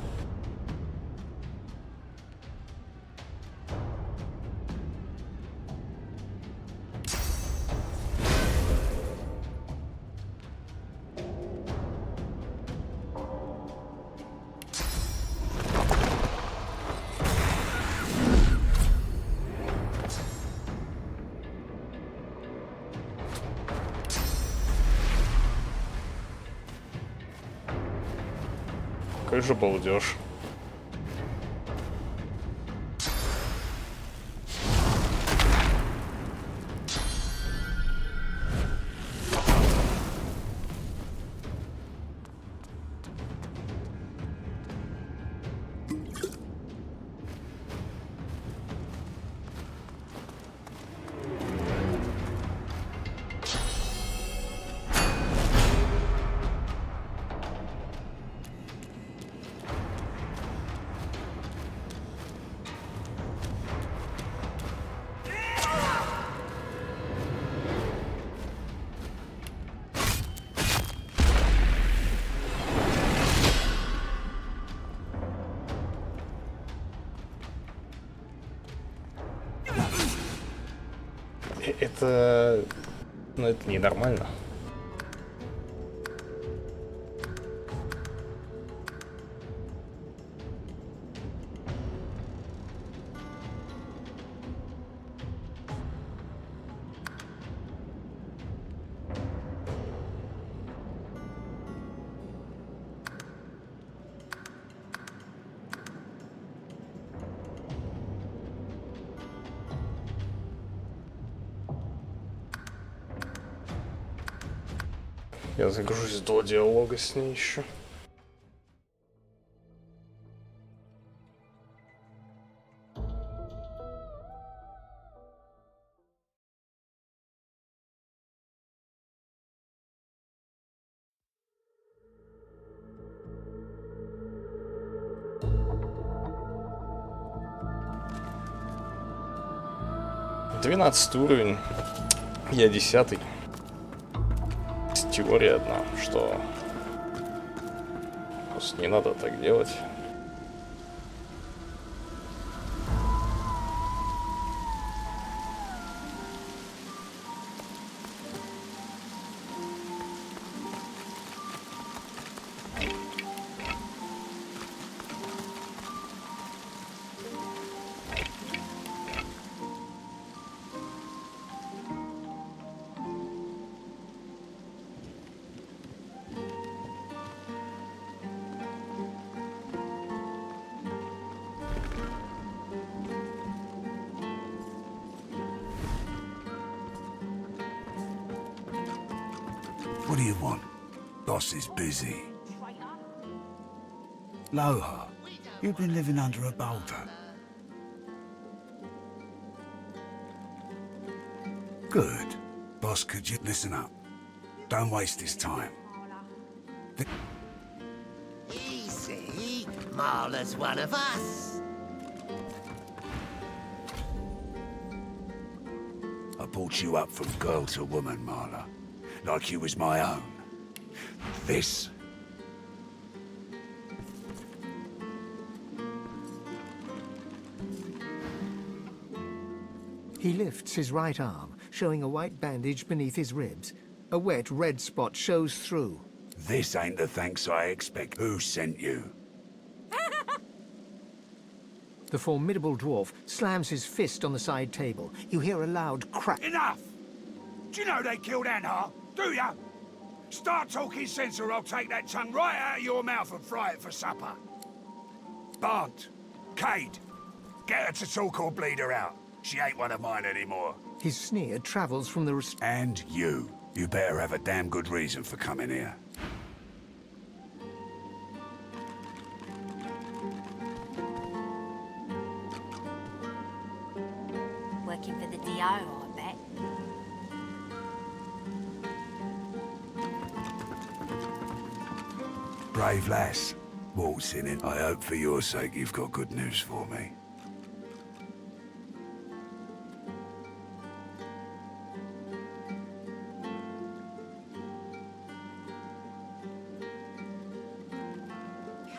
Какой же балдеж. Это... Ну, это ненормально. Я загружусь до диалога с ней еще. Двенадцатый уровень. Я 10-й. Теория одна, что просто не надо так делать. What do you want? Boss is busy. Loha, you've been living under a boulder. Good. Boss, could you listen up? Don't waste his time. Easy. Marla's one of us. I brought you up from girl to woman, Marla. Like you was my own. This... He lifts his right arm, showing a white bandage beneath his ribs. A wet red spot shows through. This ain't the thanks I expect. Who sent you? The formidable dwarf slams his fist on the side table. You hear a loud crack. Enough! Do you know they killed Anhar? Do ya? Start talking sense or I'll take that tongue right out of your mouth and fry it for supper. Bart, Cade, get her to talk or bleed her out. She ain't one of mine anymore. His sneer travels from the... And you. You better have a damn good reason for coming here. Working for the DO, I bet. Brave lass. Waltzing in. I hope for your sake you've got good news for me.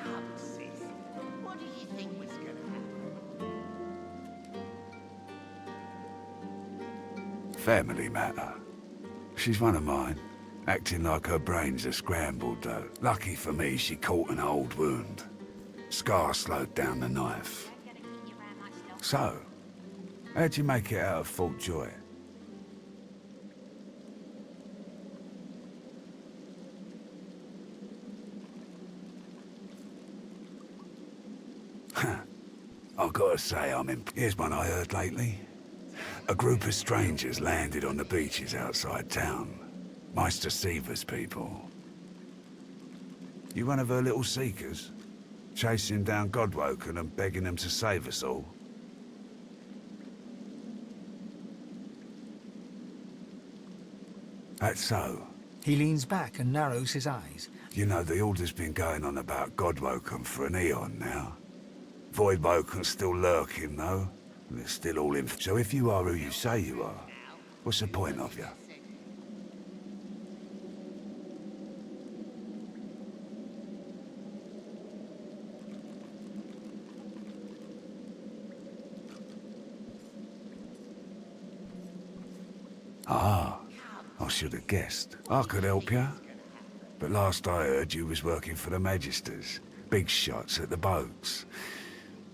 Come, sis. What do you think was gonna happen? Family matter. She's one of mine. Acting like her brains are scrambled, though. Lucky for me, she caught an old wound. Scar slowed down the knife. So, how'd you make it out of Fort Joy? I've got to say, Here's one I heard lately. A group of strangers landed on the beaches outside town. Meister Seaver's people. You one of her little seekers? Chasing down Godwoken and begging them to save us all? That's so. He leans back and narrows his eyes. You know, the order's been going on about Godwoken for an eon now. Voidwoken's still lurking, though. And it's still all in. So if you are who you say you are, what's the point of you? Ah, I should have guessed. I could help you. But last I heard, you was working for the Magisters. Big shots at the boats.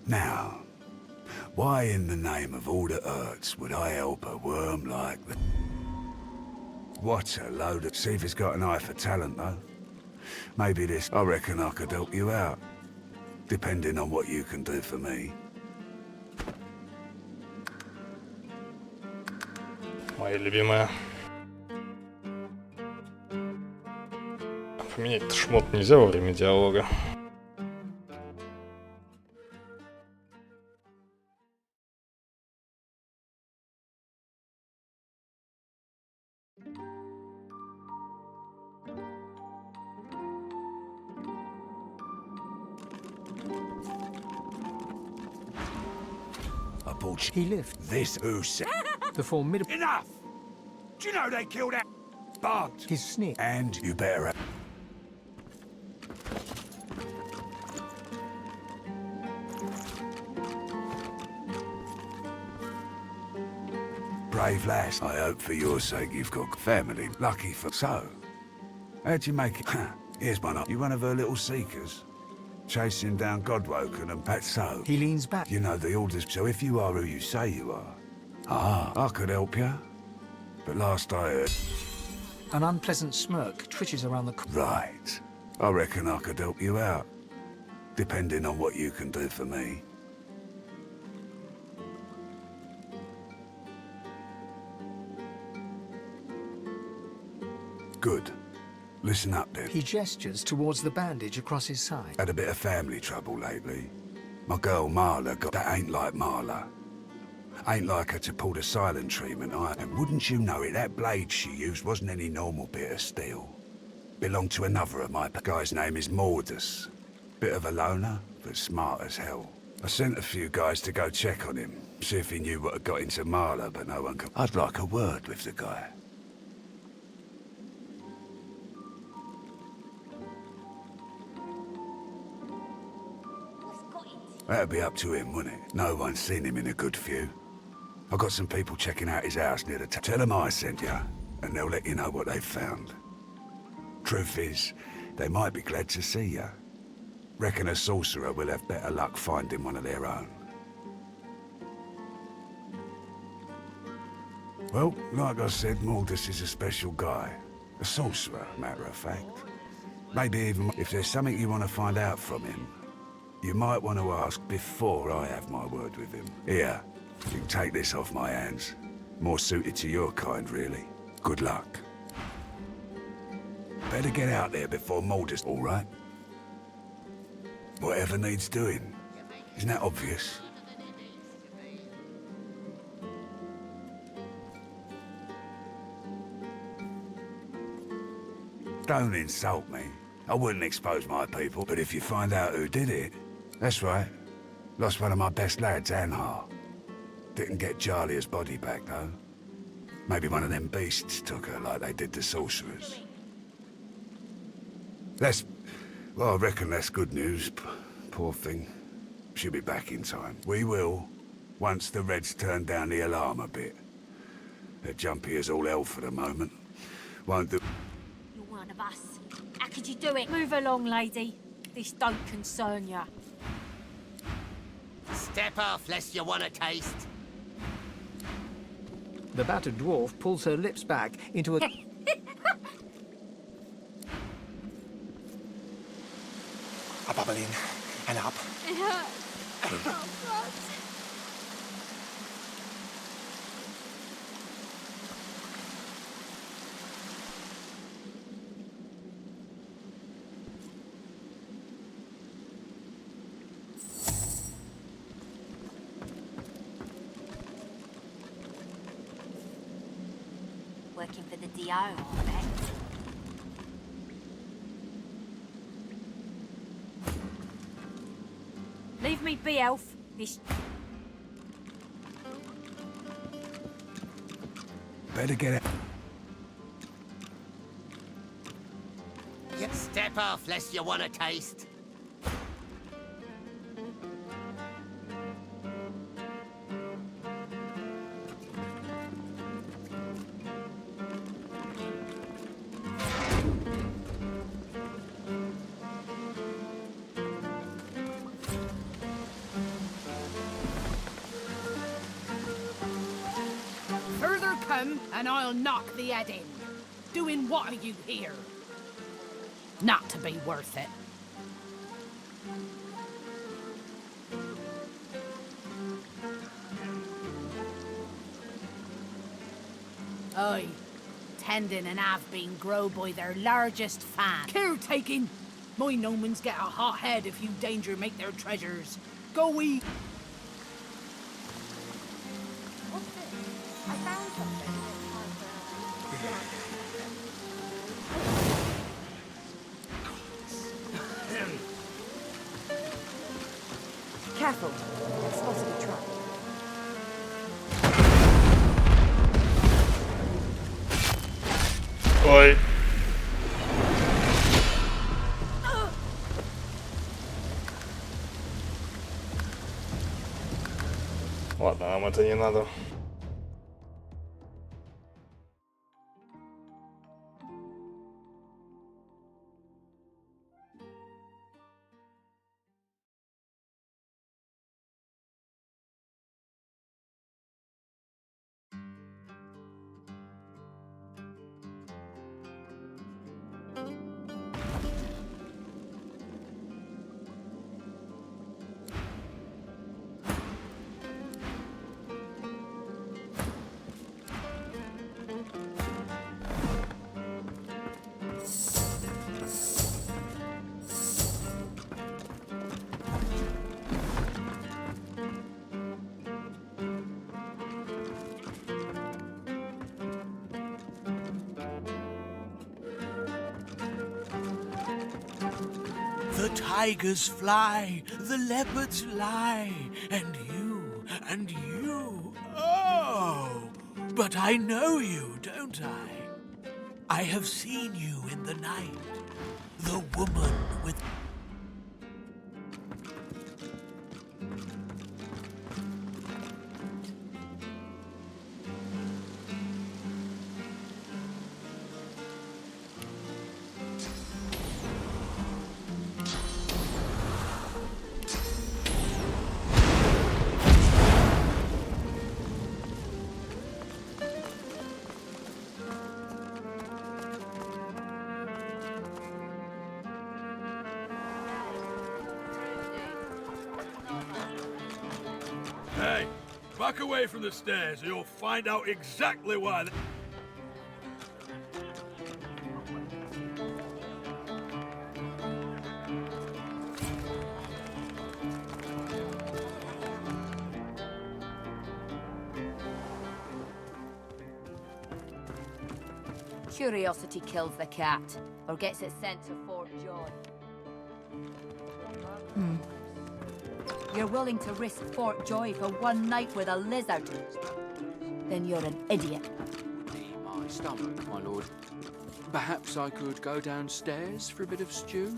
Now, why in the name of all the hurts would I help a worm like that? What a load of... Seaver's got an eye for talent, though. Maybe this... I reckon I could help you out. Depending on what you can do for me. Моя любимая. Поменять шмот нельзя во время диалога. He lifts. This who said... The formidable... Enough! Do you know they killed that... Bart? His sneak. And you better... Brave lass. I hope for your sake you've got family. Lucky for... So, how'd you make it? Here's one up. You one of her little seekers? Chasing down Godwoken and... That's so. He leans back. You know the orders. So if you are who you say you are... Ah, I could help you. But last I heard... An unpleasant smirk twitches around the... Right. I reckon I could help you out. Depending on what you can do for me. Good. Listen up then. He gestures towards the bandage across his side. Had a bit of family trouble lately. My girl Marla got... That ain't like Marla. Ain't like her to pull the silent treatment either. And wouldn't you know it, that blade she used wasn't any normal bit of steel. Belonged to another of my... Guy's name is Mordus. Bit of a loner, but smart as hell. I sent a few guys to go check on him. See if he knew what had got into Marla, but no one could... I'd like a word with the guy. That'd be up to him, wouldn't it? No one's seen him in a good few. I got some people checking out his house near the Tell them I sent you, and they'll let you know what they've found. Truth is, they might be glad to see you. Reckon a sorcerer will have better luck finding one of their own. Well, like I said, Mordus is a special guy. A sorcerer, matter of fact. Maybe even if there's something you want to find out from him, you might want to ask before I have my word with him. Here, you can take this off my hands. More suited to your kind, really. Good luck. Better get out there before Mordus, all right? Whatever needs doing. Isn't that obvious? Don't insult me. I wouldn't expose my people, but if you find out who did it... That's right. Lost one of my best lads, Anhar. Didn't get Jalia's body back, though. Maybe one of them beasts took her like they did the sorcerers. That's... Well, I reckon that's good news. Poor thing. She'll be back in time. We will, once the Reds turn down the alarm a bit. They're jumpy as all hell for the moment. Won't do... You're one of us. How could you do it? Move along, lady. This don't concern ya. Step off, lest you want a taste. The battered dwarf pulls her lips back into a... A bubble in and up. It hurts. Oh, God. Working for the DO, I bet. Leave me be, elf. This... Better get it. Step off, lest you want a taste. Further come, and I'll knock the head in. Doing what are you here? Not to be worth it. Aye, tending and have been grow by their largest fan. Caretaking! My Nomans get a hot head if you danger make their treasures. Go eat! I found something. Careful. It's supposed to be trapped. Oj. Ладно, нам это не надо. The tigers fly, the leopards lie, and you, oh! But I know you, don't I? I have seen you in the night, the woman with... Hey, back away from the stairs or you'll find out exactly why. Curiosity kills the cat. or gets it sent to Fort Joy. You're willing to risk Fort Joy for one night with a lizard? Then you're an idiot. My stomach, my lord. Perhaps I could go downstairs for a bit of stew?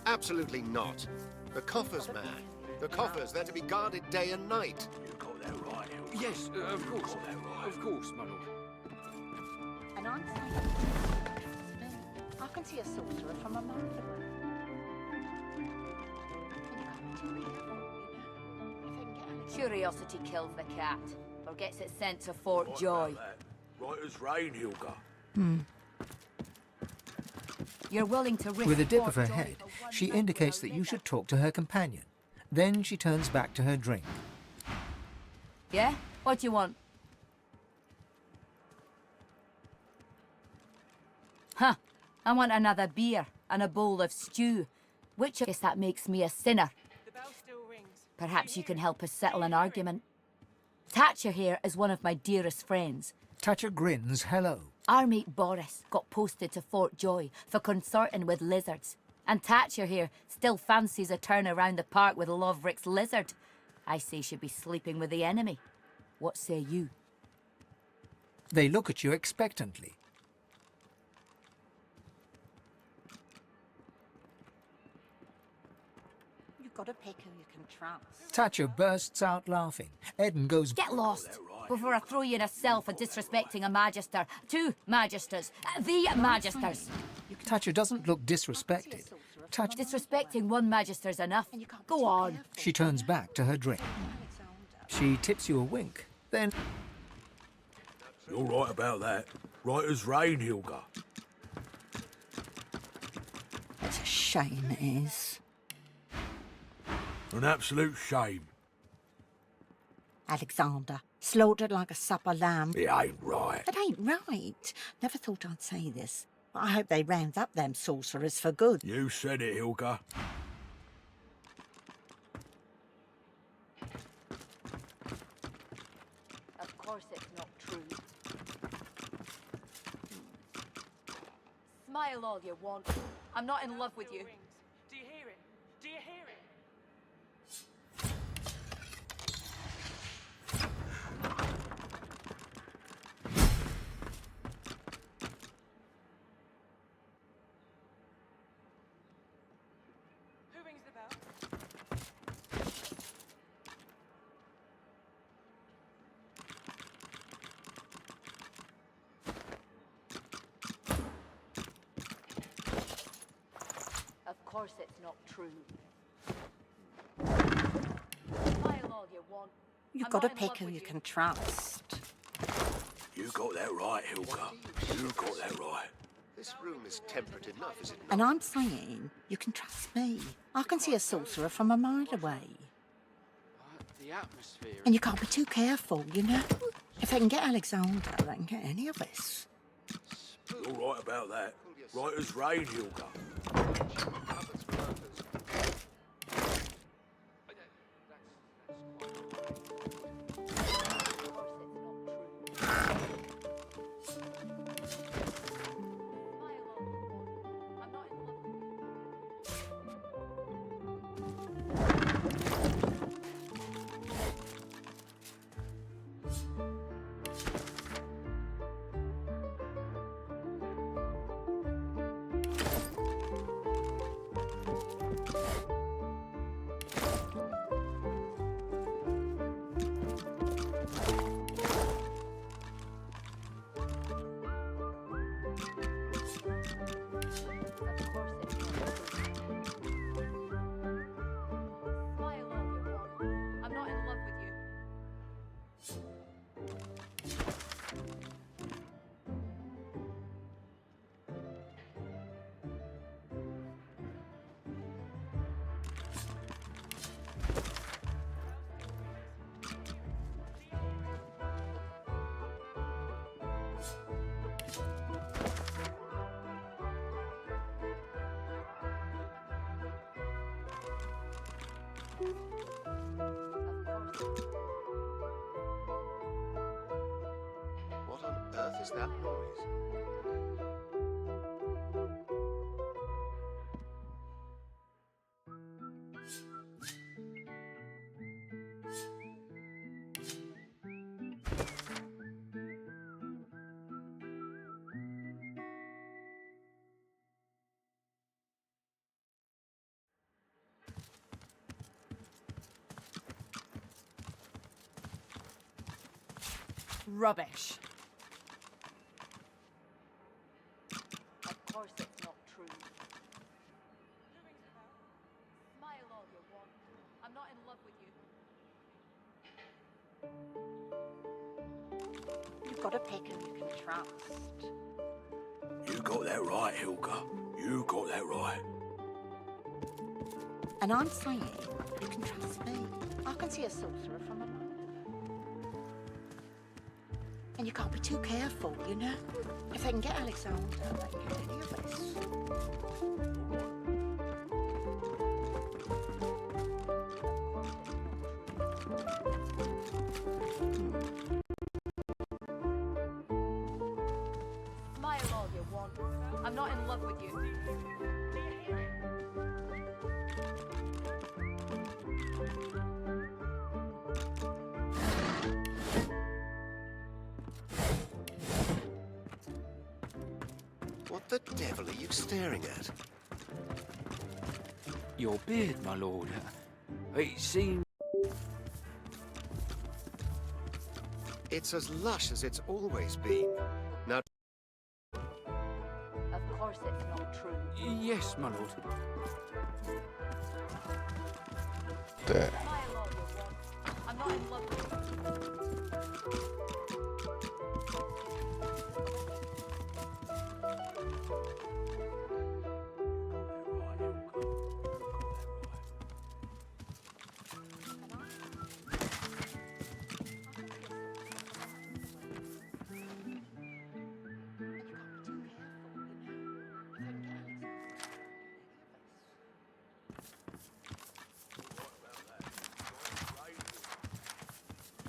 Absolutely not. The coffers, man. The coffers, they're to be guarded day and night. You got that right, Hilda. Yes, of course. Of course, my lord. And I'm saying, I can see a sorcerer from a mile away. Curiosity kills the cat, or gets it sent to Fort Joy. Right as rain, Hilda. You're willing to risk With a dip Fort of her Joy head, for one she night indicates with a that you lizard. should talk to her companion. Then she turns back to her drink. Yeah? What do you want? Huh. I want another beer and a bowl of stew. Which I guess that makes me a sinner. The bell still rings. Perhaps you can help us settle an argument. Thatcher here is one of my dearest friends. Thatcher grins hello. Our mate Boris got posted to Fort Joy for consorting with lizards. And Thatcher here still fancies a turn around the park with Loverick's lizard. I say she'd be sleeping with the enemy. What say you? They look at you expectantly. You've got to pick who you can trust. Thatcher bursts out laughing. Eden goes... Get lost before I throw you in a cell for disrespecting a magister. Two magisters. The magisters. Thatcher doesn't look disrespected. Thatcher... Disrespecting one magister's enough. Go on. She turns back to her drink. She tips you a wink. Then... You're right about that. Right as rain, Hilda. It's a shame, it is. An absolute shame. Alexander, slaughtered like a supper lamb. It ain't right. It ain't right. Never thought I'd say this. I hope they round up them sorcerers for good. You said it, Hilda. Of course it's not true. Smile all you want. I'm not in love with you. Do you hear it? Do you hear it? Who rings the bell? Of course it's not true. Smile all you want. You've I'm got to not in pick love who with you can trust. You got that right, Hilda. You got that right. This room is temperate enough, is it not? And I'm saying, you can trust me. I can see a sorcerer from a mile away. The atmosphere... And you can't be too careful, you know? If they can get Alexander, they can get any of us. You're right about that. Right as rain, Hilda. I'm not in love with you. What on earth is that noise? Rubbish. Of course it's not true. Smile all you want. I'm not in love with you. You've got a pick and you can trust. You got that right, Hilka. You got that right. And I'm saying you can trust me. I can see a sorcerer from a mile. And you can't be too careful, you know? If they can get Alexander, they can get any of us. Smile all you want. I'm not in love with you. What the devil are you staring at? Your beard, my lord. It seems... It's as lush as it's always been. Now, Of course it's not true. Yes, my lord. There. Smile all you want. I'm not in love with you.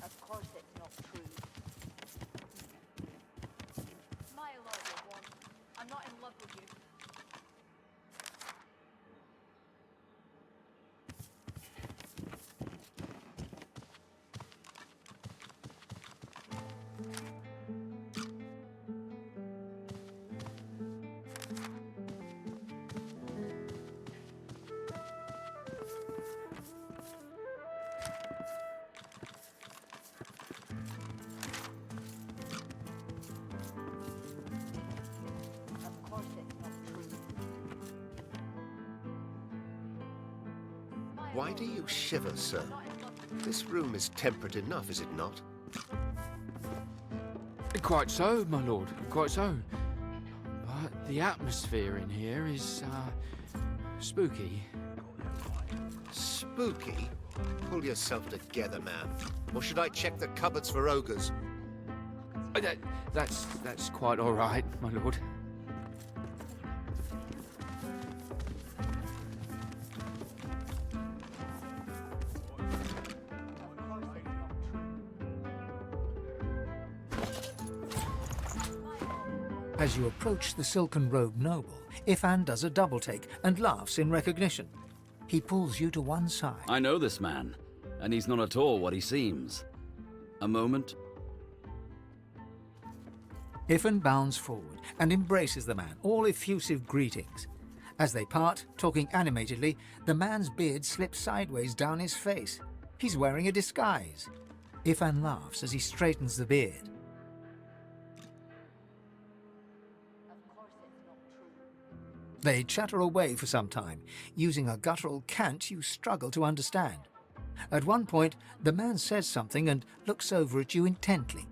Of course it's not true. Smile all you want. I'm not in love with you. Of course it's not true. why do you shiver, sir? This room is temperate enough, is it not? Quite so, my lord, quite so. But the atmosphere in here is, spooky. Spooky? Pull yourself together, man. Or should I check the cupboards for ogres? That's quite all right, my lord. As you approach the silken-robed noble, Ifan does a double-take and laughs in recognition. He pulls you to one side. I know this man, and he's not at all what he seems. A moment. Ifan bounds forward and embraces the man, all effusive greetings. As they part, talking animatedly, the man's beard slips sideways down his face. He's wearing a disguise. Ifan laughs as he straightens the beard. They chatter away for some time, using a guttural cant you struggle to understand. At one point, the man says something and looks over at you intently.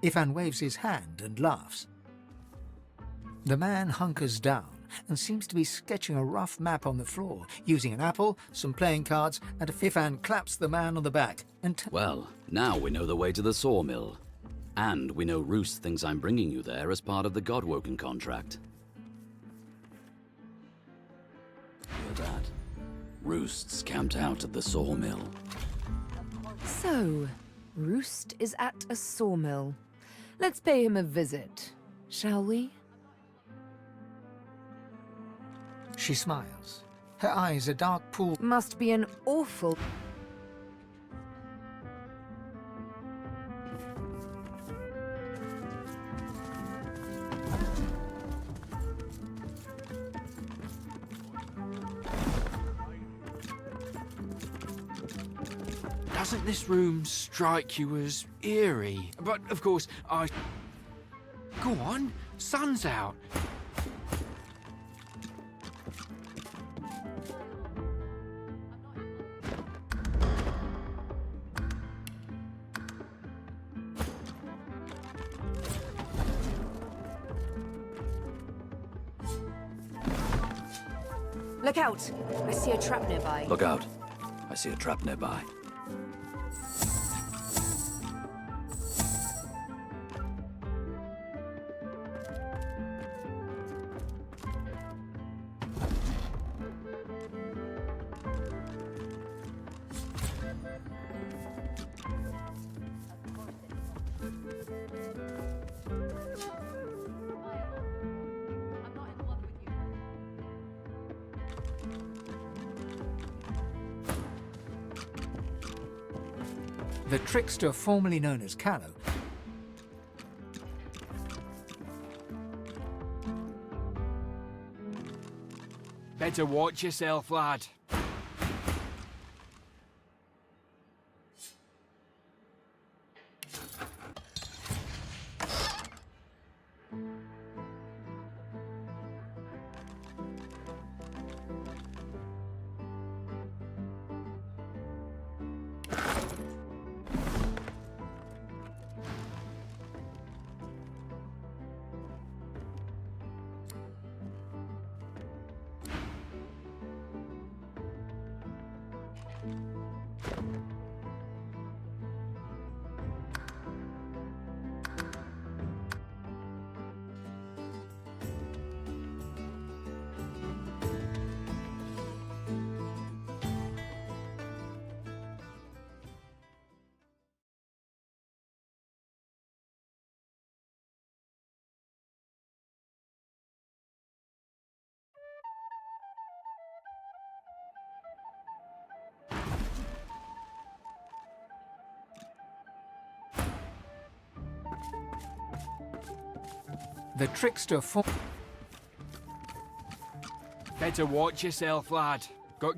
Ifan waves his hand and laughs. The man hunkers down and seems to be sketching a rough map on the floor, using an apple, some playing cards, and Ifan claps the man on the back and... Well, now we know the way to the sawmill. And we know Roos thinks I'm bringing you there as part of the Godwoken contract. Hear that? Roost's camped out at the sawmill. So, Roost is at a sawmill. Let's pay him a visit, shall we? She smiles. Her eyes are dark pool. Must be an awful... Doesn't this room strike you as eerie? But of course, I... Go on, sun's out. Look out! I see a trap nearby. Look out. I see a trap nearby. The trickster formerly known as Callow Better watch yourself, lad. The trickster Better watch yourself, lad. Got...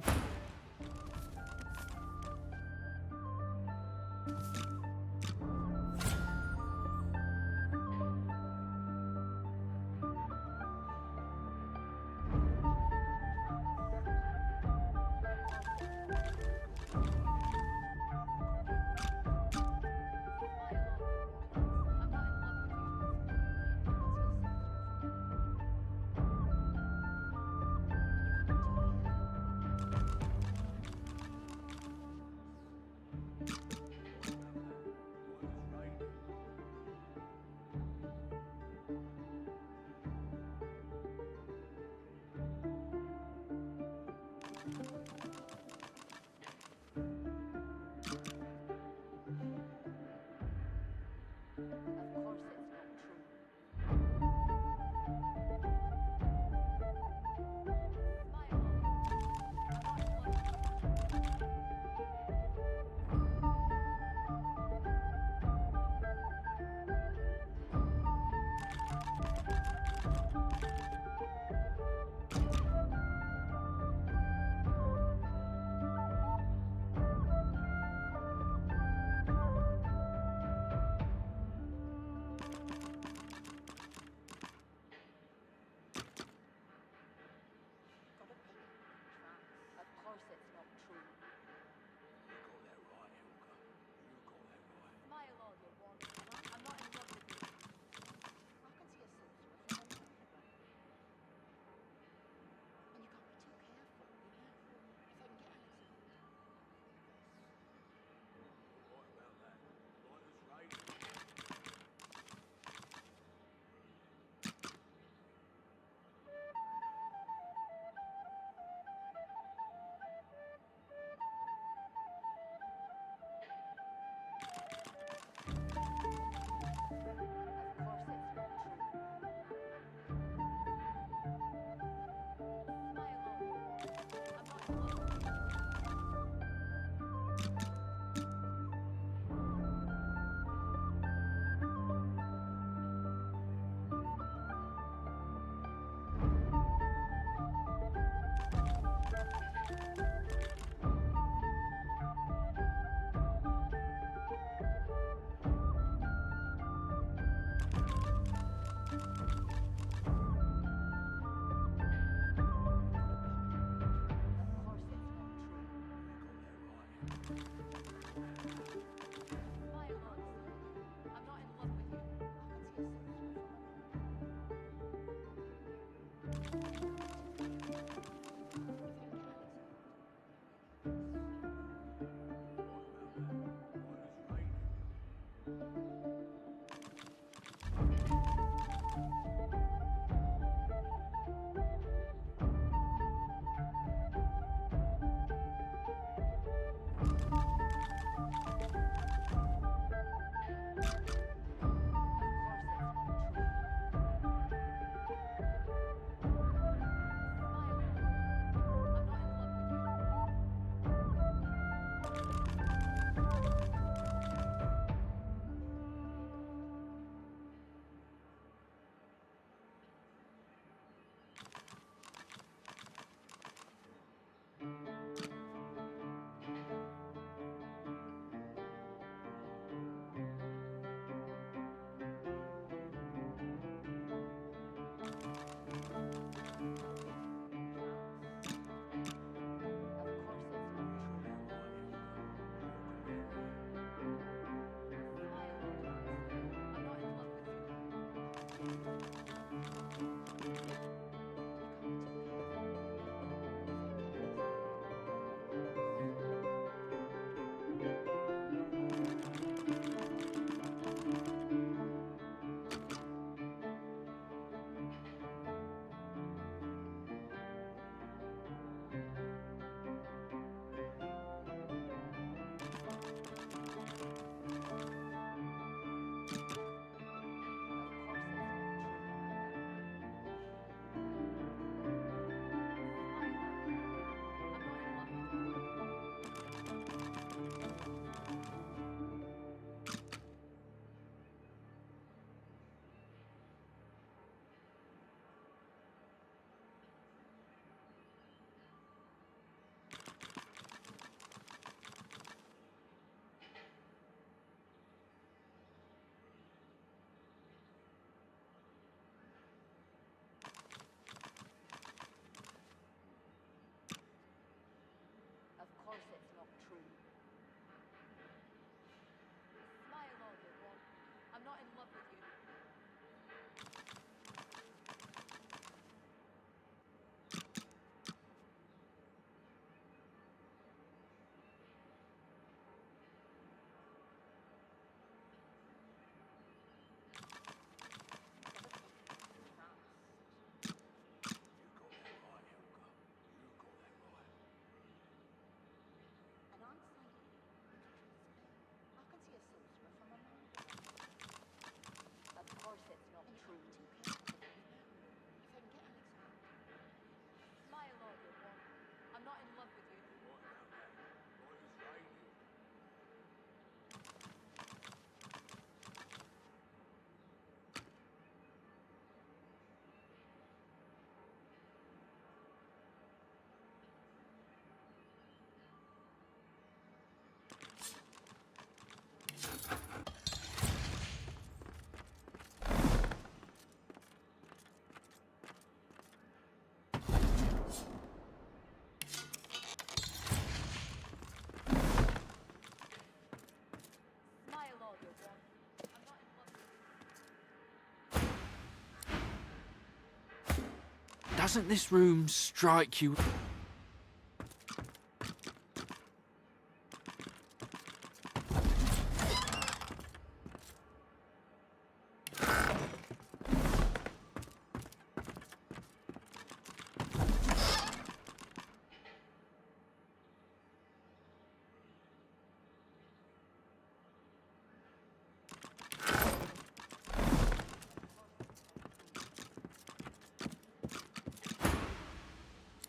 Doesn't this room strike you?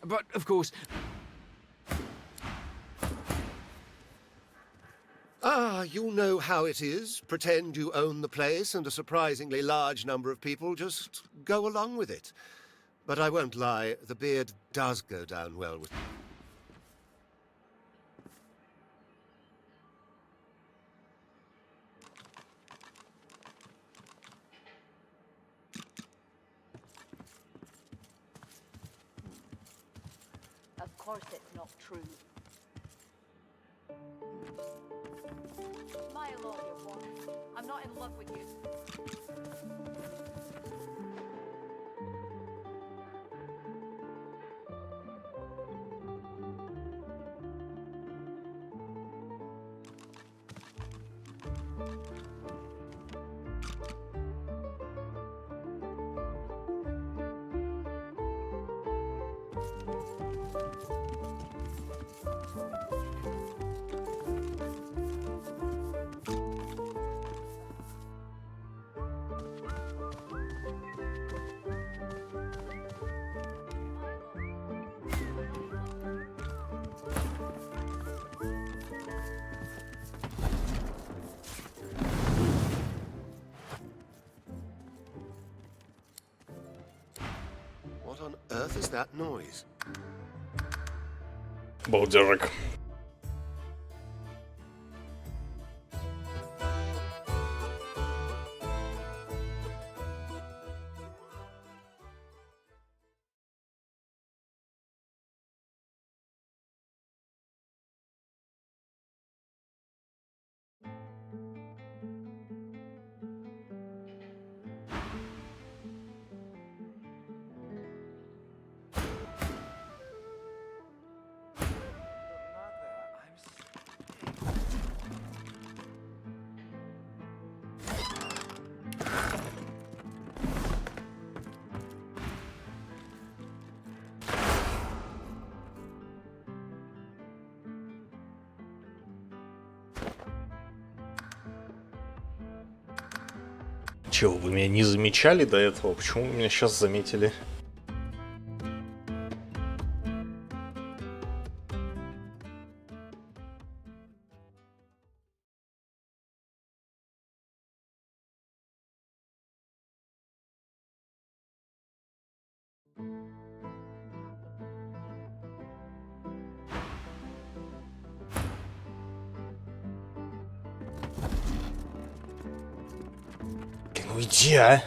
But, of course... Ah, you know how it is. Pretend you own the place and a surprisingly large number of people just go along with it. But I won't lie, the beard does go down well with... Of course it's not true. My lawyer won. I'm not in love with you. What on earth is that noise? Балдежик. Чего, вы меня не замечали до этого? Почему вы меня сейчас заметили? Ну иди, а!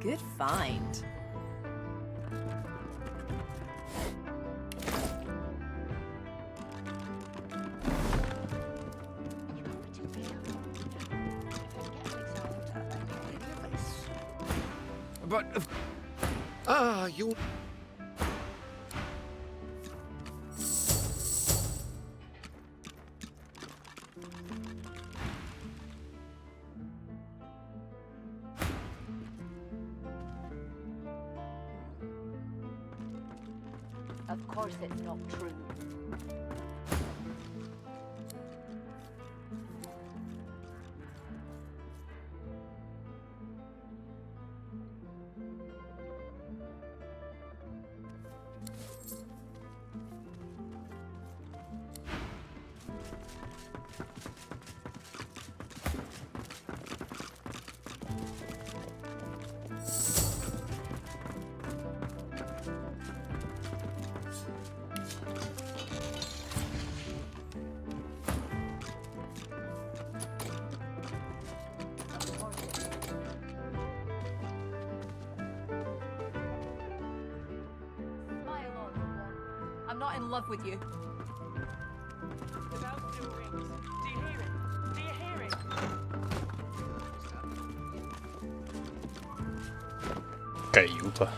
Good find. But... Ah, you... Of course it's not true. in love with you. The bell still rings. Do you hear it? Do you hear it? Каюта.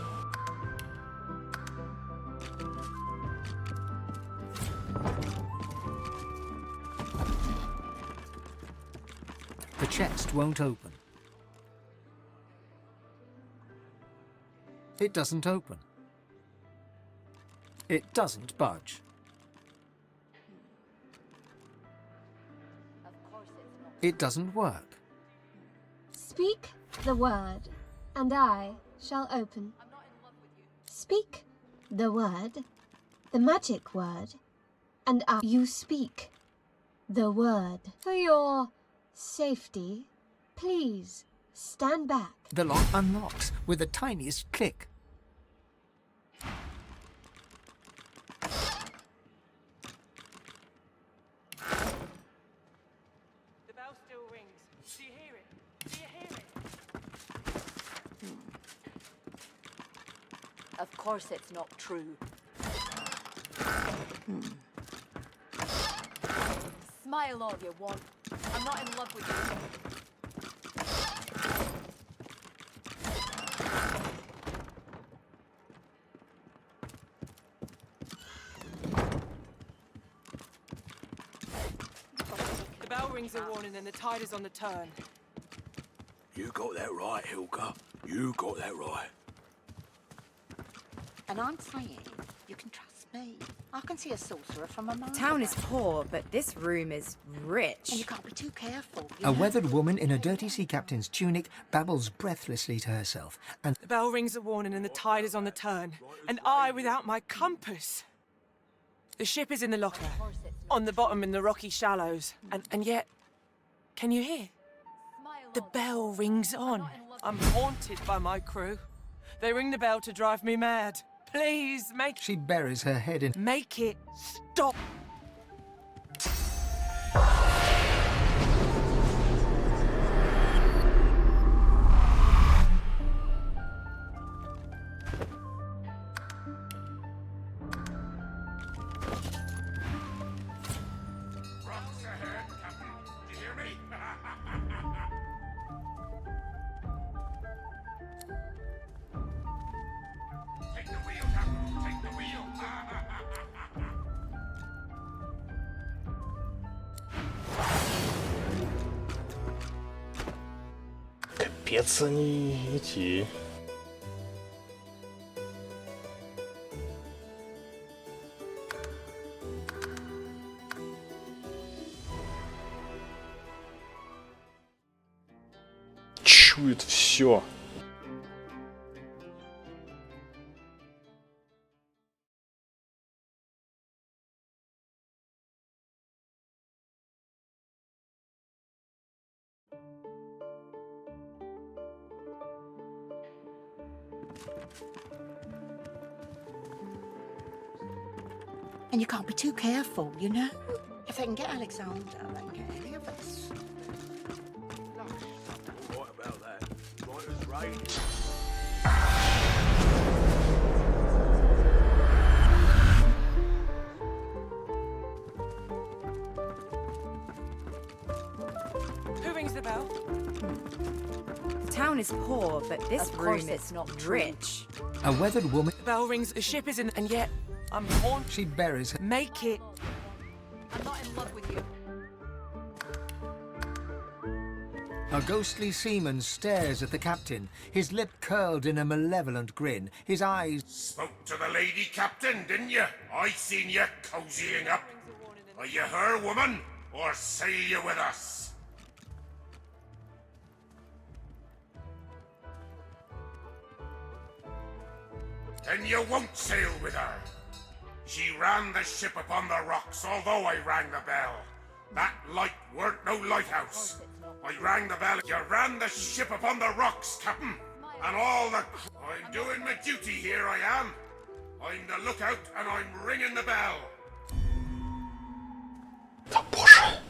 The chest won't open. It doesn't open. It doesn't budge. It doesn't work. Speak the word, and I shall open. Speak the word, the magic word, and you speak the word. For your safety, please stand back. The lock unlocks with the tiniest click. The bell still rings. Do you hear it? Do you hear it? Of course it's not true. Smile all you want. I'm not in love with you. The bell rings a warning and the tide is on the turn. You got that right, Hilka. You got that right. And I'm saying, you can trust me. I can see a sorcerer from a mile The town away. is poor, but this room is rich. And you can't be too careful. You A know? weathered woman in a dirty sea captain's tunic babbles breathlessly to herself, and The bell rings a warning and the tide is on the turn. And I without my compass. The ship is in the locker, on the bottom in the rocky shallows. And yet, can you hear? The bell rings on. I'm haunted by my crew. They ring the bell to drive me mad. Please, she buries her head in. make it stop. Take the wheel, Captain. Take the wheel. Капец они эти. Чует все. And you can't be too careful, you know? If they can get Alexander, they can get any of us. Right about that. Right as rain. Who rings the bell? The town is poor, but this Of room course is it's not true. rich. A weathered woman. The bell rings, the ship is in, and yet I'm haunted. She buries her. Make it. I'm not in love with you. A ghostly seaman stares at the captain, his lip curled in a malevolent grin, his eyes. Spoke to the lady, Captain, didn't you? I seen you cozying up. Are you her woman, or sail you with us? Then you won't sail with her. She ran the ship upon the rocks, although I rang the bell. That light weren't no lighthouse. I rang the bell. You ran the ship upon the rocks, Captain. And all the... I'm doing my duty here, I am. I'm the lookout, and I'm ringing the bell. Да боже.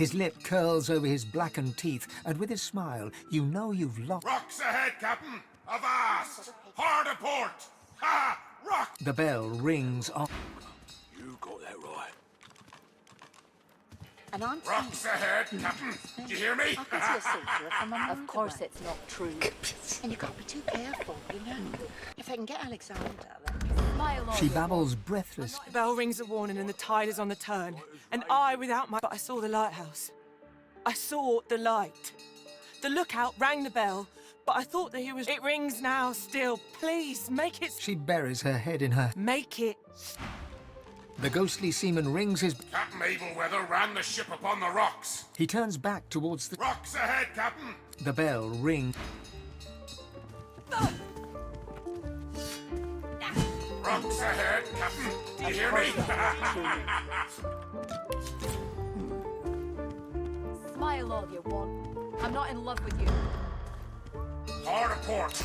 His lip curls over his blackened teeth, and with his smile, you know you've lost. Rocks ahead, Captain! Avast! Hard a port! Ha! Rock! The bell rings off. You got that right. And I'm Rocks ahead, Captain! Do you hear me? I can see a sorcerer from a mile Of course away. it's not true. And you can't be too careful, you know. If they can get Alexander, then... She babbles breathless. The bell rings a warning and the tide is on the turn. And I, without my... But I saw the lighthouse. I saw the light. The lookout rang the bell, but I thought that he was... It rings now still. Please, make it... She buries her head in her. Make it... The ghostly seaman rings his... Captain Abelweather ran the ship upon the rocks. He turns back towards the... Rocks ahead, Captain! The bell rings. Rocks ahead, Captain! Do you hear me? Smile all you want. I'm not in love with you. Hard a port!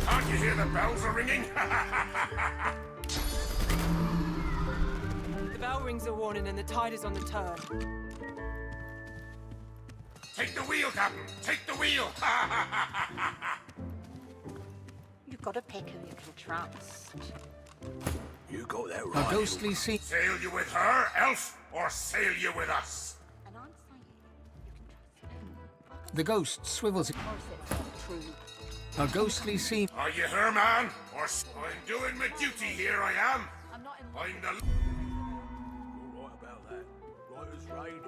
Can't you hear the bells are ringing? The bell rings a warning and the tide is on the turn. Take the wheel, Captain! Take the wheel! You've got to pick who you can trust. You got that right. A ghostly sea... Sail you with her, elf, or sail you with us? And I'm saying you can trust The ghost swivels... Of course it's not true. A ghostly sea... Are you her man, or I'm doing my duty here, I am. I'm not in love. I'm the... You're right about that. Right as rain,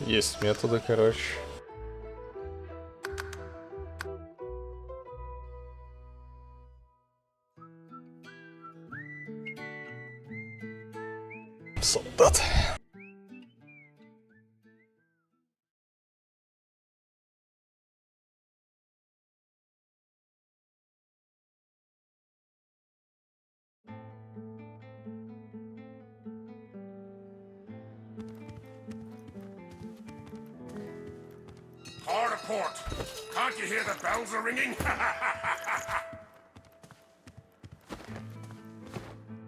Есть методы, короче. Солдат. Hard a port! Can't you hear the bells are ringing?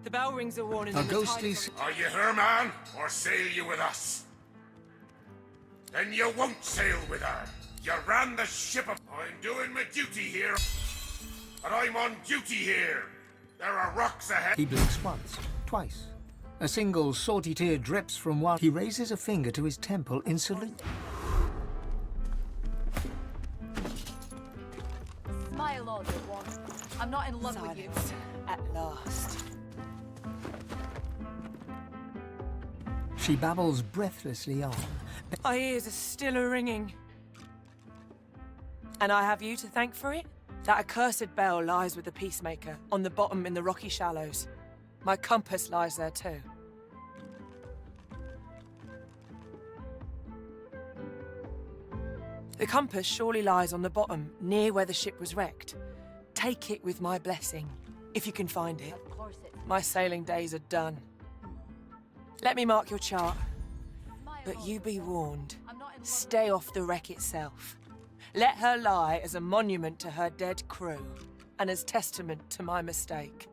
The bell rings a warning A and the ghostly... tide is Are you her man, or sail you with us? Then you won't sail with her. You ran the ship up. I'm doing my duty here. But I'm on duty here. There are rocks ahead. He blinks once, twice. A single salty tear drips from one. He raises a finger to his temple in salute. Smile all you want. I'm not in love with you. Silence. At last. She babbles breathlessly on. My ears are still a-ringing. And I have you to thank for it? That accursed bell lies with the Peacemaker, on the bottom in the rocky shallows. My compass lies there too. The compass surely lies on the bottom, near where the ship was wrecked. Take it with my blessing, if you can find it. Of course it's My sailing days are done. Let me mark your chart. But you be warned. Stay off the wreck itself. Let her lie as a monument to her dead crew, and as testament to my mistake.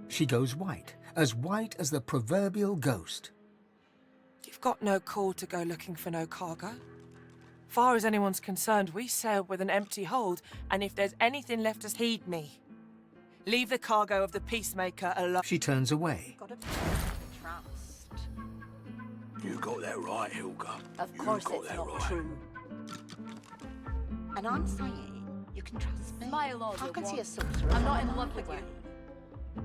She goes white as the proverbial ghost. You've got no call to go looking for no cargo. Far as anyone's concerned, we sailed with an empty hold, and if there's anything left us, heed me. Leave the cargo of the Peacemaker alone. She turns away. Got to trust. You got that right, Hilga. Of course it's not true. And I'm saying you can trust me. Smile all I you can see a want. sorcerer. I'm not from in a love mile with away. you.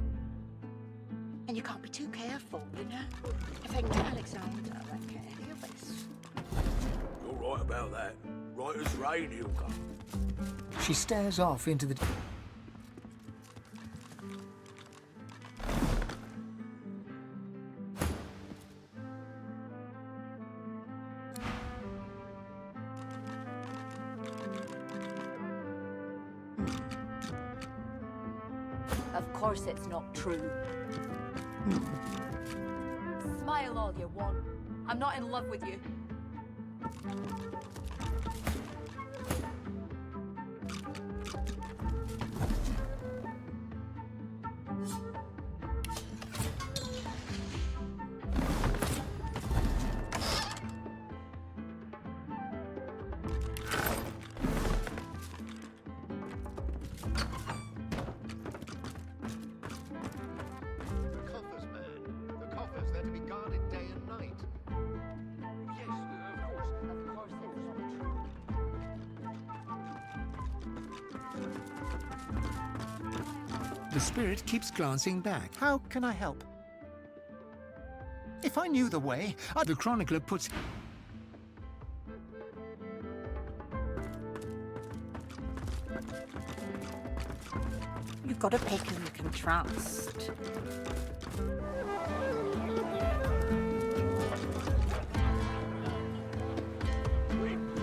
And you can't be too careful, you know. If they can get Alexander, then he'll be... You're right about that. Right as rain, Hilga. She stares off into the... Of course it's not true. Smile all you want. I'm not in love with you. The spirit keeps glancing back. How can I help? If I knew the way, The chronicler puts... You've got to pick who you can trust.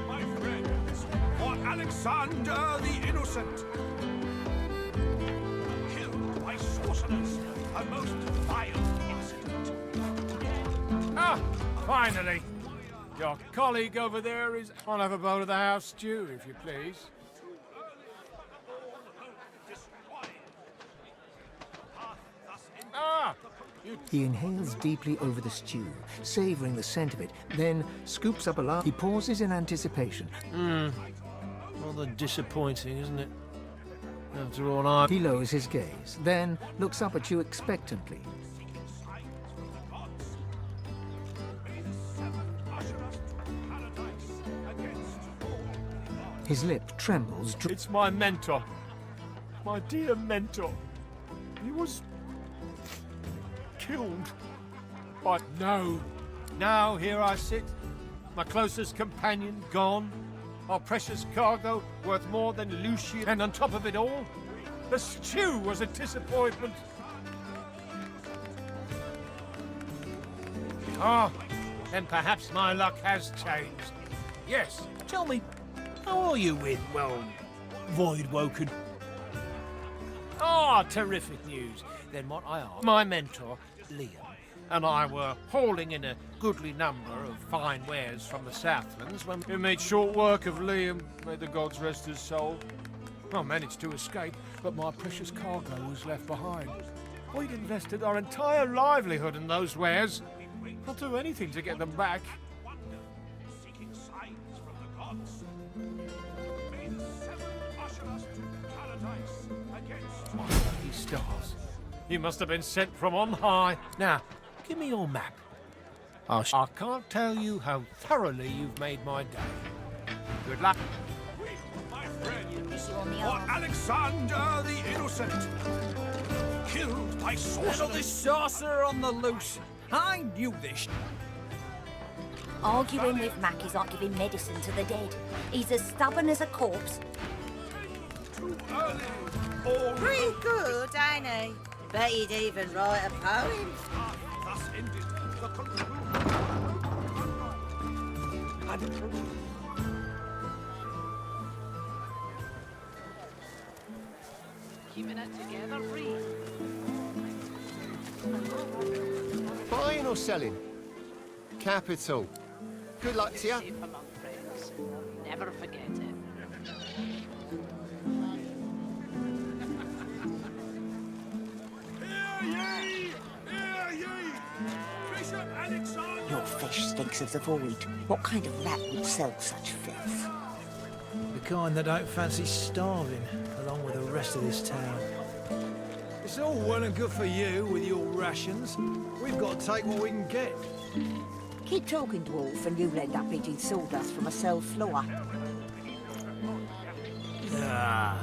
My friends, for Alexander the Innocent. Killed by sorcerers, a most vile incident. Ah, finally. Your colleague over there is... I'll have a bowl of the house stew, if you please. Ah! He inhales deeply over the stew, savouring the scent of it, then scoops up a large... He pauses in anticipation. Rather disappointing, isn't it? After all, He lowers his gaze, then looks up at you expectantly. His lip trembles. It's my mentor. My dear mentor. He was... killed by... No. Now here I sit. My closest companion gone. Our precious cargo worth more than Lucian. And on top of it all, the stew was a disappointment. Ah, then perhaps my luck has changed. Yes. Tell me, how are you with, well, Voidwoken? Ah, terrific news. Then what I asked, my mentor, Liam, and I were hauling in a goodly number of fine wares from the Southlands when we made short work of Liam, may the gods rest his soul. I managed to escape, but my precious cargo was left behind. We'd invested our entire livelihood in those wares. I'll do anything to get them back. My lucky stars. You must have been sent from on high. Now, give me your map. I can't tell you how thoroughly you've made my day. Good luck. My friends, for Alexander the Innocent. Killed by sorcerers. Little this sorcerer on the loose. I knew this. Arguing with Mac is like giving medicine to the dead. He's as stubborn as a corpse. Too early. Pretty good, ain't he? Bet he'd even write a poem. Thus ended the conclusion. Keeping it together, free. Buying or selling? Capital. Good luck to you. Safe among friends. Never forget it. Your fish stinks of the void. What kind of rat would sell such filth? The kind that don't fancy starving, along with the rest of this town. It's all well and good for you with your rations. We've got to take what we can get. Keep talking, dwarf, and you'll end up eating sawdust from a cell floor. Ah.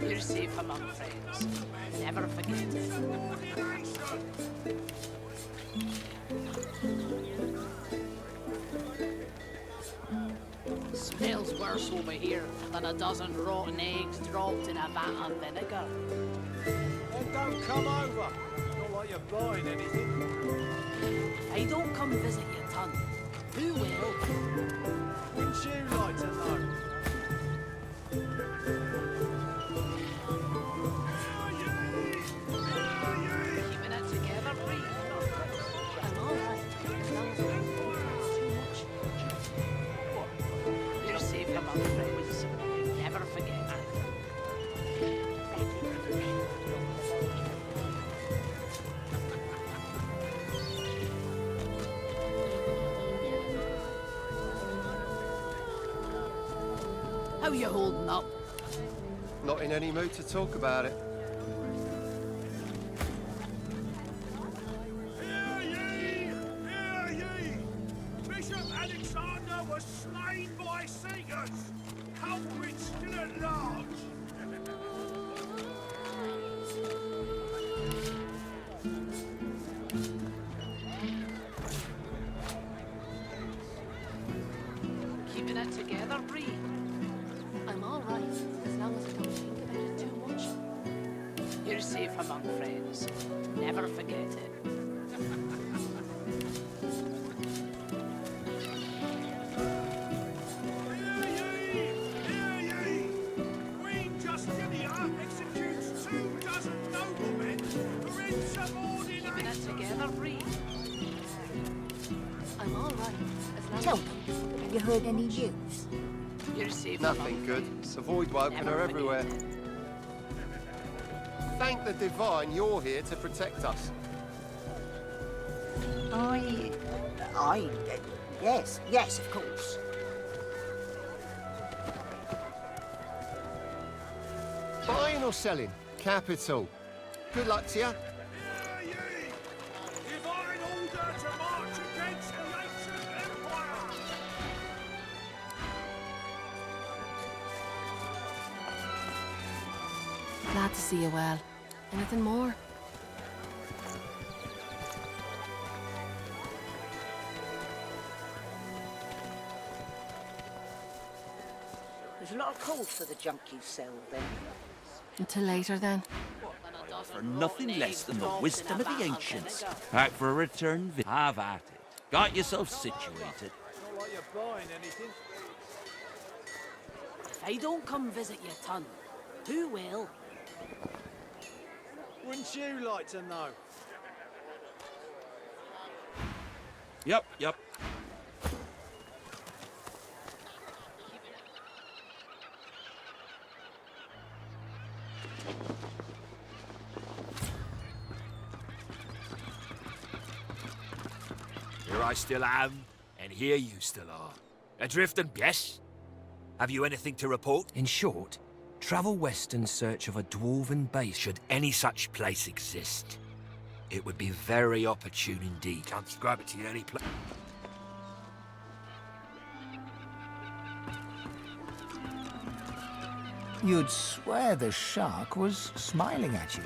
You're safe among friends. Never forget it. Smells worse over here than a dozen rotten eggs dropped in a vat of vinegar. Then don't come over. Not like you're buying anything. If I don't come visit you, ton, who will? Wouldn't you like to know? Keeping it together, free. I'm all right. You're safe among friends. Never forget it. How you holding up? Not in any mood to talk about it. Keeping it together, Bree. I'm all right, as long as I don't think about it too much. You're safe among friends. Never forget it. Queen Justinia executes 24 noblemen for insubordination. Keeping it together, Bree. I'm all right, as long Tell as me, have you heard any news? You're safe Nothing among good. friends. The Voidwoken Never are forget everywhere. it. Thank the Divine you're here to protect us. Yes, of course. Buying or selling? Capital. Good luck to you. Divine order to march against the ancient empire. glad to see you well. Anything more? There's a lot of call for the junk you sell, then. Until later, then. For nothing less than the wisdom of the ancients. Back for a return. Have at it. Got yourself situated. Not like you're buying anything. If I don't come visit your ton, who will? Wouldn't you like to know? Yep. Here I still am, and here you still are. Adrift and yes? Have you anything to report? In short, travel west in search of a dwarven base. Should any such place exist, it would be very opportune indeed. Can't describe it to you any place. You'd swear the shark was smiling at you.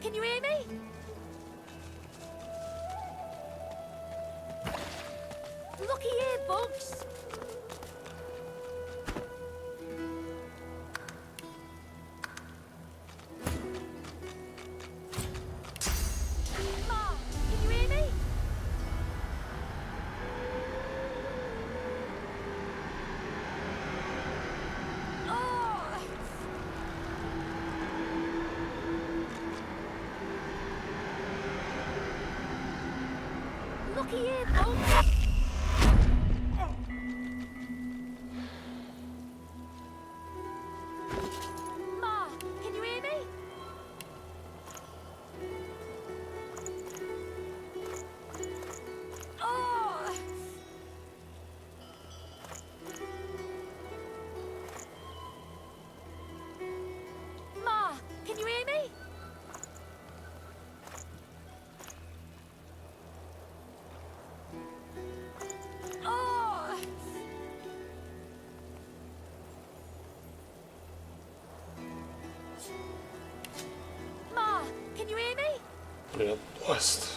can you hear me? Looky here, Bugs. Ma, can you hear me? Oh! Looky here, Bugs. Ma, can you hear me? Oh! Ma, can you hear me? Oh! Ma, can you hear me? Привет, Бласт.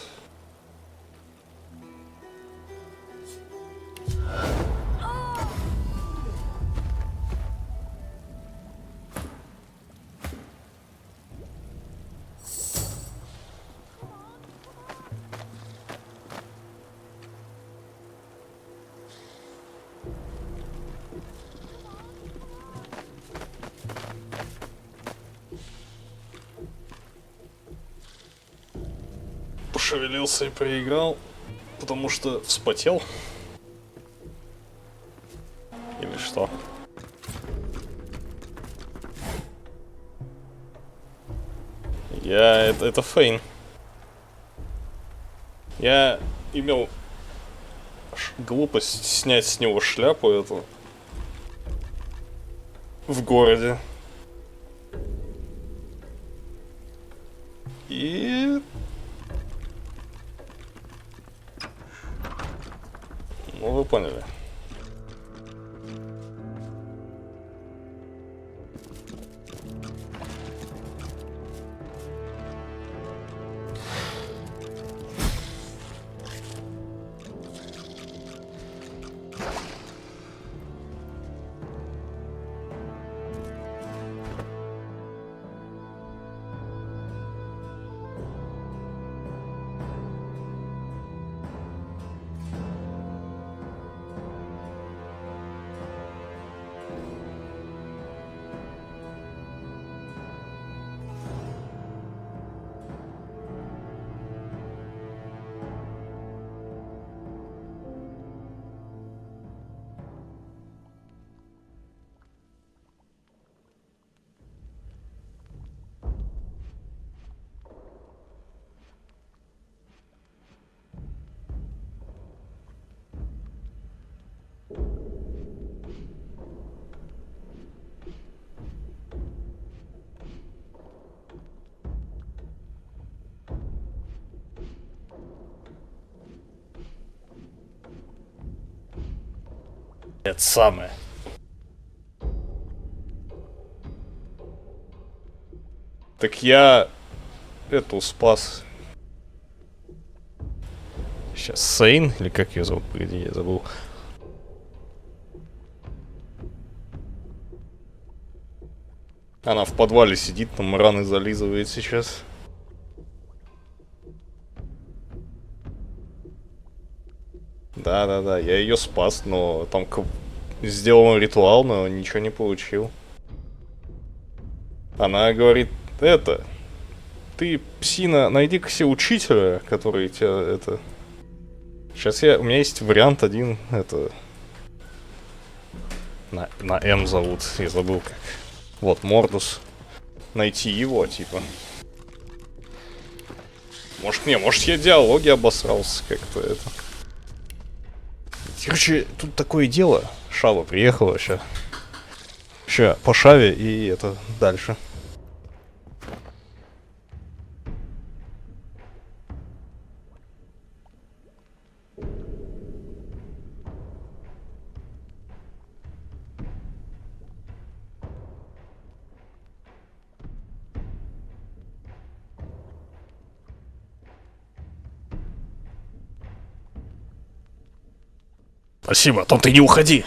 Пошевелился и проиграл, потому что вспотел. Или что? Это Фейн. Я имел глупость снять с него шляпу эту в городе. И... Ну, вы поняли. Это самое. Так я эту спас. Сейчас Сейн, или как ее зовут, погоди, я забыл. Она в подвале сидит, там раны зализывает сейчас. Да, я ее спас, но там сделал ритуал, но ничего не получил. Она говорит, ты, псина, найди-ка себе учителя, который тебя, Сейчас у меня есть вариант один, на М зовут, я забыл как. Вот, Мордус. Найти его, типа. Может я диалоги обосрался как-то, Короче, тут такое дело. Шава приехала сейчас. Сейчас по Шаве и дальше. Спасибо, Том, ты не уходи.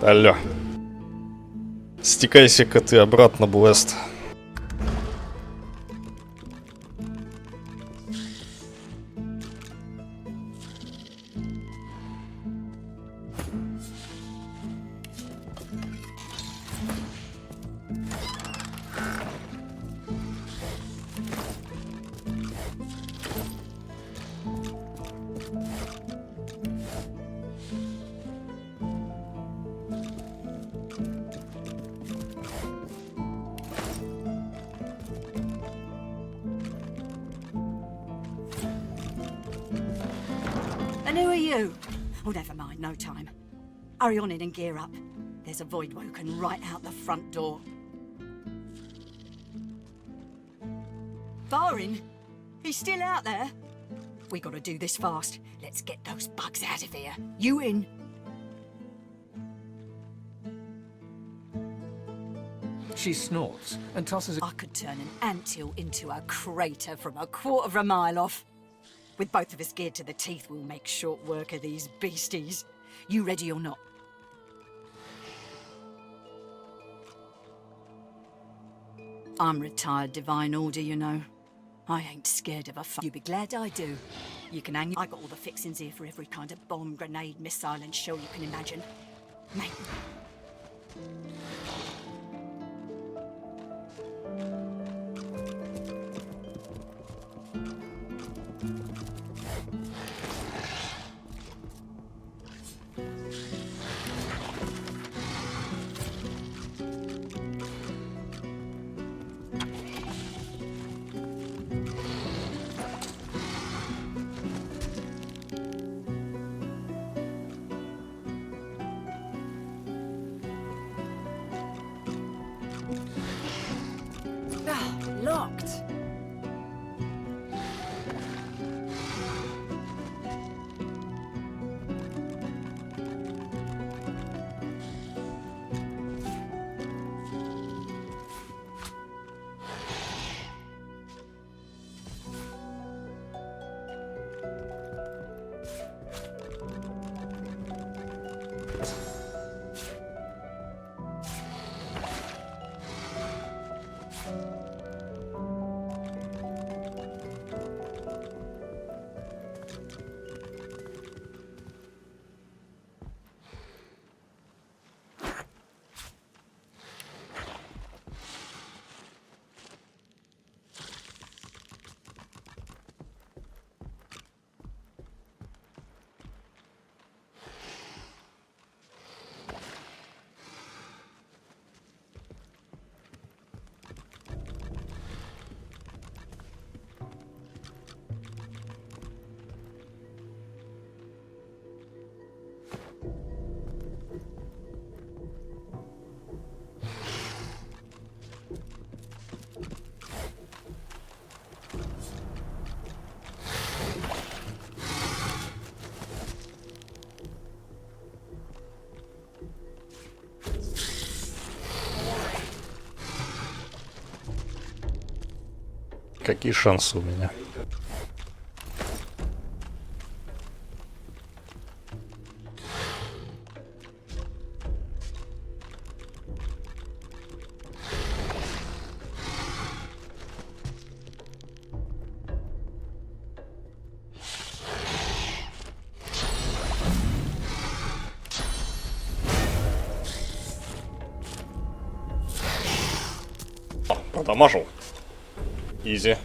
Алло. Стекайся-ка ты обратно, Блэст. And who are you? Oh, never mind, no time. Hurry on in and gear up. There's a void woken right out the front door. Barin? He's still out there? We gotta do this fast. Let's get those bugs out of here. You in? She snorts and tosses I could turn an anthill into a crater from a quarter of a mile off. With both of us geared to the teeth, we'll make short work of these beasties. You ready or not? I'm retired Divine Order, you know. I ain't scared of a fuck. You'd be glad I do. You can hang. I got all the fixings here for every kind of bomb, grenade, missile, and shell you can imagine. Mate. Locked. Какие шансы у меня? О, продамажил. Изи.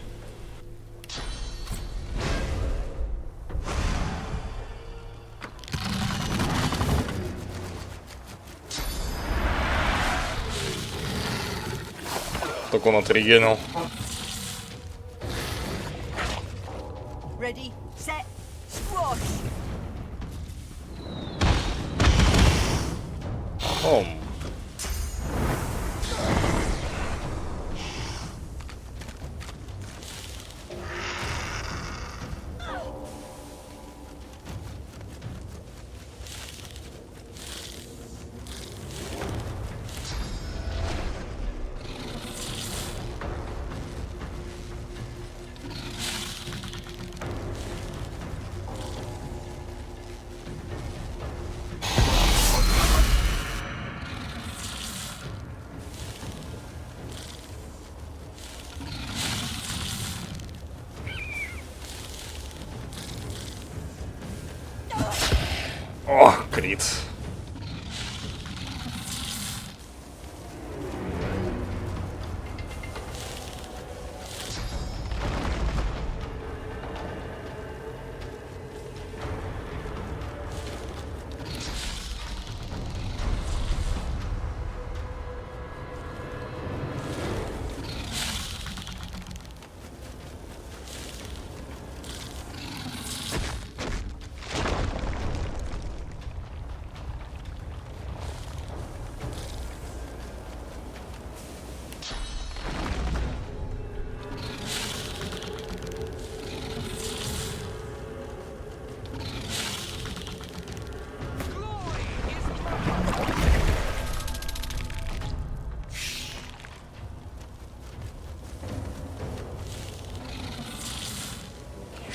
Только он отрегенил. Ready, set, squash. О, крит.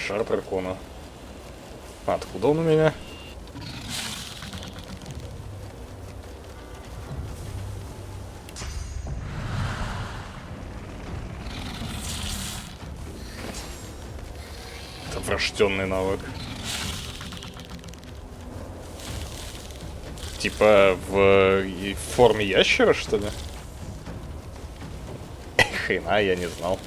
Шар дракона. Откуда он у меня? Это врожденный навык. Типа в форме ящера, что ли? Хрена, я не знал.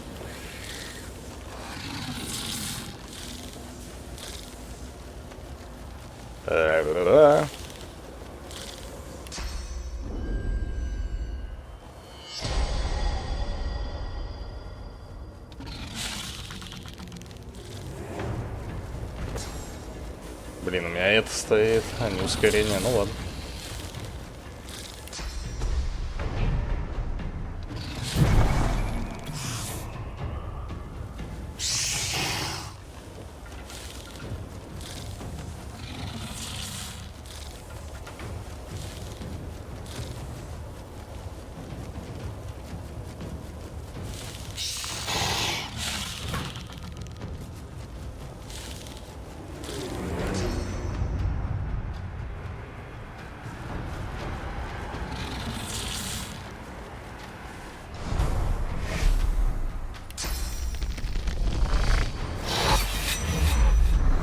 Да. Блин, у меня это стоит, а не ускорение, ну ладно.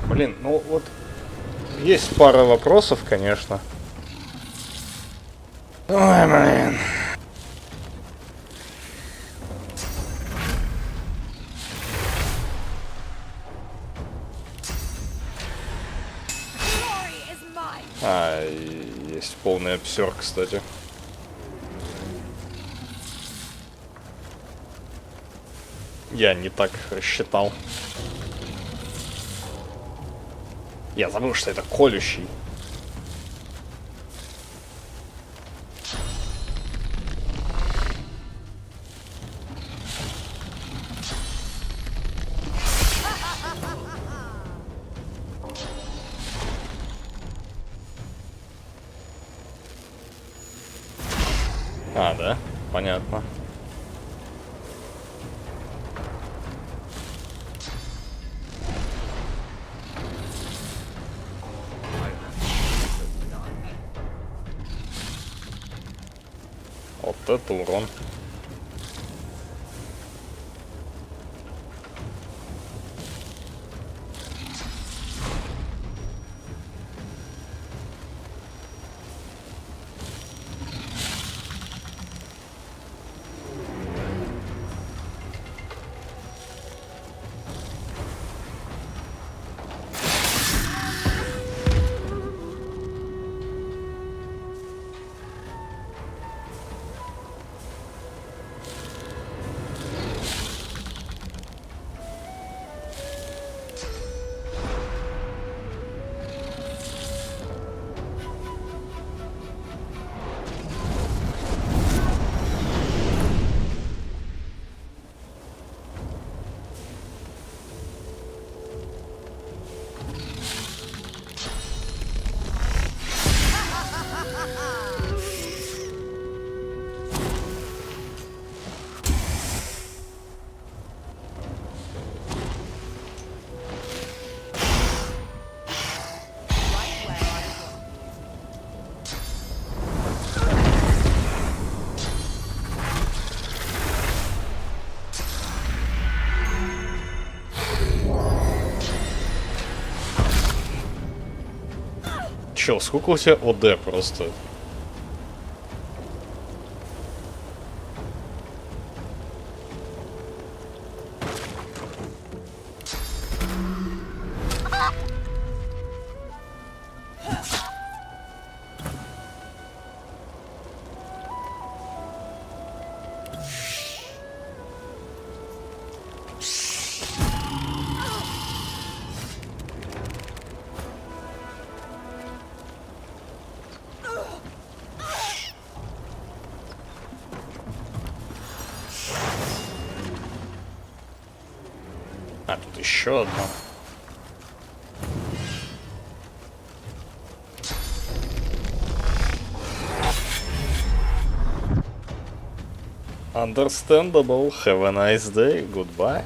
Блин, ну вот есть пара вопросов, конечно. Ой, блин. А, есть полный обсер, кстати. Я не так рассчитал. Я забыл, что это колющий. А, да? Понятно. Вот это урон. Чел, сколько у тебя ОД просто? А, тут еще одна. Understandable. Have a nice day. Goodbye.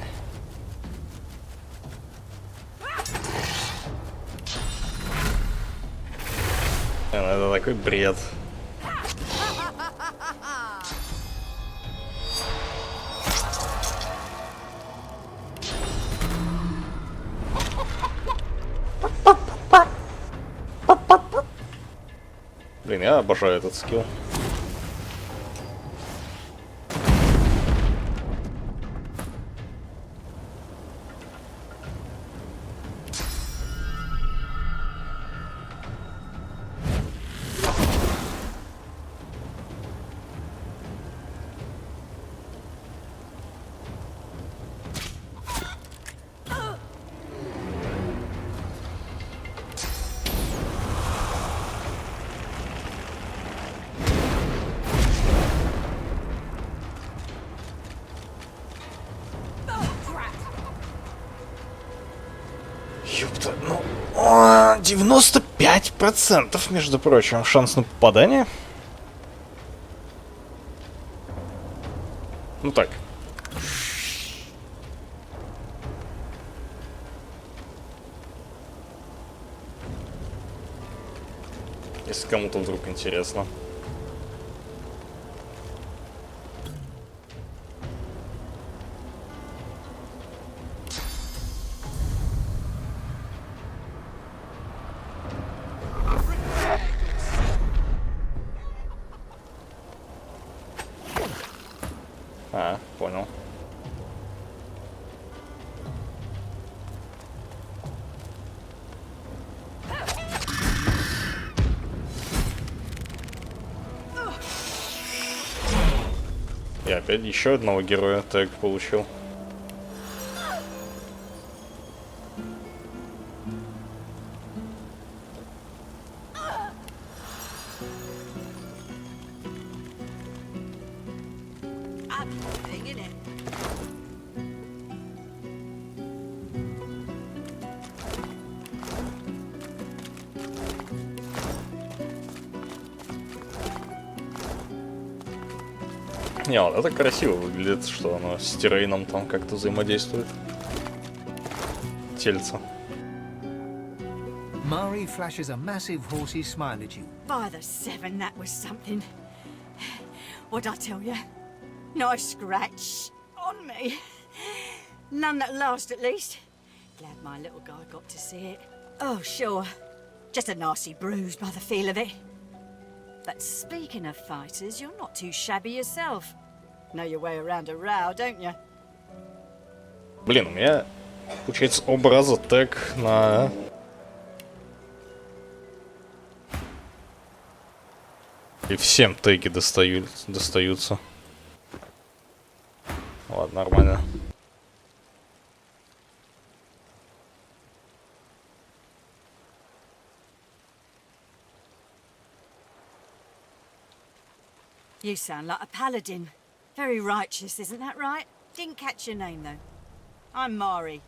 Это такой бред. Блин, я обожаю этот скилл. Ёпта, ну... 95%, между прочим, шанс на попадание. Ну так. Если кому-то вдруг интересно. А, понял. И опять еще одного героя тег получил. Не, вот это красиво выглядит, что оно с террейном там как-то взаимодействует. Тельца. Mari flashes a massive horsey smile at you. By the seven, that was something. What'd I tell you? Nice scratch on me. None that last, at least. Glad my little guy got to see it. Oh, sure. Just a nasty bruise by the feel of it. But speaking of fighters, you're not too shabby yourself. Know your way around a row, don't you? Блин, у меня получается оба раза тег на... И всем теги достаются. Ладно, нормально. You sound like a paladin. Very righteous, isn't that right? Didn't catch your name, though. I'm Mari.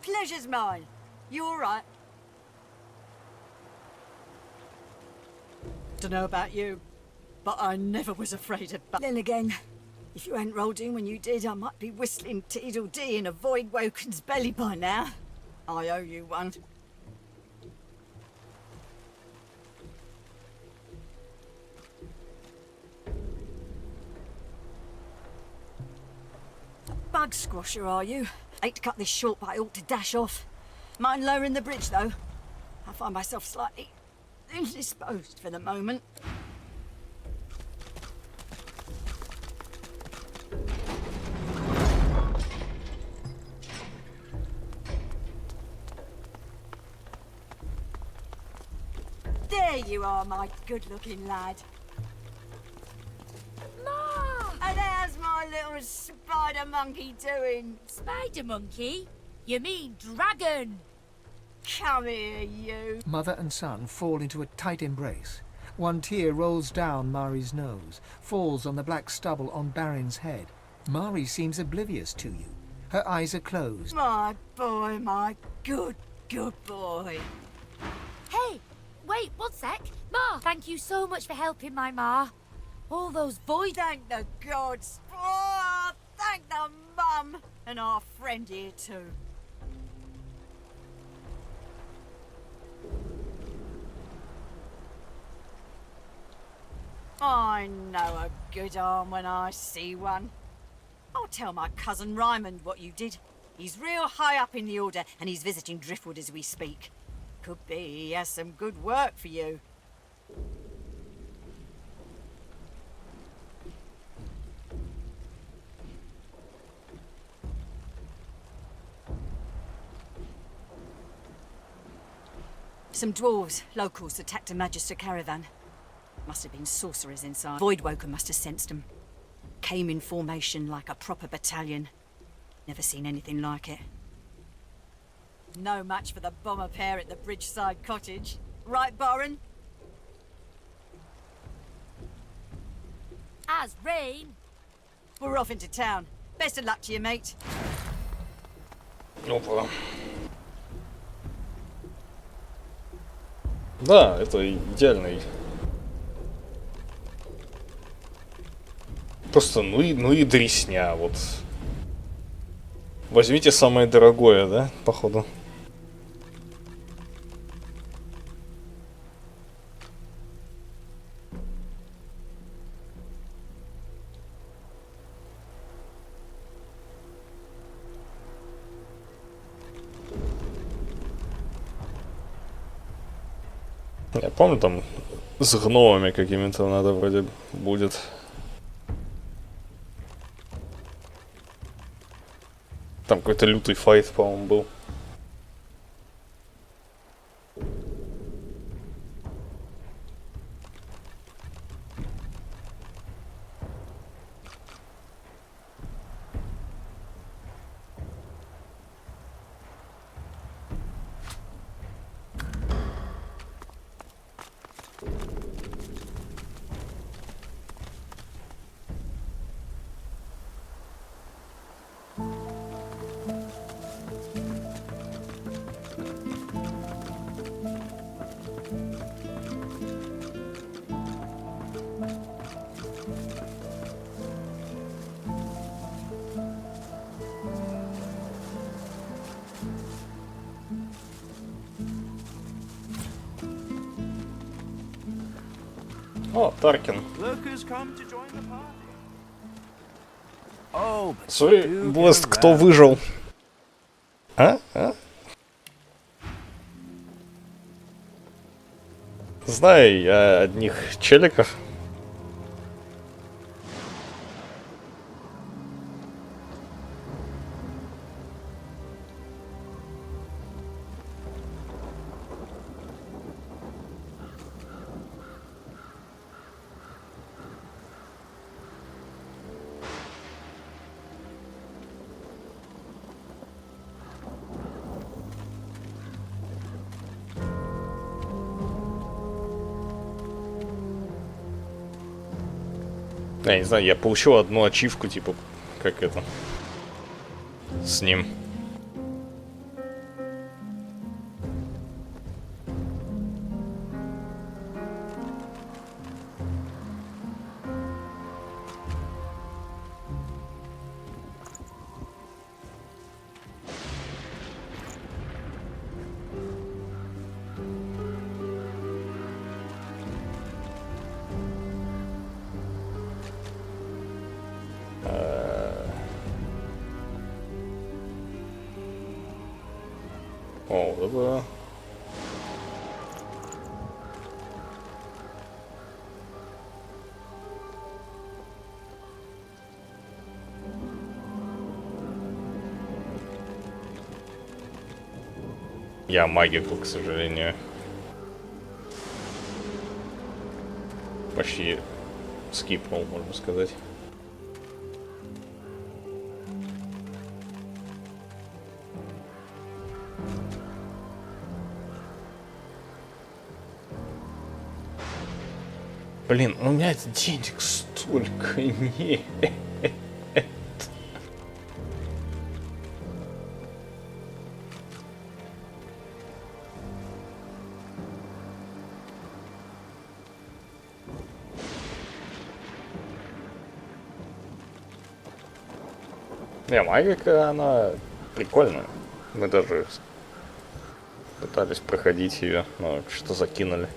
Pleasure's mine. You all right? Dunno about you, but I never was afraid of... Then again, if you hadn't rolled in when you did, I might be whistling Teedle-Dee in a Voidwoken's belly by now. I owe you one. Bug squasher, are you? Hate to cut this short, but I ought to dash off. Mind lowering the bridge, though? I find myself slightly indisposed for the moment. There you are, my good-looking lad. Ma! And how's my little spider monkey doing? Spider monkey? You mean dragon? Come here, you. Mother and son fall into a tight embrace. One tear rolls down Mari's nose, falls on the black stubble on Baron's head. Mari seems oblivious to you. Her eyes are closed. My boy, my good boy. Hey, wait, one sec. Ma, thank you so much for helping my ma. All those void... Thank the gods. Oh, thank the mum. And our friend here too. I know a good arm when I see one. I'll tell my cousin Rymond what you did. He's real high up in the order and he's visiting Driftwood as we speak. Could be he has some good work for you. Some dwarves, locals, attacked a Magister caravan. Must have been sorcerers inside. Voidwoken must have sensed them. Came in formation like a proper battalion. Never seen anything like it. No match for the bomber pair at the Bridgeside cottage. Right, Baron? As rain. We're off into town. Best of luck to you, mate. Опа. Да, это идеальный. Просто ну и дресня, вот. Возьмите самое дорогое, да, походу. Я помню, там с гномами какими-то надо вроде будет. Там какой-то лютый файт, по-моему, был. О, Таркин. Сори, Блест, кто выжил? А? Знаю я одних челиков. Я не знаю, я получил одну ачивку, типа, как это, с ним. О, вот это... Я магику, к сожалению. Почти скипнул, можно сказать. Блин, у меня денег столько нет. Не, магика, она прикольная. Мы даже пытались проходить ее, но что закинули.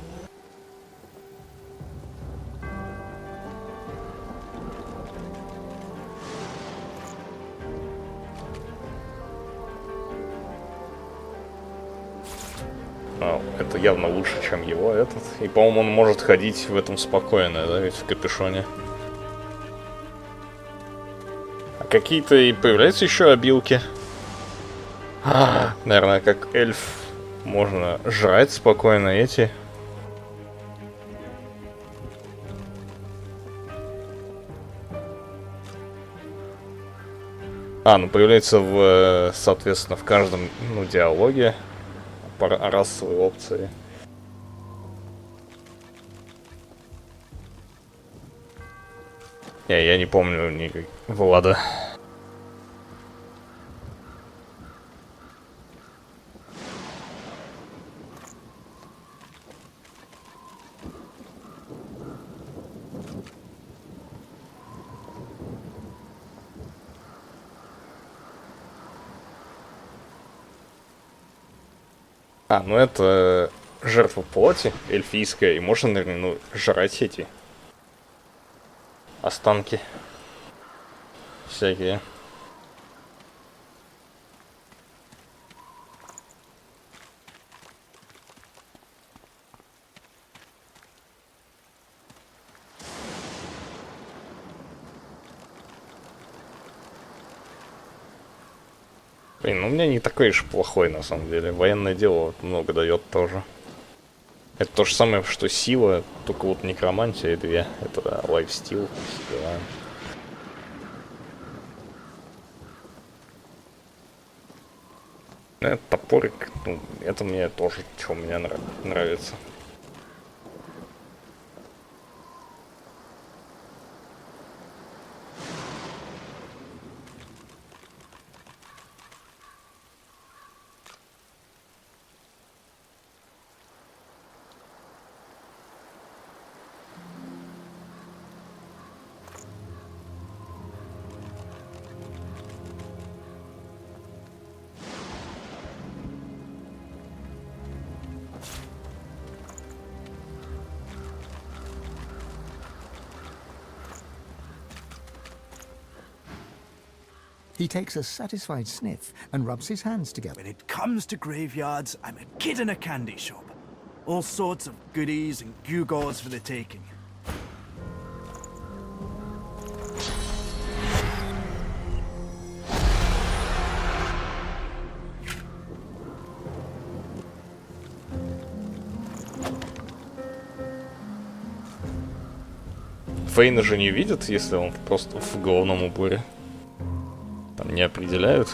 Это явно лучше, чем его этот. И, по-моему, он может ходить в этом спокойно, да, ведь в капюшоне. А какие-то и появляются еще обилки. Наверное, как эльф можно жрать спокойно эти. Ну появляется в, соответственно, в каждом, ну, диалоге по расовой опции. Я не помню никак Влада. Ну это жертва плоти эльфийская, и можно, наверное, ну, жрать эти останки всякие. Блин, ну у меня не такой уж плохой, на самом деле. Военное дело вот много дает тоже. Это то же самое, что сила, только вот некромантия и 2. Это лайфстил. Этот топорик, ну, это мне тоже, что мне нравится. He takes a satisfied sniff and rubs his hands together. When it comes to graveyards, I'm a kid in a candy shop. All sorts of goodies and gewgaws for the taking. Фейна же не видят, если он просто в головном уборе. Там не определяют.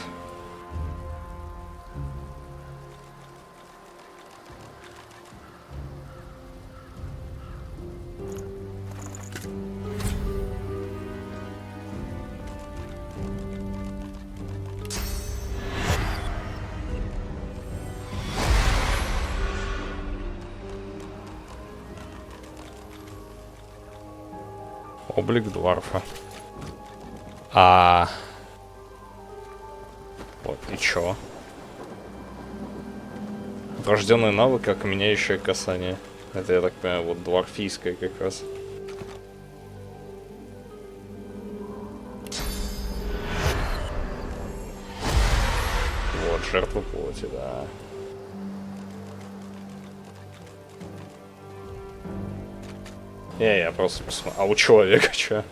Облик дварфа. Вот, и чё? Врожденный навык, как меняющее касание. Это, я так понимаю, вот дварфийское как раз. Вот, жертва плоти, да. Я просто посмотрю. А у человека чё?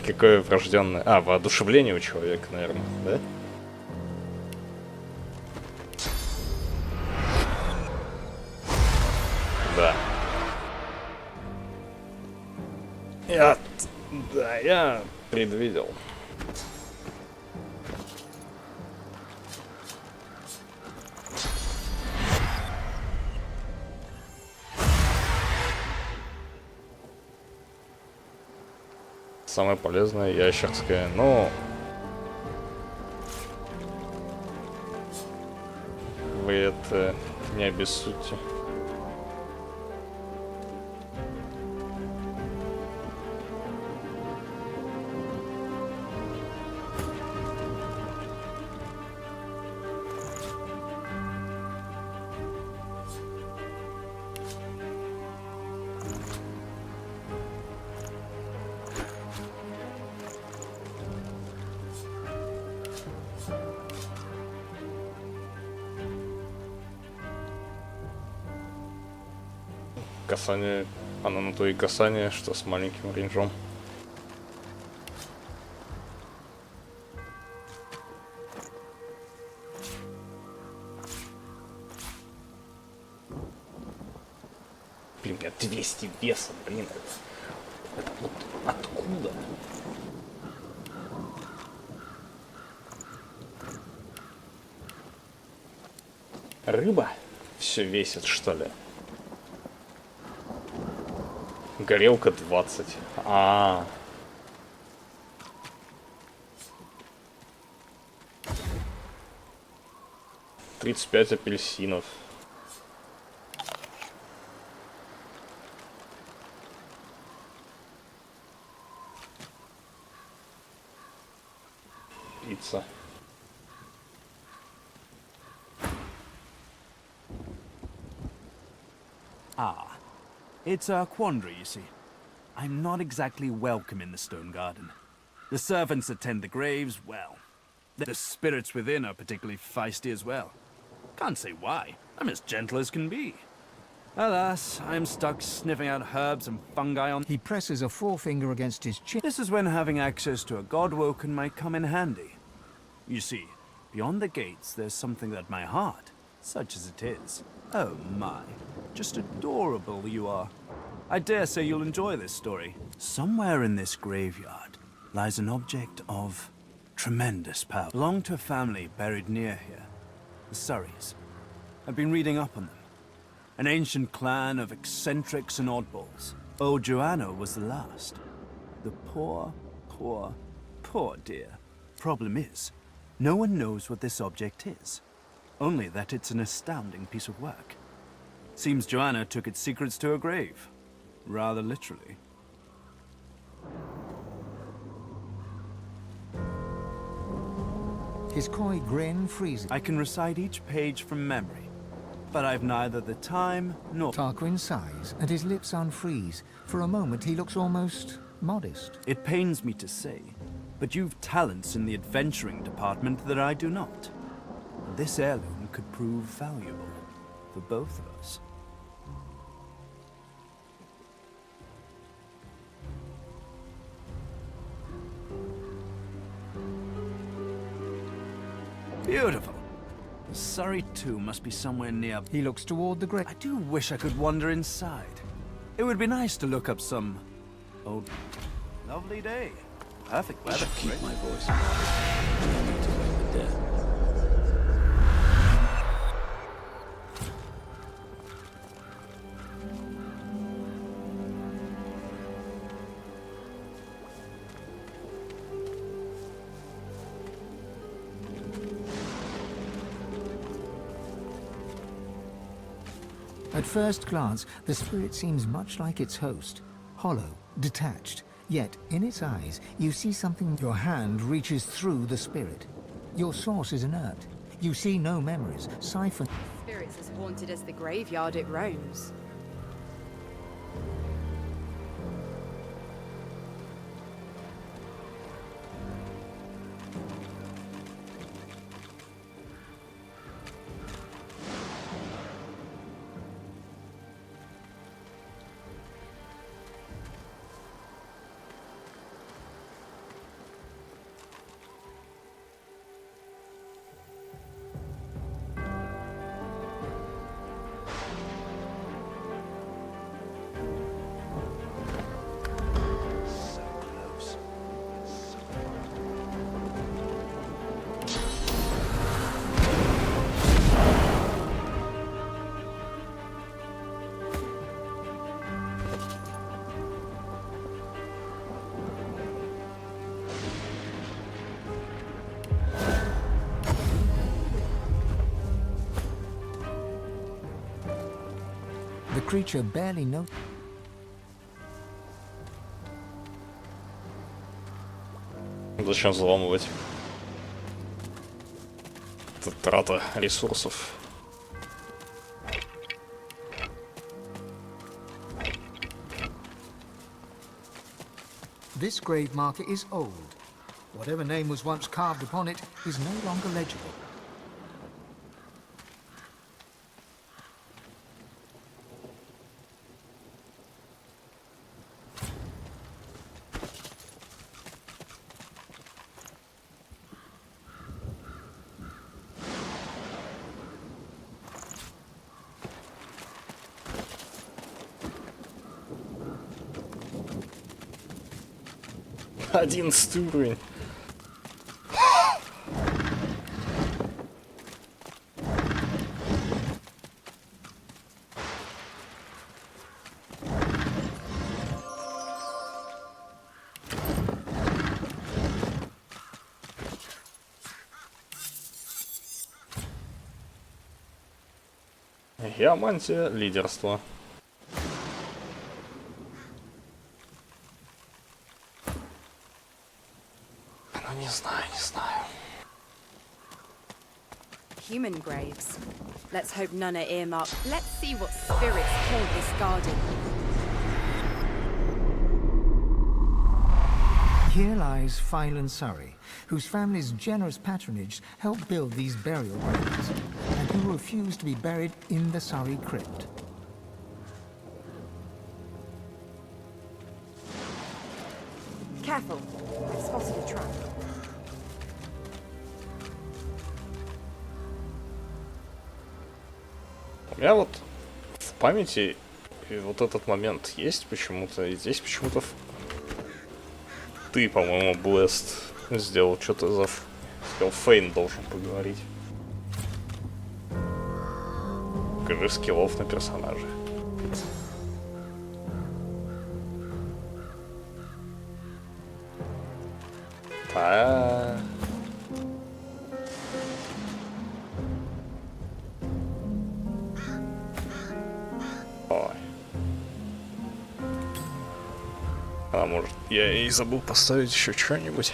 Какое врожденное... воодушевление у человека, наверное, да? Да. Я предвидел. Самая полезная ящерская, но вы это не обессудьте. Касание, оно на то и касание, что с маленьким рейнджом. Блин, у меня 200 веса, блин, это вот откуда? Рыба все весит, что ли? Горелка 20. 35 апельсинов. Пицца. It's a quandary, you see. I'm not exactly welcome in the Stone Garden. The servants that tend the graves, well, the spirits within are particularly feisty as well. Can't say why. I'm as gentle as can be. Alas, I'm stuck sniffing out herbs and fungi on... He presses a forefinger against his chin. This is when having access to a godwoken might come in handy. You see, beyond the gates, there's something that my heart, such as it is, oh my, just adorable you are. I dare say you'll enjoy this story. Somewhere in this graveyard lies an object of tremendous power. Belonged to a family buried near here, the Surreys. I've been reading up on them. An ancient clan of eccentrics and oddballs. Old Joanna was the last. The poor dear. Problem is, no one knows what this object is. Only that it's an astounding piece of work. Seems Joanna took its secrets to her grave. Rather literally. His coy grin freezes. I can recite each page from memory, but I've neither the time nor... Tarquin sighs, and his lips unfreeze. For a moment, he looks almost modest. It pains me to say, but you've talents in the adventuring department that I do not. This heirloom could prove valuable for both of us. Beautiful. Surrey too must be somewhere near. He looks toward the grave. I do wish I could wander inside. It would be nice to look up some old... Lovely day. Perfect weather. Keep my voice. I need to wait the death. At first glance, the spirit seems much like its host. Hollow, detached. Yet, in its eyes, you see something. Your hand reaches through the spirit. Your source is inert. You see no memories. Siphon. Spirits as haunted as the graveyard it roams. The creature barely noticed. Зачем взламывать? Это трата ресурсов. This grave marker is old. Whatever name was once carved upon it is no longer legible. Один уровень. Геомантия, лидерство. Ну, не знаю. Human graves. Let's hope none are earmarked. Let's see what spirits haunt this garden. Here lies Phylan Surrey, whose family's generous patronage helped build these burial grounds, and who refused to be buried in the Surrey crypt. Careful. I've spotted a trap. У меня вот в памяти вот этот момент есть почему-то, и здесь почему-то ты, по-моему, Блэст сделал что-то за... Сказал, Фейн должен поговорить. Покажи скиллов на персонаже. Ой. А может, я и забыл поставить еще что-нибудь.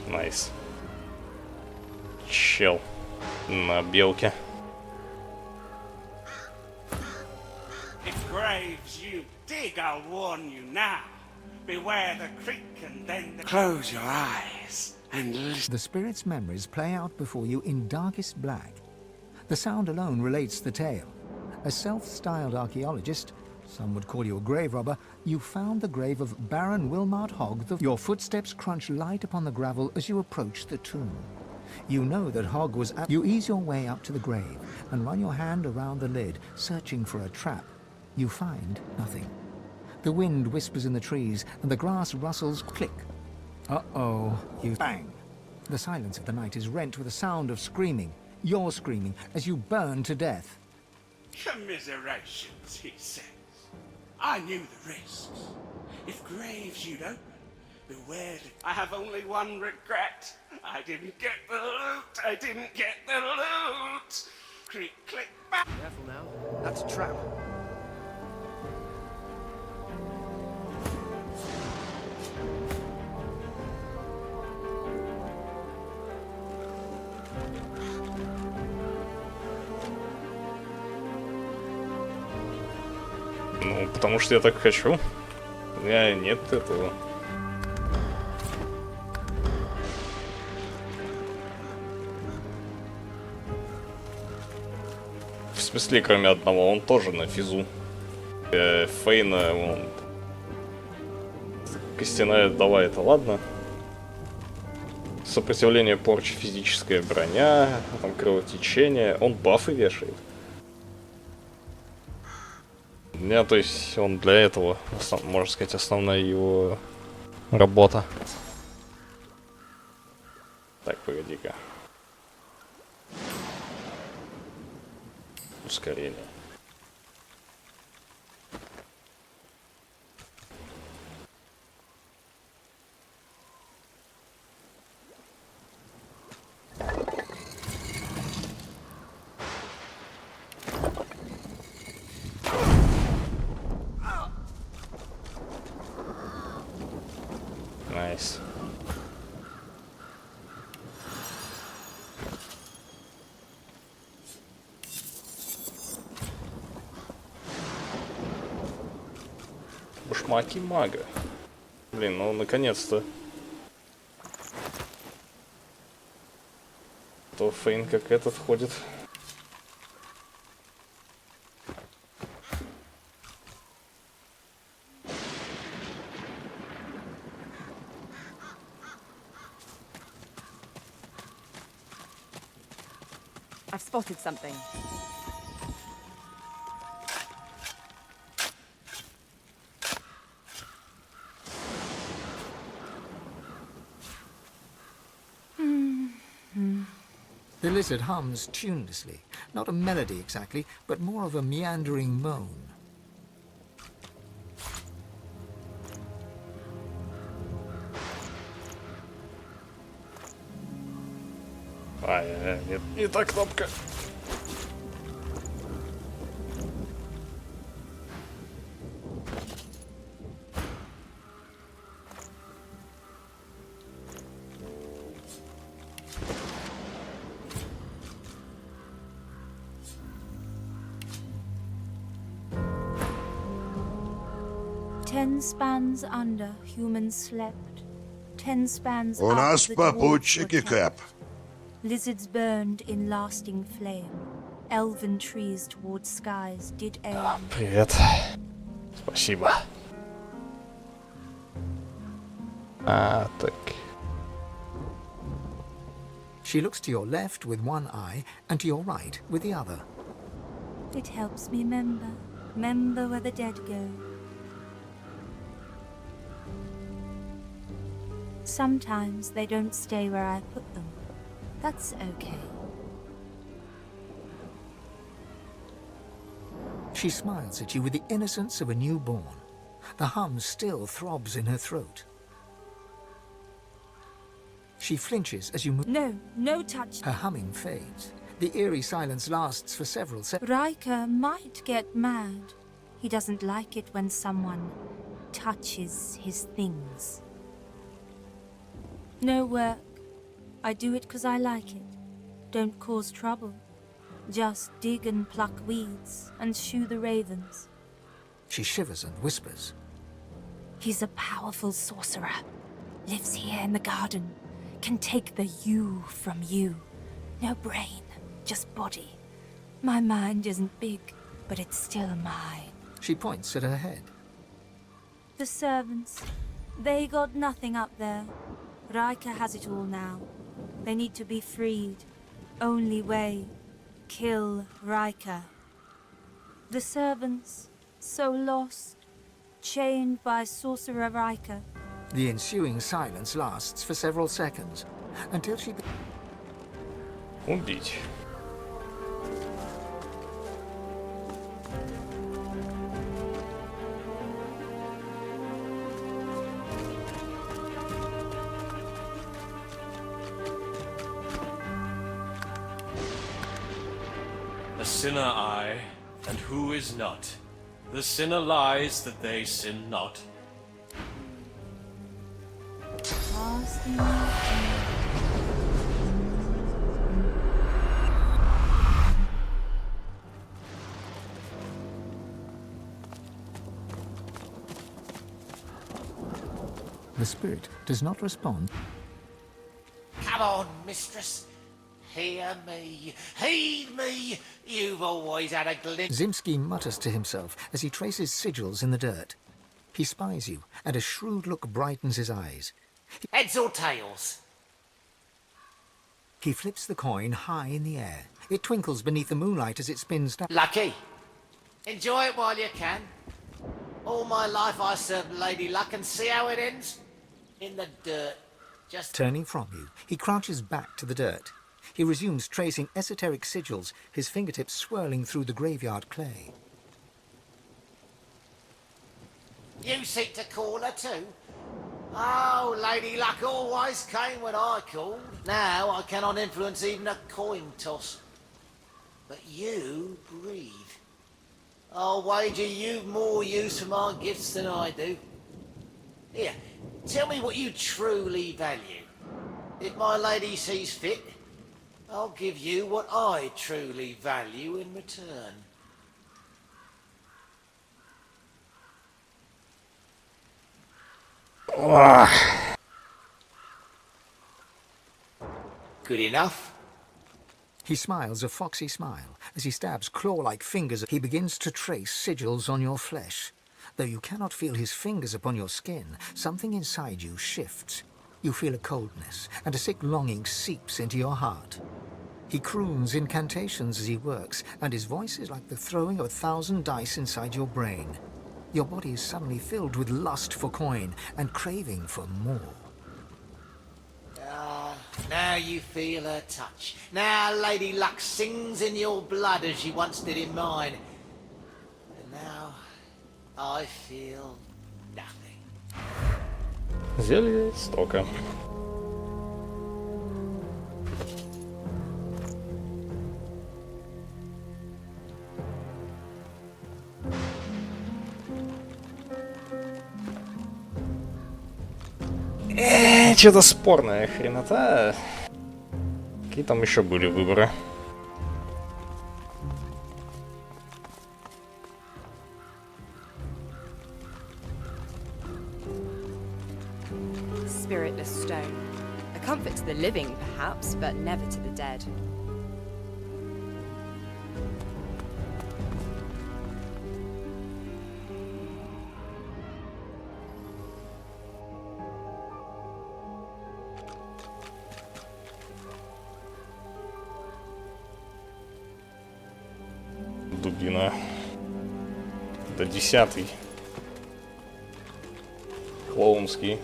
Найс. Чел на белке. If graves you dig, I'll warn you now. Beware the creek and then the... Close your eyes and listen. The spirit's memories play out before you in darkest black. The sound alone relates the tale. A self-styled archaeologist, some would call you a grave robber, you found the grave of Baron Wilmart Hogg. Your footsteps crunch light upon the gravel as you approach the tomb. You know that Hogg was at... You ease your way up to the grave and run your hand around the lid, searching for a trap. You find nothing. The wind whispers in the trees and the grass rustles. Click. Uh-oh. You bang. The silence of the night is rent with a sound of screaming. You're screaming as you burn to death. Commiserations, he says. I knew the risks. If graves you'd open, beware. I have only one regret. I didn't get the loot. Click, click, back. Careful now. That's a trap. Ну, потому что я так хочу. У меня нет этого. В смысле, кроме одного, он тоже на физу. Фейна, он... Костяная дала, это ладно. Сопротивление порчи, физическая броня, там кровотечение. Он бафы вешает. У меня, то есть, он для этого, можно сказать, основная его работа. Так, погоди-ка. Ускорение. Башмаки мага. Блин, ну наконец-то. То Фейн как этот ходит. I've spotted something. The lizard hums tunelessly, not a melody exactly, but more of a meandering moan. Нет, не та кнопка. Ten spans under, humans slept. 10 spans У up, нас the dwarves попутчики, were Кэп. kept. Lizards burned in lasting flame. Elven trees towards skies did aim. Привет. Спасибо. Так. She looks to your left with one eye and to your right with the other. It helps me remember where the dead go. Sometimes they don't stay where I put them. That's okay. She smiles at you with the innocence of a newborn. The hum still throbs in her throat. She flinches as you move. No touch. Her humming fades. The eerie silence lasts for several seconds. Riker might get mad. He doesn't like it when someone touches his things. No work. I do it 'cause I like it. Don't cause trouble. Just dig and pluck weeds and shoo the ravens. She shivers and whispers. He's a powerful sorcerer. Lives here in the garden. Can take the you from you. No brain, just body. My mind isn't big, but it's still mine. She points at her head. The servants, they got nothing up there. Riker has it all now. They need to be freed. Only way, kill Riker. The servants, so lost, chained by Sorcerer Riker. The ensuing silence lasts for several seconds, until she... Убить. A sinner I, and who is not? The sinner lies that they sin not. The spirit does not respond. Come on, mistress. Hear me. Heed me. You've always had a glimpse. Zimski mutters to himself as he traces sigils in the dirt. He spies you, and a shrewd look brightens his eyes. Heads or tails? He flips the coin high in the air. It twinkles beneath the moonlight as it spins down. Lucky. Enjoy it while you can. All my life I served Lady Luck, and see how it ends? In the dirt. Just Turning from you, he crouches back to the dirt. He resumes tracing esoteric sigils, his fingertips swirling through the graveyard clay. You seek to call her too? Oh, Lady Luck always came when I called. Now I cannot influence even a coin toss. But you breathe. I'll wager you've more use for my gifts than I do. Here, tell me what you truly value. If my lady sees fit, I'll give you what I truly value in return. Ох. Good enough. He smiles a foxy smile as he stabs claw-like fingers. He begins to trace sigils on your flesh. Though you cannot feel his fingers upon your skin, something inside you shifts. You feel a coldness, and a sick longing seeps into your heart. He croons incantations as he works, and his voice is like the throwing of 1,000 dice inside your brain. Your body is suddenly filled with lust for coin and craving for more. Now you feel her touch. Now Lady Luck sings in your blood as she once did in mine. And now I feel nothing. Зелье стока. Что-то спорная хренота. Какие там еще были выборы? Spiritless stone. A comfort to the living, perhaps, but never to the dead. Дубина. Это 10-й. Клоунский.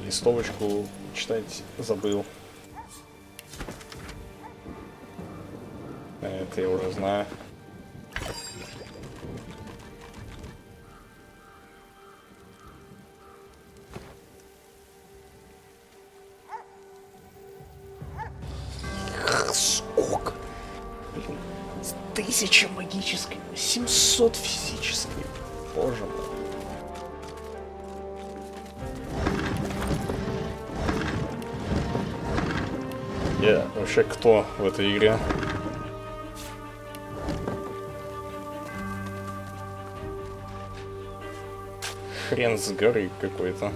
Листовочку читать забыл. Это я уже знаю. Сколько? Блин, 1000 магической, 700 физической. Боже мой. Я вообще кто в этой игре? Хрен с горы какой-то.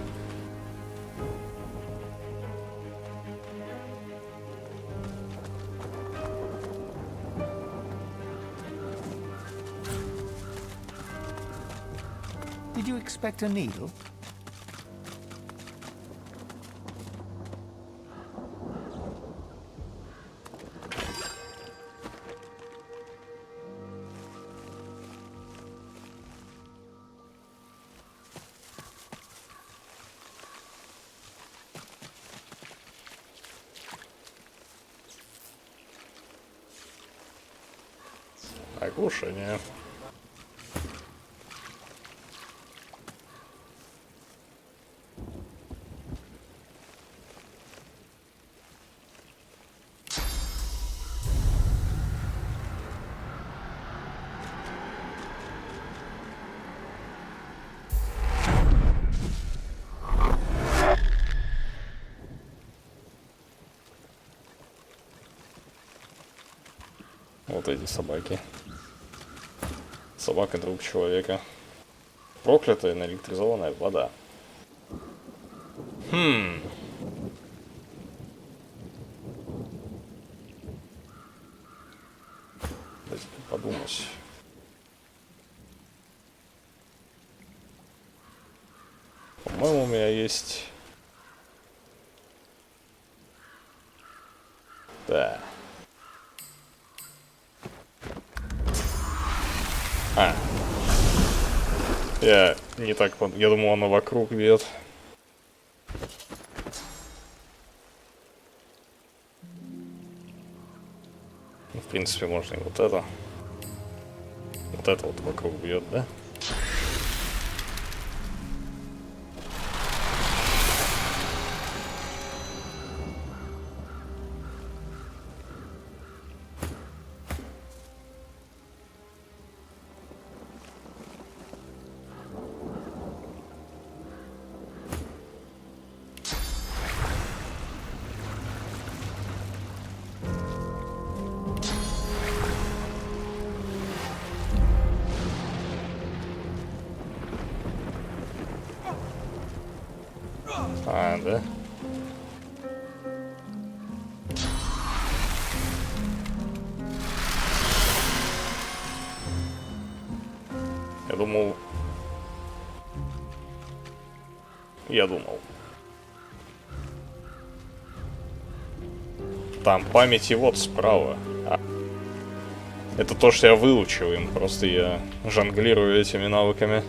Did you expect a needle? Оглушение. Вот эти собаки. Собака друг человека. Проклятая наэлектризованная вода. Дайте подумать. По-моему, у меня есть... Да. Я не так... Я думал, оно вокруг бьет. В принципе, можно и вот это. Вот это вот вокруг бьет, да? А, да? Я думал... Там памяти вот справа. Это то, что я выучил им. Просто я жонглирую этими навыками.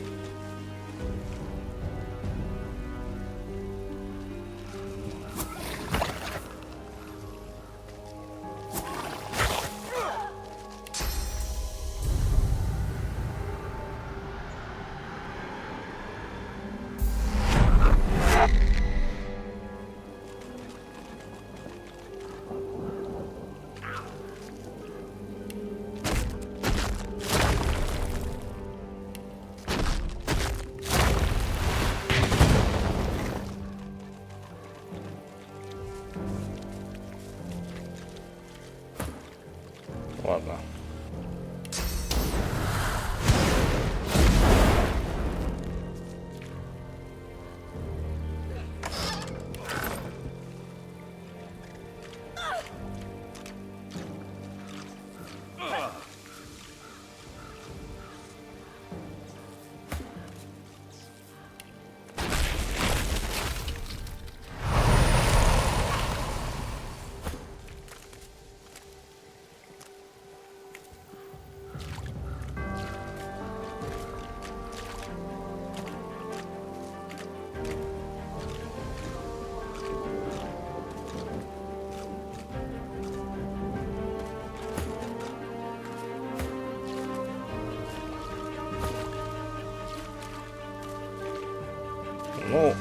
Ладно. Ну...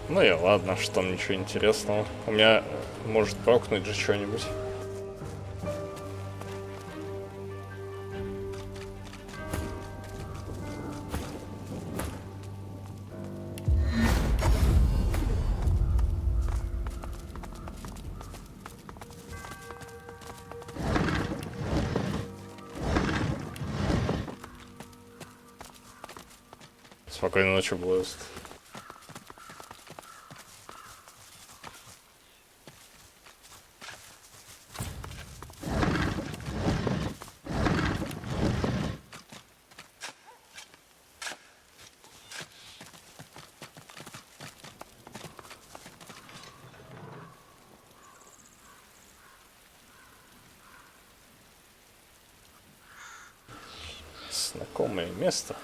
Ну и ладно, что там ничего интересного. У меня может прокнуть же что-нибудь. Спокойной ночи, Блэст. Знакомое место.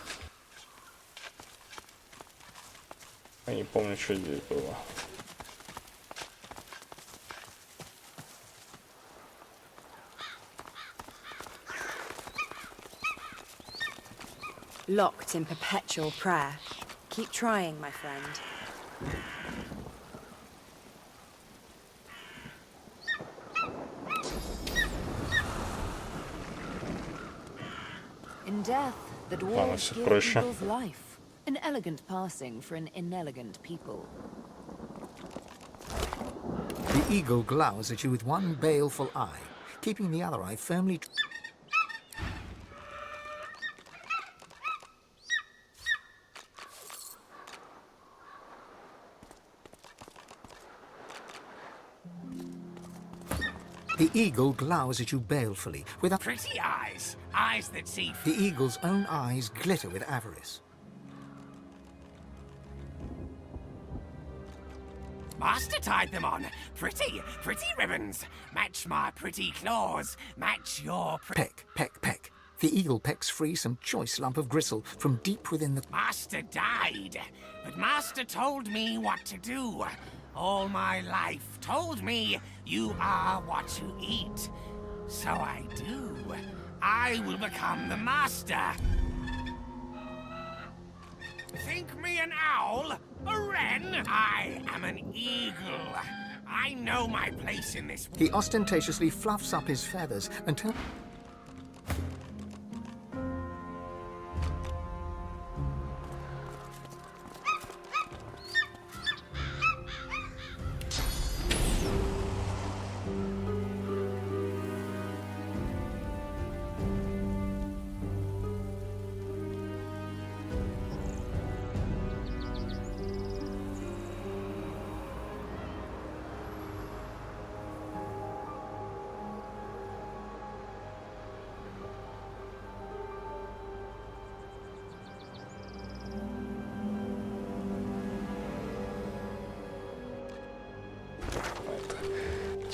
Я не помню, что здесь было. Locked in perpetual prayer. Keep trying, my friend. In death, the dwarves give people's life. An elegant passing for an inelegant people. The eagle glowers at you with one baleful eye, keeping the other eye firmly... The eagle glowers at you balefully, with a... Pretty eyes! Eyes that see... The eagle's own eyes glitter with avarice. Master tied them on. Pretty ribbons. Match my pretty claws. Match your... Peck, peck, peck. The eagle pecks free some choice lump of gristle from deep within the... Master died, but Master told me what to do. All my life told me you are what you eat. So I do. I will become the Master. Think me an owl? A wren? I am an eagle. I know my place in this... He ostentatiously fluffs up his feathers and turns...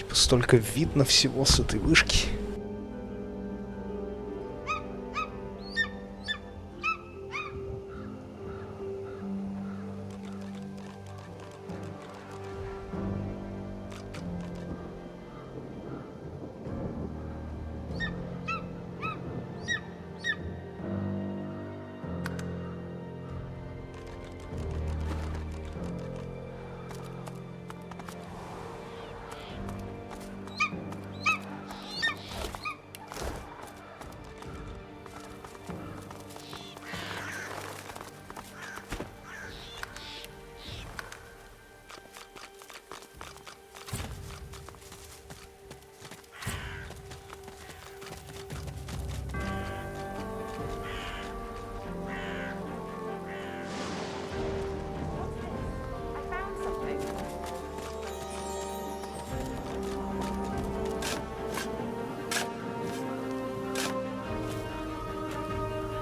Типа столько видно всего с этой вышки.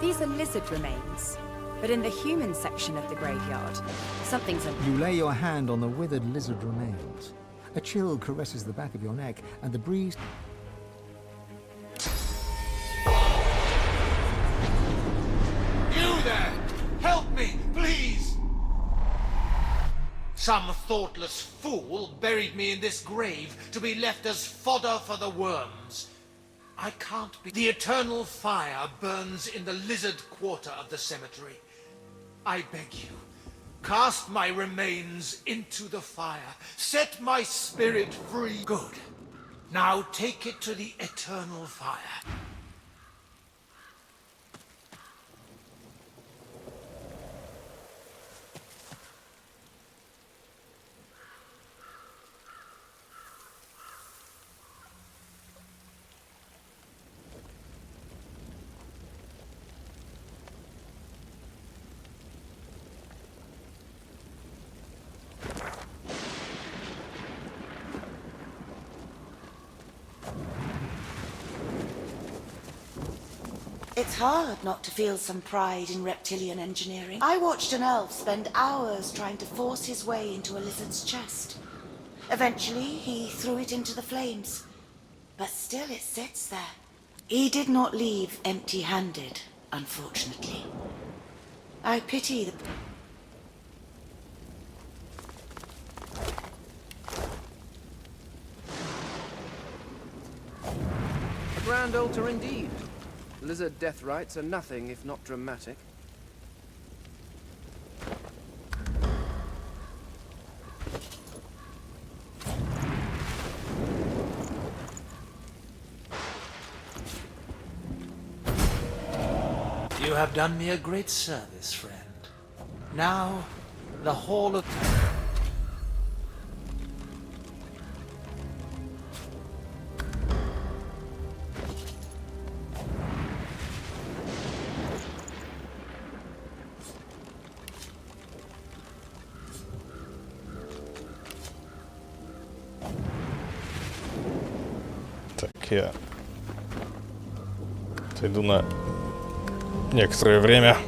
These are lizard remains, but in the human section of the graveyard, something's You lay your hand on the withered lizard remains. A chill caresses the back of your neck, and the breeze... You there! Help me, please! Some thoughtless fool buried me in this grave to be left as fodder for the worms. I can't be. The eternal fire burns in the lizard quarter of the cemetery. I beg you, cast my remains into the fire. Set my spirit free. Good. Now take it to the eternal fire. It's hard not to feel some pride in reptilian engineering. I watched an elf spend hours trying to force his way into a lizard's chest. Eventually, he threw it into the flames. But still it sits there. He did not leave empty-handed, unfortunately. I pity the... A grand altar indeed. Lizard death rites are nothing if not dramatic. You have done me a great service, friend. Now, the Hall of... Так, я отойду на некоторое время.